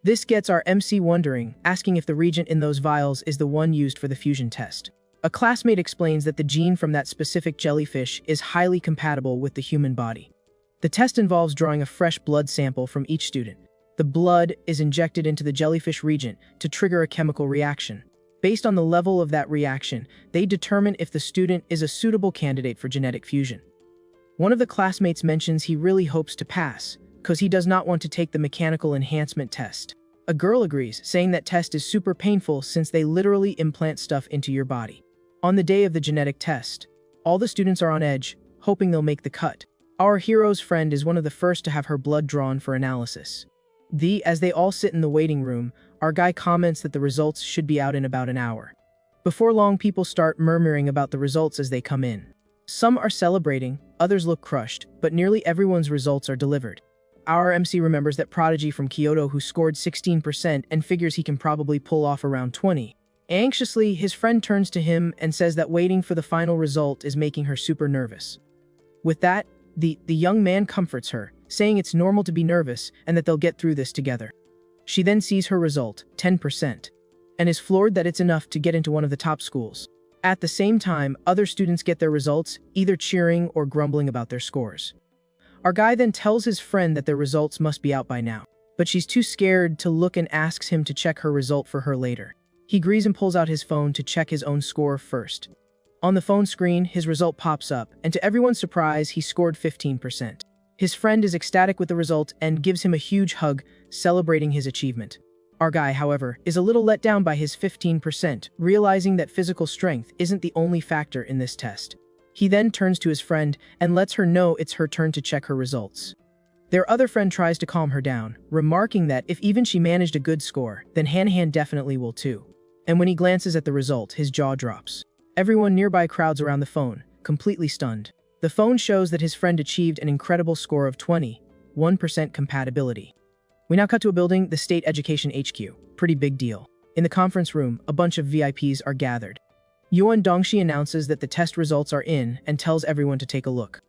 This gets our MC wondering, asking if the reagent in those vials is the one used for the fusion test. A classmate explains that the gene from that specific jellyfish is highly compatible with the human body. The test involves drawing a fresh blood sample from each student. The blood is injected into the jellyfish reagent to trigger a chemical reaction. Based on the level of that reaction, they determine if the student is a suitable candidate for genetic fusion. One of the classmates mentions he really hopes to pass, because he does not want to take the mechanical enhancement test. A girl agrees, saying that test is super painful since they literally implant stuff into your body. On the day of the genetic test, all the students are on edge, hoping they'll make the cut. Our hero's friend is one of the first to have her blood drawn for analysis. As they all sit in the waiting room, our guy comments that the results should be out in about an hour. Before long, people start murmuring about the results as they come in. Some are celebrating, others look crushed, but nearly everyone's results are delivered. Our MC remembers that prodigy from Kyoto who scored 16% and figures he can probably pull off around 20. Anxiously, his friend turns to him and says that waiting for the final result is making her super nervous. With that, the young man comforts her, saying it's normal to be nervous and that they'll get through this together. She then sees her result, 10%, and is floored that it's enough to get into one of the top schools. At the same time, other students get their results, either cheering or grumbling about their scores. Our guy then tells his friend that their results must be out by now, but she's too scared to look and asks him to check her result for her later. He agrees and pulls out his phone to check his own score first. On the phone screen, his result pops up, and to everyone's surprise, he scored 15%. His friend is ecstatic with the result and gives him a huge hug, celebrating his achievement. Our guy, however, is a little let down by his 15%, realizing that physical strength isn't the only factor in this test. He then turns to his friend and lets her know it's her turn to check her results. Their other friend tries to calm her down, remarking that if even she managed a good score, then Han definitely will too. And when he glances at the result, his jaw drops. Everyone nearby crowds around the phone, completely stunned. The phone shows that his friend achieved an incredible score of 21% compatibility. We now cut to a building, the State Education HQ. Pretty big deal. In the conference room, a bunch of VIPs are gathered. Yuan Dongshi announces that the test results are in and tells everyone to take a look.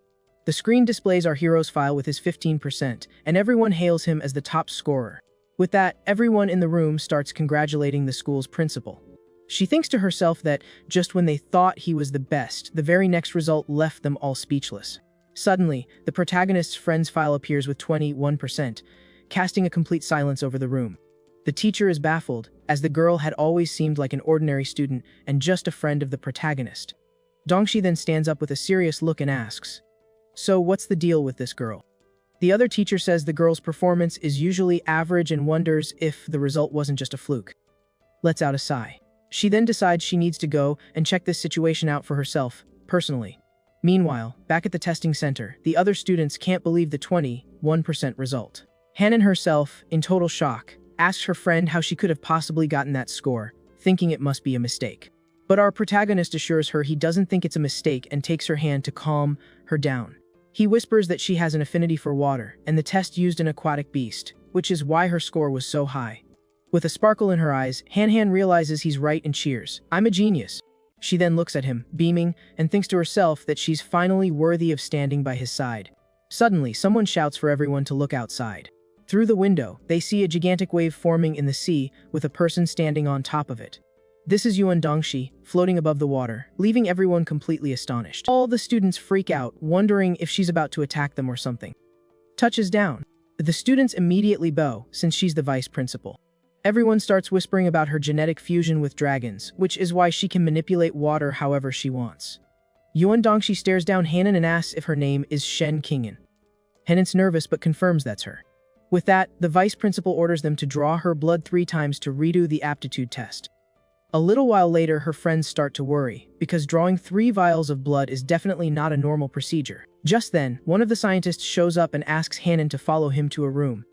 The screen displays our hero's file with his 15%, and everyone hails him as the top scorer. With that, everyone in the room starts congratulating the school's principal. She thinks to herself that, just when they thought he was the best, the very next result left them all speechless. Suddenly, the protagonist's friend's file appears with 21%, casting a complete silence over the room. The teacher is baffled, as the girl had always seemed like an ordinary student and just a friend of the protagonist. Dongshi then stands up with a serious look and asks, "So what's the deal with this girl?" The other teacher says the girl's performance is usually average and wonders if the result wasn't just a fluke. Lets out a sigh. She then decides she needs to go and check this situation out for herself, personally. Meanwhile, back at the testing center, the other students can't believe the 21% result. Hanan herself, in total shock, asks her friend how she could have possibly gotten that score, thinking it must be a mistake. But our protagonist assures her he doesn't think it's a mistake and takes her hand to calm her down. He whispers that she has an affinity for water, and the test used an aquatic beast, which is why her score was so high. With a sparkle in her eyes, Han realizes he's right and cheers. "I'm a genius." She then looks at him, beaming, and thinks to herself that she's finally worthy of standing by his side. Suddenly, someone shouts for everyone to look outside. Through the window, they see a gigantic wave forming in the sea with a person standing on top of it. This is Yuan Dongxi, floating above the water, leaving everyone completely astonished. All the students freak out, wondering if she's about to attack them or something. Touches down. The students immediately bow, since she's the vice principal. Everyone starts whispering about her genetic fusion with dragons, which is why she can manipulate water however she wants. Yuan Dongxi stares down Hanan and asks if her name is Shen Qingyan. Hanan's nervous but confirms that's her. With that, the vice principal orders them to draw her blood 3 times to redo the aptitude test. A little while later, her friends start to worry, because drawing 3 vials of blood is definitely not a normal procedure. Just then, one of the scientists shows up and asks Hanan to follow him to a room.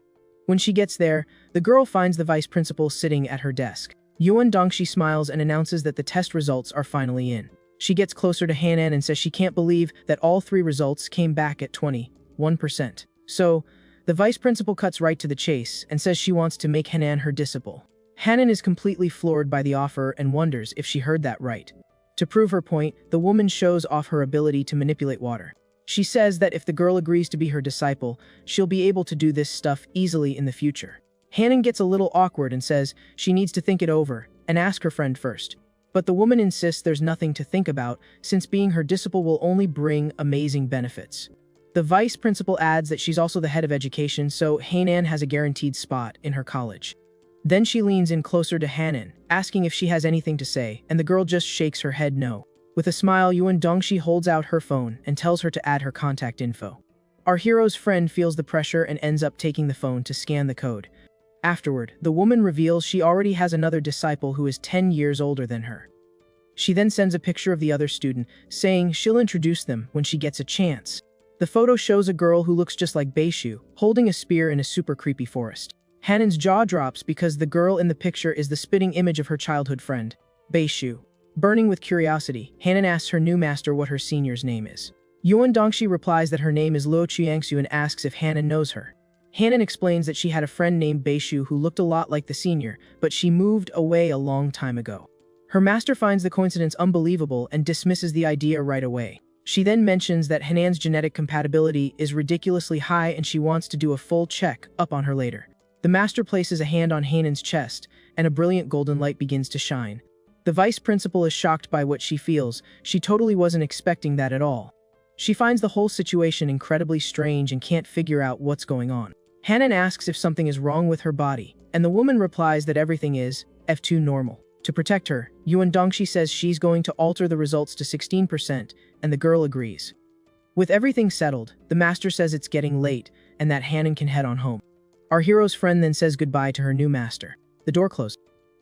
When she gets there, the girl finds the vice principal sitting at her desk. Yuan Dongxi smiles and announces that the test results are finally in. She gets closer to Hanan and says she can't believe that all 3 results came back at 21%. So, the vice principal cuts right to the chase and says she wants to make Hanan her disciple. Hanan is completely floored by the offer and wonders if she heard that right. To prove her point, the woman shows off her ability to manipulate water. She says that if the girl agrees to be her disciple, she'll be able to do this stuff easily in the future. Hanan gets a little awkward and says she needs to think it over and ask her friend first. But the woman insists there's nothing to think about, since being her disciple will only bring amazing benefits. The vice principal adds that she's also the head of education, so Hanan has a guaranteed spot in her college. Then she leans in closer to Hanan, asking if she has anything to say, and the girl just shakes her head no. With a smile, Yuan Dongxi holds out her phone and tells her to add her contact info. Our hero's friend feels the pressure and ends up taking the phone to scan the code. Afterward, the woman reveals she already has another disciple who is 10 years older than her. She then sends a picture of the other student, saying she'll introduce them when she gets a chance. The photo shows a girl who looks just like Beishu, holding a spear in a super creepy forest. Hanan's jaw drops because the girl in the picture is the spitting image of her childhood friend, Beishu. Burning with curiosity, Hanan asks her new master what her senior's name is. Yuan Dongxi replies that her name is Luo Qiangxu and asks if Hanan knows her. Hanan explains that she had a friend named Beishu who looked a lot like the senior, but she moved away a long time ago. Her master finds the coincidence unbelievable and dismisses the idea right away. She then mentions that Hanan's genetic compatibility is ridiculously high and she wants to do a full check up on her later. The master places a hand on Hanan's chest, and a brilliant golden light begins to shine. The vice principal is shocked by what she feels. She totally wasn't expecting that at all. She finds the whole situation incredibly strange and can't figure out what's going on. Hanan asks if something is wrong with her body, and the woman replies that everything is F2 normal. To protect her, Yuan Dongxi says she's going to alter the results to 16%, and the girl agrees. With everything settled, the master says it's getting late, and that Hanan can head on home. Our hero's friend then says goodbye to her new master. The door closes.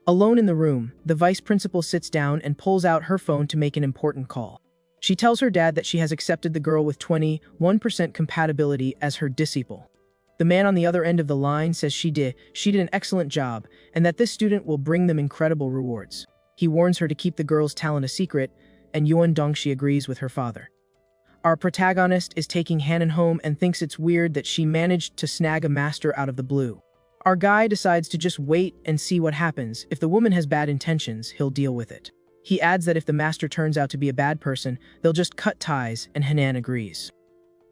Alone in the room, the vice principal sits down and pulls out her phone to make an important call. She tells her dad that she has accepted the girl with 21% compatibility as her disciple. The man on the other end of the line says she did an excellent job, and that this student will bring them incredible rewards. He warns her to keep the girl's talent a secret, and Yuan Dongxi agrees with her father. Our protagonist is taking Hanan home and thinks it's weird that she managed to snag a master out of the blue. Our guy decides to just wait and see what happens. If the woman has bad intentions, he'll deal with it. He adds that if the master turns out to be a bad person, they'll just cut ties, and Hanan agrees.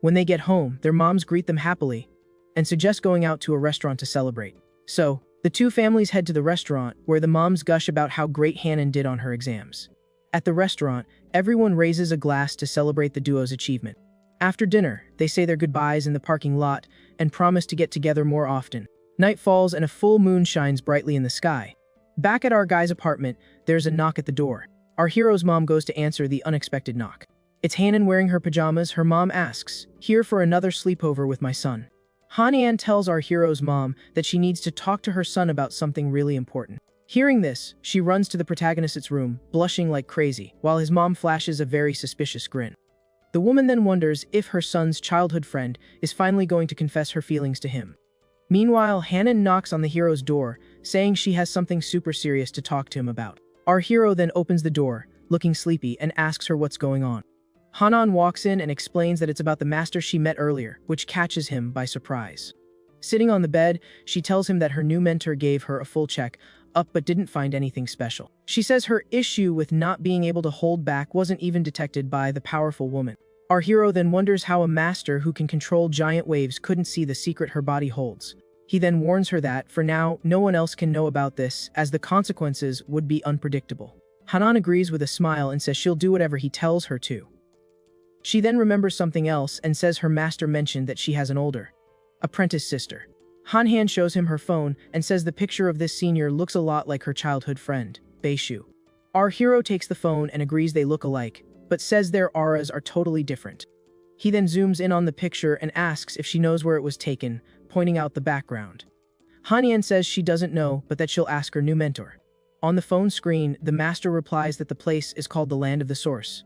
When they get home, their moms greet them happily and suggest going out to a restaurant to celebrate. So, the two families head to the restaurant, where the moms gush about how great Hanan did on her exams. At the restaurant, everyone raises a glass to celebrate the duo's achievement. After dinner, they say their goodbyes in the parking lot and promise to get together more often. Night falls and a full moon shines brightly in the sky. Back at our guy's apartment, there's a knock at the door. Our hero's mom goes to answer the unexpected knock. It's Hanan wearing her pajamas. Her mom asks, "Here for another sleepover with my son?" Hanian tells our hero's mom that she needs to talk to her son about something really important. Hearing this, she runs to the protagonist's room, blushing like crazy, while his mom flashes a very suspicious grin. The woman then wonders if her son's childhood friend is finally going to confess her feelings to him. Meanwhile, Hanan knocks on the hero's door, saying she has something super serious to talk to him about. Our hero then opens the door, looking sleepy, and asks her what's going on. Hanan walks in and explains that it's about the master she met earlier, which catches him by surprise. Sitting on the bed, she tells him that her new mentor gave her a full check up but didn't find anything special. She says her issue with not being able to hold back wasn't even detected by the powerful woman. Our hero then wonders how a master who can control giant waves couldn't see the secret her body holds. He then warns her that, for now, no one else can know about this, as the consequences would be unpredictable. Hanan agrees with a smile and says she'll do whatever he tells her to. She then remembers something else and says her master mentioned that she has an older apprentice sister. Han shows him her phone and says the picture of this senior looks a lot like her childhood friend, Beishu. Our hero takes the phone and agrees they look alike, but says their auras are totally different. He then zooms in on the picture and asks if she knows where it was taken, pointing out the background. Han says she doesn't know, but that she'll ask her new mentor. On the phone screen, the master replies that the place is called the Land of the Source,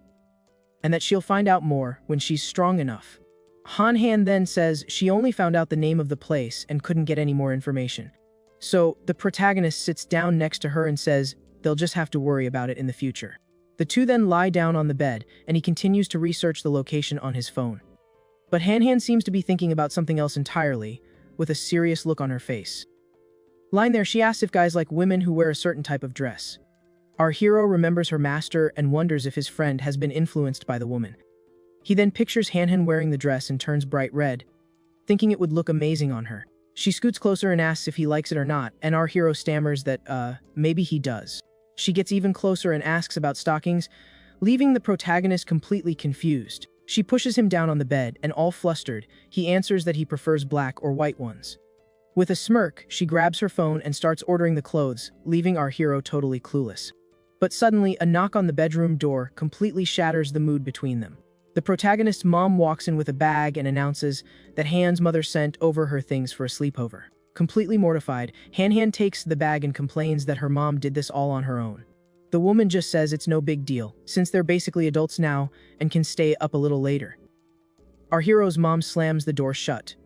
and that she'll find out more when she's strong enough. Han then says she only found out the name of the place and couldn't get any more information. So, the protagonist sits down next to her and says they'll just have to worry about it in the future. The two then lie down on the bed, and he continues to research the location on his phone. But Han seems to be thinking about something else entirely, with a serious look on her face. Lying there, she asks if guys like women who wear a certain type of dress. Our hero remembers her master and wonders if his friend has been influenced by the woman. He then pictures Han wearing the dress and turns bright red, thinking it would look amazing on her. She scoots closer and asks if he likes it or not, and our hero stammers that, maybe he does. She gets even closer and asks about stockings, leaving the protagonist completely confused. She pushes him down on the bed, and all flustered, he answers that he prefers black or white ones. With a smirk, she grabs her phone and starts ordering the clothes, leaving our hero totally clueless. But suddenly, a knock on the bedroom door completely shatters the mood between them. The protagonist's mom walks in with a bag and announces that Han's mother sent over her things for a sleepover. Completely mortified, Han takes the bag and complains that her mom did this all on her own. The woman just says it's no big deal, since they're basically adults now and can stay up a little later. Our hero's mom slams the door shut,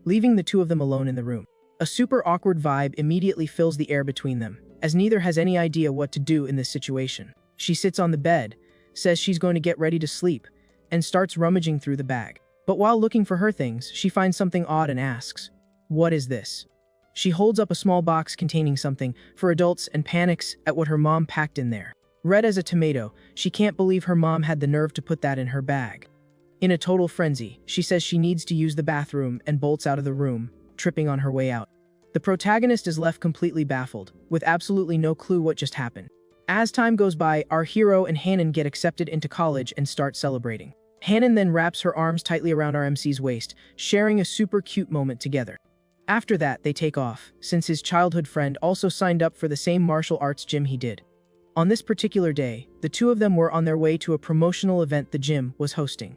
leaving the two of them alone in the room. A super awkward vibe immediately fills the air between them, as neither has any idea what to do in this situation. She sits on the bed, says she's going to get ready to sleep, and starts rummaging through the bag. But while looking for her things, she finds something odd and asks, "What is this?" She holds up a small box containing something for adults and panics at what her mom packed in there. Red as a tomato, she can't believe her mom had the nerve to put that in her bag. In a total frenzy, she says she needs to use the bathroom and bolts out of the room, tripping on her way out. The protagonist is left completely baffled, with absolutely no clue what just happened. As time goes by, our hero and Hanan get accepted into college and start celebrating. Hanan then wraps her arms tightly around our MC's waist, sharing a super cute moment together. After that, they take off, since his childhood friend also signed up for the same martial arts gym he did. On this particular day, the two of them were on their way to a promotional event the gym was hosting.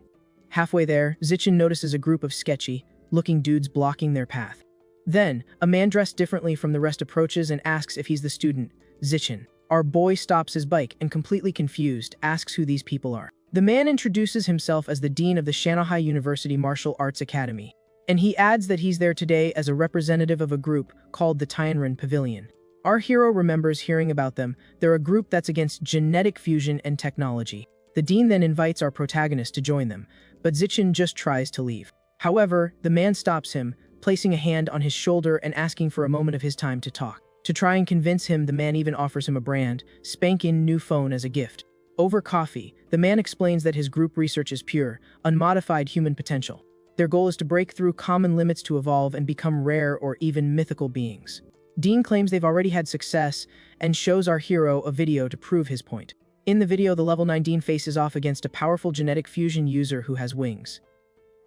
Halfway there, Zichin notices a group of sketchy-looking dudes blocking their path. Then, a man dressed differently from the rest approaches and asks if he's the student, Zichin. Our boy stops his bike and, completely confused, asks who these people are. The man introduces himself as the dean of the Shanghai University Martial Arts Academy, and he adds that he's there today as a representative of a group called the Tianren Pavilion. Our hero remembers hearing about them. They're a group that's against genetic fusion and technology. The dean then invites our protagonist to join them, but Zichin just tries to leave. However, the man stops him, placing a hand on his shoulder and asking for a moment of his time to talk. To try and convince him, the man even offers him a brand spanking new phone as a gift. Over coffee, the man explains that his group research is pure, unmodified human potential. Their goal is to break through common limits to evolve and become rare or even mythical beings. Dean claims they've already had success and shows our hero a video to prove his point. In the video, the level 9 Dean faces off against a powerful genetic fusion user who has wings.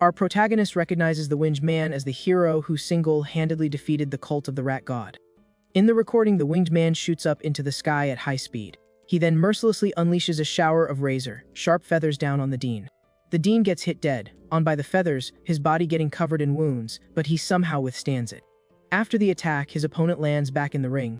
Our protagonist recognizes the winged man as the hero who single-handedly defeated the cult of the rat god. In the recording, the winged man shoots up into the sky at high speed. He then mercilessly unleashes a shower of razor-sharp feathers down on the Dean. The Dean gets hit dead, on by the feathers, his body getting covered in wounds, but he somehow withstands it. After the attack, his opponent lands back in the ring.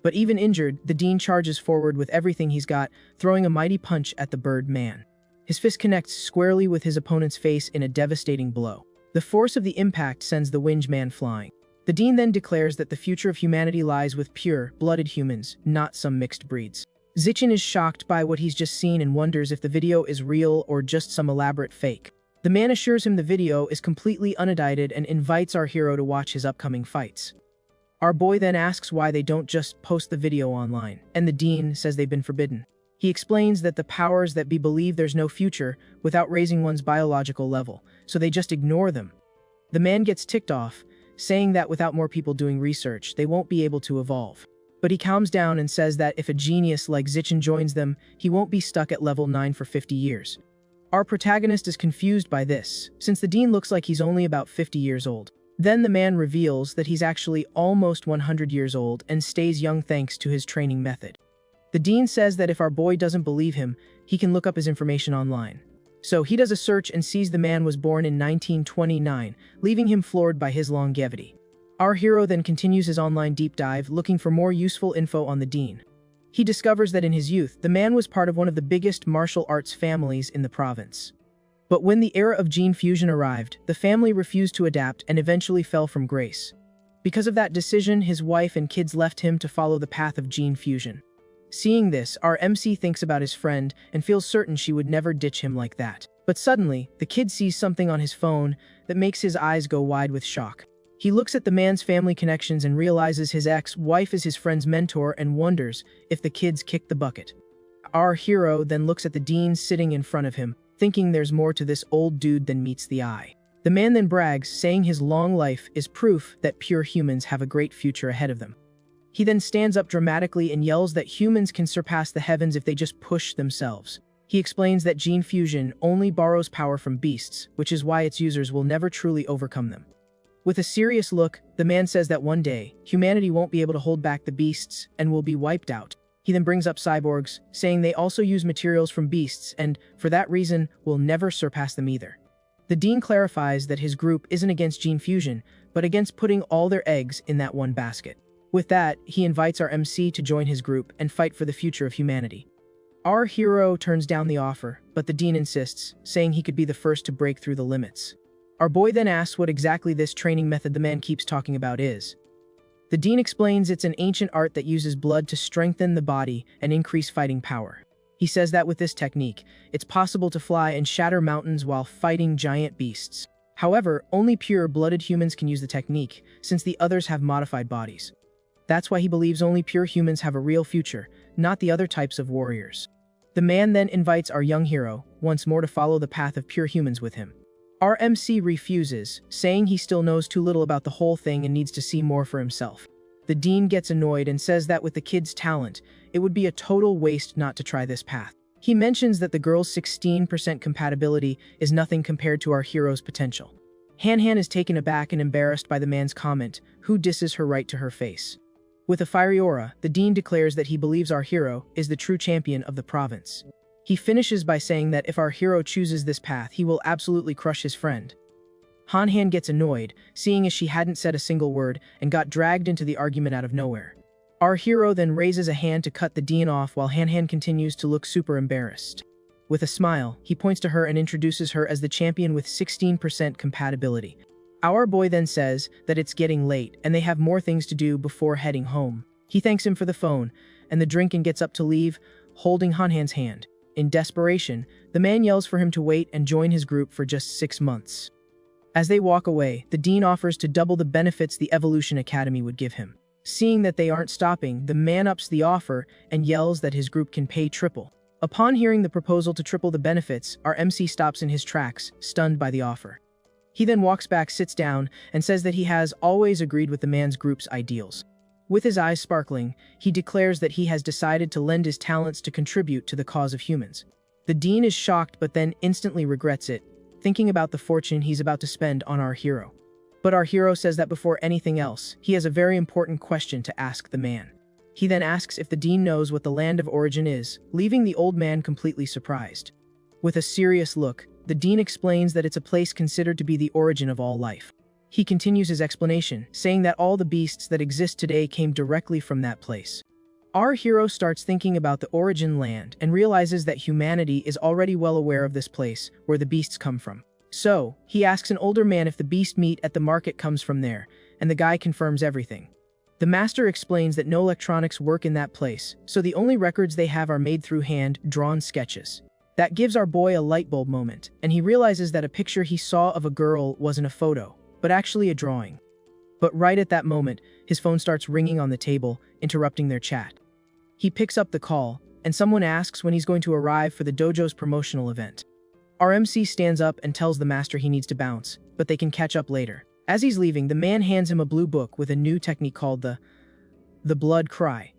But even injured, the Dean charges forward with everything he's got, throwing a mighty punch at the bird man. His fist connects squarely with his opponent's face in a devastating blow. The force of the impact sends the winged man flying. The Dean then declares that the future of humanity lies with pure-blooded humans, not some mixed breeds. Zichin is shocked by what he's just seen and wonders if the video is real or just some elaborate fake. The man assures him the video is completely unedited and invites our hero to watch his upcoming fights. Our boy then asks why they don't just post the video online, and the Dean says they've been forbidden. He explains that the powers that be believe there's no future without raising one's biological level, so they just ignore them. The man gets ticked off, saying that without more people doing research, they won't be able to evolve. But he calms down and says that if a genius like Zichin joins them, he won't be stuck at level 9 for 50 years. Our protagonist is confused by this, since the dean looks like he's only about 50 years old. Then the man reveals that he's actually almost 100 years old and stays young thanks to his training method. The dean says that if our boy doesn't believe him, he can look up his information online. So he does a search and sees the man was born in 1929, leaving him floored by his longevity. Our hero then continues his online deep dive, looking for more useful info on the dean. He discovers that in his youth, the man was part of one of the biggest martial arts families in the province. But when the era of gene fusion arrived, the family refused to adapt and eventually fell from grace. Because of that decision, his wife and kids left him to follow the path of gene fusion. Seeing this, our MC thinks about his friend and feels certain she would never ditch him like that. But suddenly, the kid sees something on his phone that makes his eyes go wide with shock. He looks at the man's family connections and realizes his ex-wife is his friend's mentor and wonders if the kids kicked the bucket. Our hero then looks at the dean sitting in front of him, thinking there's more to this old dude than meets the eye. The man then brags, saying his long life is proof that pure humans have a great future ahead of them. He then stands up dramatically and yells that humans can surpass the heavens if they just push themselves. He explains that gene fusion only borrows power from beasts, which is why its users will never truly overcome them. With a serious look, the man says that one day, humanity won't be able to hold back the beasts and will be wiped out. He then brings up cyborgs, saying they also use materials from beasts and, for that reason, will never surpass them either. The dean clarifies that his group isn't against gene fusion, but against putting all their eggs in that one basket. With that, he invites our MC to join his group and fight for the future of humanity. Our hero turns down the offer, but the dean insists, saying he could be the first to break through the limits. Our boy then asks what exactly this training method the man keeps talking about is. The dean explains it's an ancient art that uses blood to strengthen the body and increase fighting power. He says that with this technique, it's possible to fly and shatter mountains while fighting giant beasts. However, only pure-blooded humans can use the technique, since the others have modified bodies. That's why he believes only pure humans have a real future, not the other types of warriors. The man then invites our young hero, once more to follow the path of pure humans with him. Our MC refuses, saying he still knows too little about the whole thing and needs to see more for himself. The dean gets annoyed and says that with the kid's talent, it would be a total waste not to try this path. He mentions that the girl's 16% compatibility is nothing compared to our hero's potential. Han is taken aback and embarrassed by the man's comment, who disses her right to her face. With a fiery aura, the dean declares that he believes our hero is the true champion of the province. He finishes by saying that if our hero chooses this path, he will absolutely crush his friend. Han gets annoyed, seeing as she hadn't said a single word and got dragged into the argument out of nowhere. Our hero then raises a hand to cut the dean off while Han continues to look super embarrassed. With a smile, he points to her and introduces her as the champion with 16% compatibility. Our boy then says that it's getting late and they have more things to do before heading home. He thanks him for the phone and the drink and gets up to leave, holding Han's hand. In desperation, the man yells for him to wait and join his group for just 6 months. As they walk away, the dean offers to double the benefits the Evolution Academy would give him. Seeing that they aren't stopping, the man ups the offer and yells that his group can pay triple. Upon hearing the proposal to triple the benefits, our MC stops in his tracks, stunned by the offer. He then walks back, sits down, and says that he has always agreed with the man's group's ideals. With his eyes sparkling, he declares that he has decided to lend his talents to contribute to the cause of humans. The dean is shocked but then instantly regrets it, thinking about the fortune he's about to spend on our hero. But our hero says that before anything else, he has a very important question to ask the man. He then asks if the dean knows what the land of origin is, leaving the old man completely surprised. With a serious look, the dean explains that it's a place considered to be the origin of all life. He continues his explanation, saying that all the beasts that exist today came directly from that place. Our hero starts thinking about the origin land and realizes that humanity is already well aware of this place where the beasts come from. So, he asks an older man if the beast meat at the market comes from there, and the guy confirms everything. The master explains that no electronics work in that place, so the only records they have are made through hand-drawn sketches. That gives our boy a light bulb moment, and he realizes that a picture he saw of a girl wasn't a photo, but actually a drawing. But right at that moment, his phone starts ringing on the table, interrupting their chat. He picks up the call, and someone asks when he's going to arrive for the dojo's promotional event. Our MC stands up and tells the master he needs to bounce, but they can catch up later. As he's leaving, the man hands him a blue book with a new technique called the blood cry.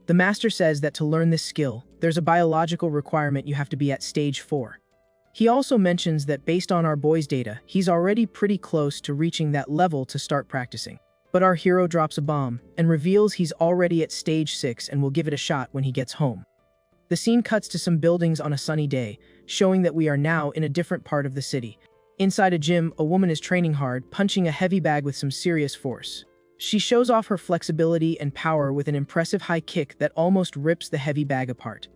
The master says that to learn this skill, there's a biological requirement you have to be at stage 4. He also mentions that based on our boy's data, he's already pretty close to reaching that level to start practicing. But our hero drops a bomb and reveals he's already at stage 6 and will give it a shot when he gets home. The scene cuts to some buildings on a sunny day, showing that we are now in a different part of the city. Inside a gym, a woman is training hard, punching a heavy bag with some serious force. She shows off her flexibility and power with an impressive high kick that almost rips the heavy bag apart.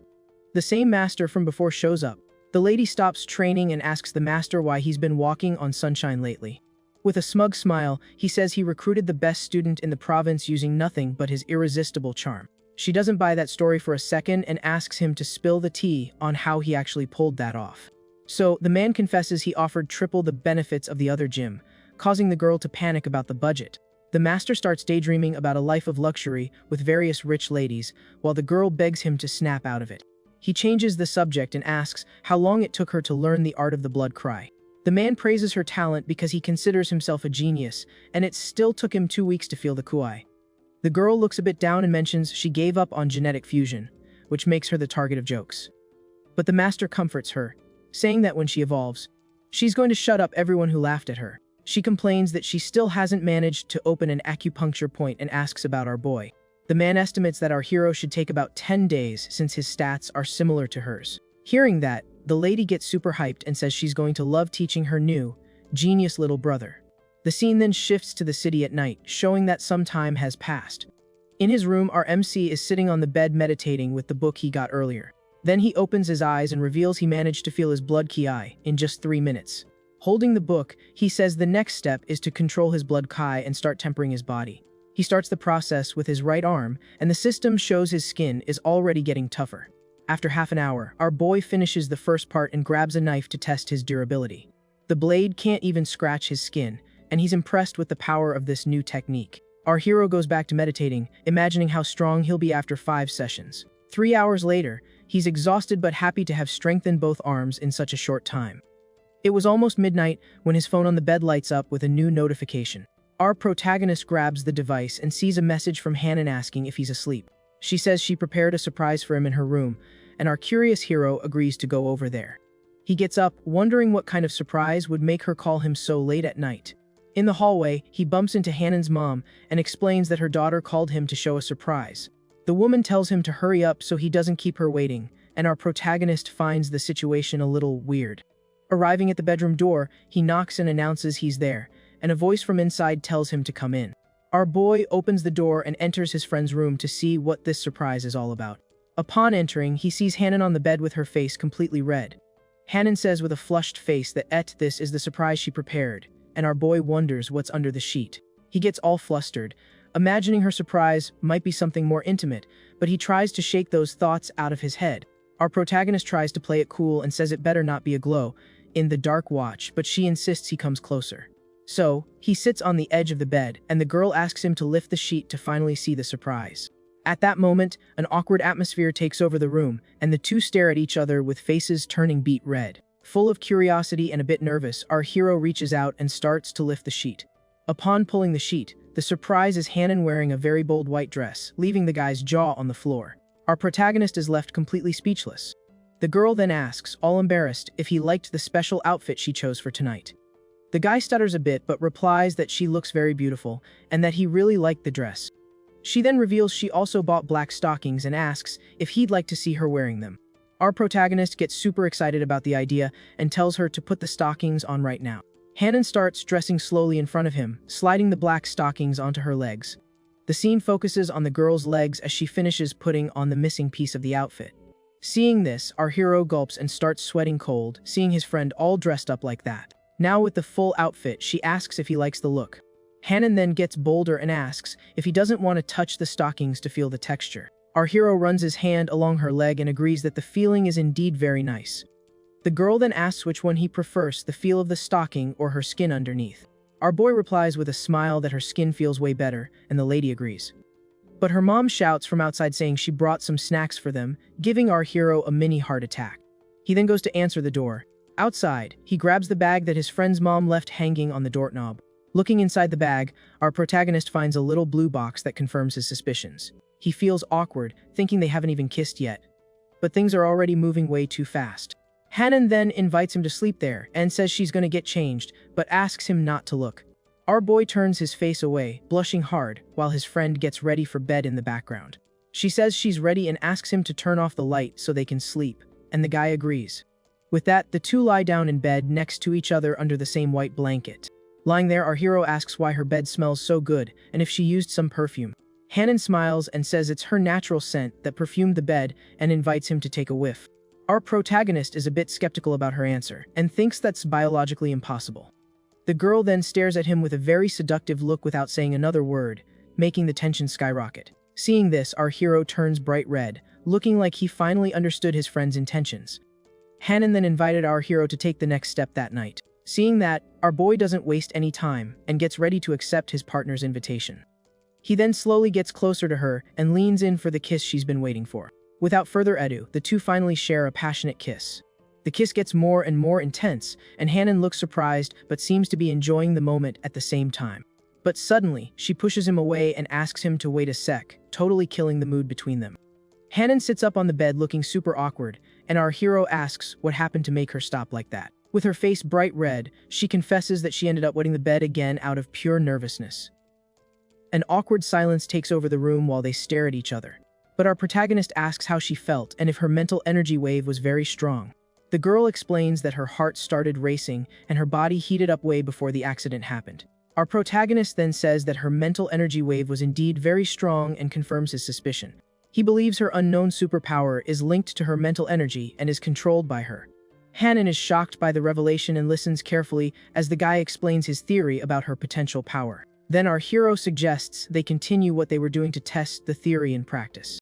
The same master from before shows up. The lady stops training and asks the master why he's been walking on sunshine lately. With a smug smile, he says he recruited the best student in the province using nothing but his irresistible charm. She doesn't buy that story for a second and asks him to spill the tea on how he actually pulled that off. So, the man confesses he offered triple the benefits of the other gym, causing the girl to panic about the budget. The master starts daydreaming about a life of luxury with various rich ladies, while the girl begs him to snap out of it. He changes the subject and asks how long it took her to learn the art of the blood cry. The man praises her talent because he considers himself a genius, and it still took him 2 weeks to feel the kuai. The girl looks a bit down and mentions she gave up on genetic fusion, which makes her the target of jokes. But the master comforts her, saying that when she evolves, she's going to shut up everyone who laughed at her. She complains that she still hasn't managed to open an acupuncture point and asks about our boy. The man estimates that our hero should take about 10 days since his stats are similar to hers. Hearing that, the lady gets super hyped and says she's going to love teaching her new, genius little brother. The scene then shifts to the city at night, showing that some time has passed. In his room, our MC is sitting on the bed meditating with the book he got earlier. Then he opens his eyes and reveals he managed to feel his blood ki in just 3 minutes. Holding the book, he says the next step is to control his blood ki and start tempering his body. He starts the process with his right arm, and the system shows his skin is already getting tougher. After half an hour, our boy finishes the first part and grabs a knife to test his durability. The blade can't even scratch his skin, and he's impressed with the power of this new technique. Our hero goes back to meditating, imagining how strong he'll be after 5 sessions. 3 hours later, he's exhausted but happy to have strengthened both arms in such a short time. It was almost midnight when his phone on the bed lights up with a new notification. Our protagonist grabs the device and sees a message from Hanan asking if he's asleep. She says she prepared a surprise for him in her room, and our curious hero agrees to go over there. He gets up, wondering what kind of surprise would make her call him so late at night. In the hallway, he bumps into Hanan's mom and explains that her daughter called him to show a surprise. The woman tells him to hurry up so he doesn't keep her waiting, and our protagonist finds the situation a little weird. Arriving at the bedroom door, he knocks and announces he's there, and a voice from inside tells him to come in. Our boy opens the door and enters his friend's room to see what this surprise is all about. Upon entering, he sees Hanan on the bed with her face completely red. Hanan says with a flushed face that this is the surprise she prepared, and our boy wonders what's under the sheet. He gets all flustered, imagining her surprise might be something more intimate, but he tries to shake those thoughts out of his head. Our protagonist tries to play it cool and says it better not be a glow in the dark watch, but she insists he comes closer. So, he sits on the edge of the bed, and the girl asks him to lift the sheet to finally see the surprise. At that moment, an awkward atmosphere takes over the room, and the two stare at each other with faces turning beet red. Full of curiosity and a bit nervous, our hero reaches out and starts to lift the sheet. Upon pulling the sheet, the surprise is Hanan wearing a very bold white dress, leaving the guy's jaw on the floor. Our protagonist is left completely speechless. The girl then asks, all embarrassed, if he liked the special outfit she chose for tonight. The guy stutters a bit but replies that she looks very beautiful and that he really liked the dress. She then reveals she also bought black stockings and asks if he'd like to see her wearing them. Our protagonist gets super excited about the idea and tells her to put the stockings on right now. Hanan starts dressing slowly in front of him, sliding the black stockings onto her legs. The scene focuses on the girl's legs as she finishes putting on the missing piece of the outfit. Seeing this, our hero gulps and starts sweating cold, seeing his friend all dressed up like that. Now with the full outfit, she asks if he likes the look. Hanan then gets bolder and asks if he doesn't want to touch the stockings to feel the texture. Our hero runs his hand along her leg and agrees that the feeling is indeed very nice. The girl then asks which one he prefers, the feel of the stocking or her skin underneath. Our boy replies with a smile that her skin feels way better, and the lady agrees. But her mom shouts from outside saying she brought some snacks for them, giving our hero a mini heart attack. He then goes to answer the door. Outside, he grabs the bag that his friend's mom left hanging on the doorknob. Looking inside the bag, our protagonist finds a little blue box that confirms his suspicions. He feels awkward, thinking they haven't even kissed yet. But things are already moving way too fast. Hanan then invites him to sleep there and says she's gonna get changed, but asks him not to look. Our boy turns his face away, blushing hard, while his friend gets ready for bed in the background. She says she's ready and asks him to turn off the light so they can sleep, and the guy agrees. With that, the two lie down in bed next to each other under the same white blanket. Lying there, our hero asks why her bed smells so good and if she used some perfume. Hanan smiles and says it's her natural scent that perfumed the bed and invites him to take a whiff. Our protagonist is a bit skeptical about her answer and thinks that's biologically impossible. The girl then stares at him with a very seductive look without saying another word, making the tension skyrocket. Seeing this, our hero turns bright red, looking like he finally understood his friend's intentions. Hanan then invited our hero to take the next step that night. Seeing that, our boy doesn't waste any time and gets ready to accept his partner's invitation. He then slowly gets closer to her and leans in for the kiss she's been waiting for. Without further ado, the two finally share a passionate kiss. The kiss gets more and more intense, and Hanan looks surprised but seems to be enjoying the moment at the same time. But suddenly, she pushes him away and asks him to wait a sec, totally killing the mood between them. Hanan sits up on the bed looking super awkward, and our hero asks what happened to make her stop like that. With her face bright red, she confesses that she ended up wetting the bed again out of pure nervousness. An awkward silence takes over the room while they stare at each other. But our protagonist asks how she felt and if her mental energy wave was very strong. The girl explains that her heart started racing and her body heated up way before the accident happened. Our protagonist then says that her mental energy wave was indeed very strong and confirms his suspicion. He believes her unknown superpower is linked to her mental energy and is controlled by her. Hanan is shocked by the revelation and listens carefully as the guy explains his theory about her potential power. Then our hero suggests they continue what they were doing to test the theory in practice.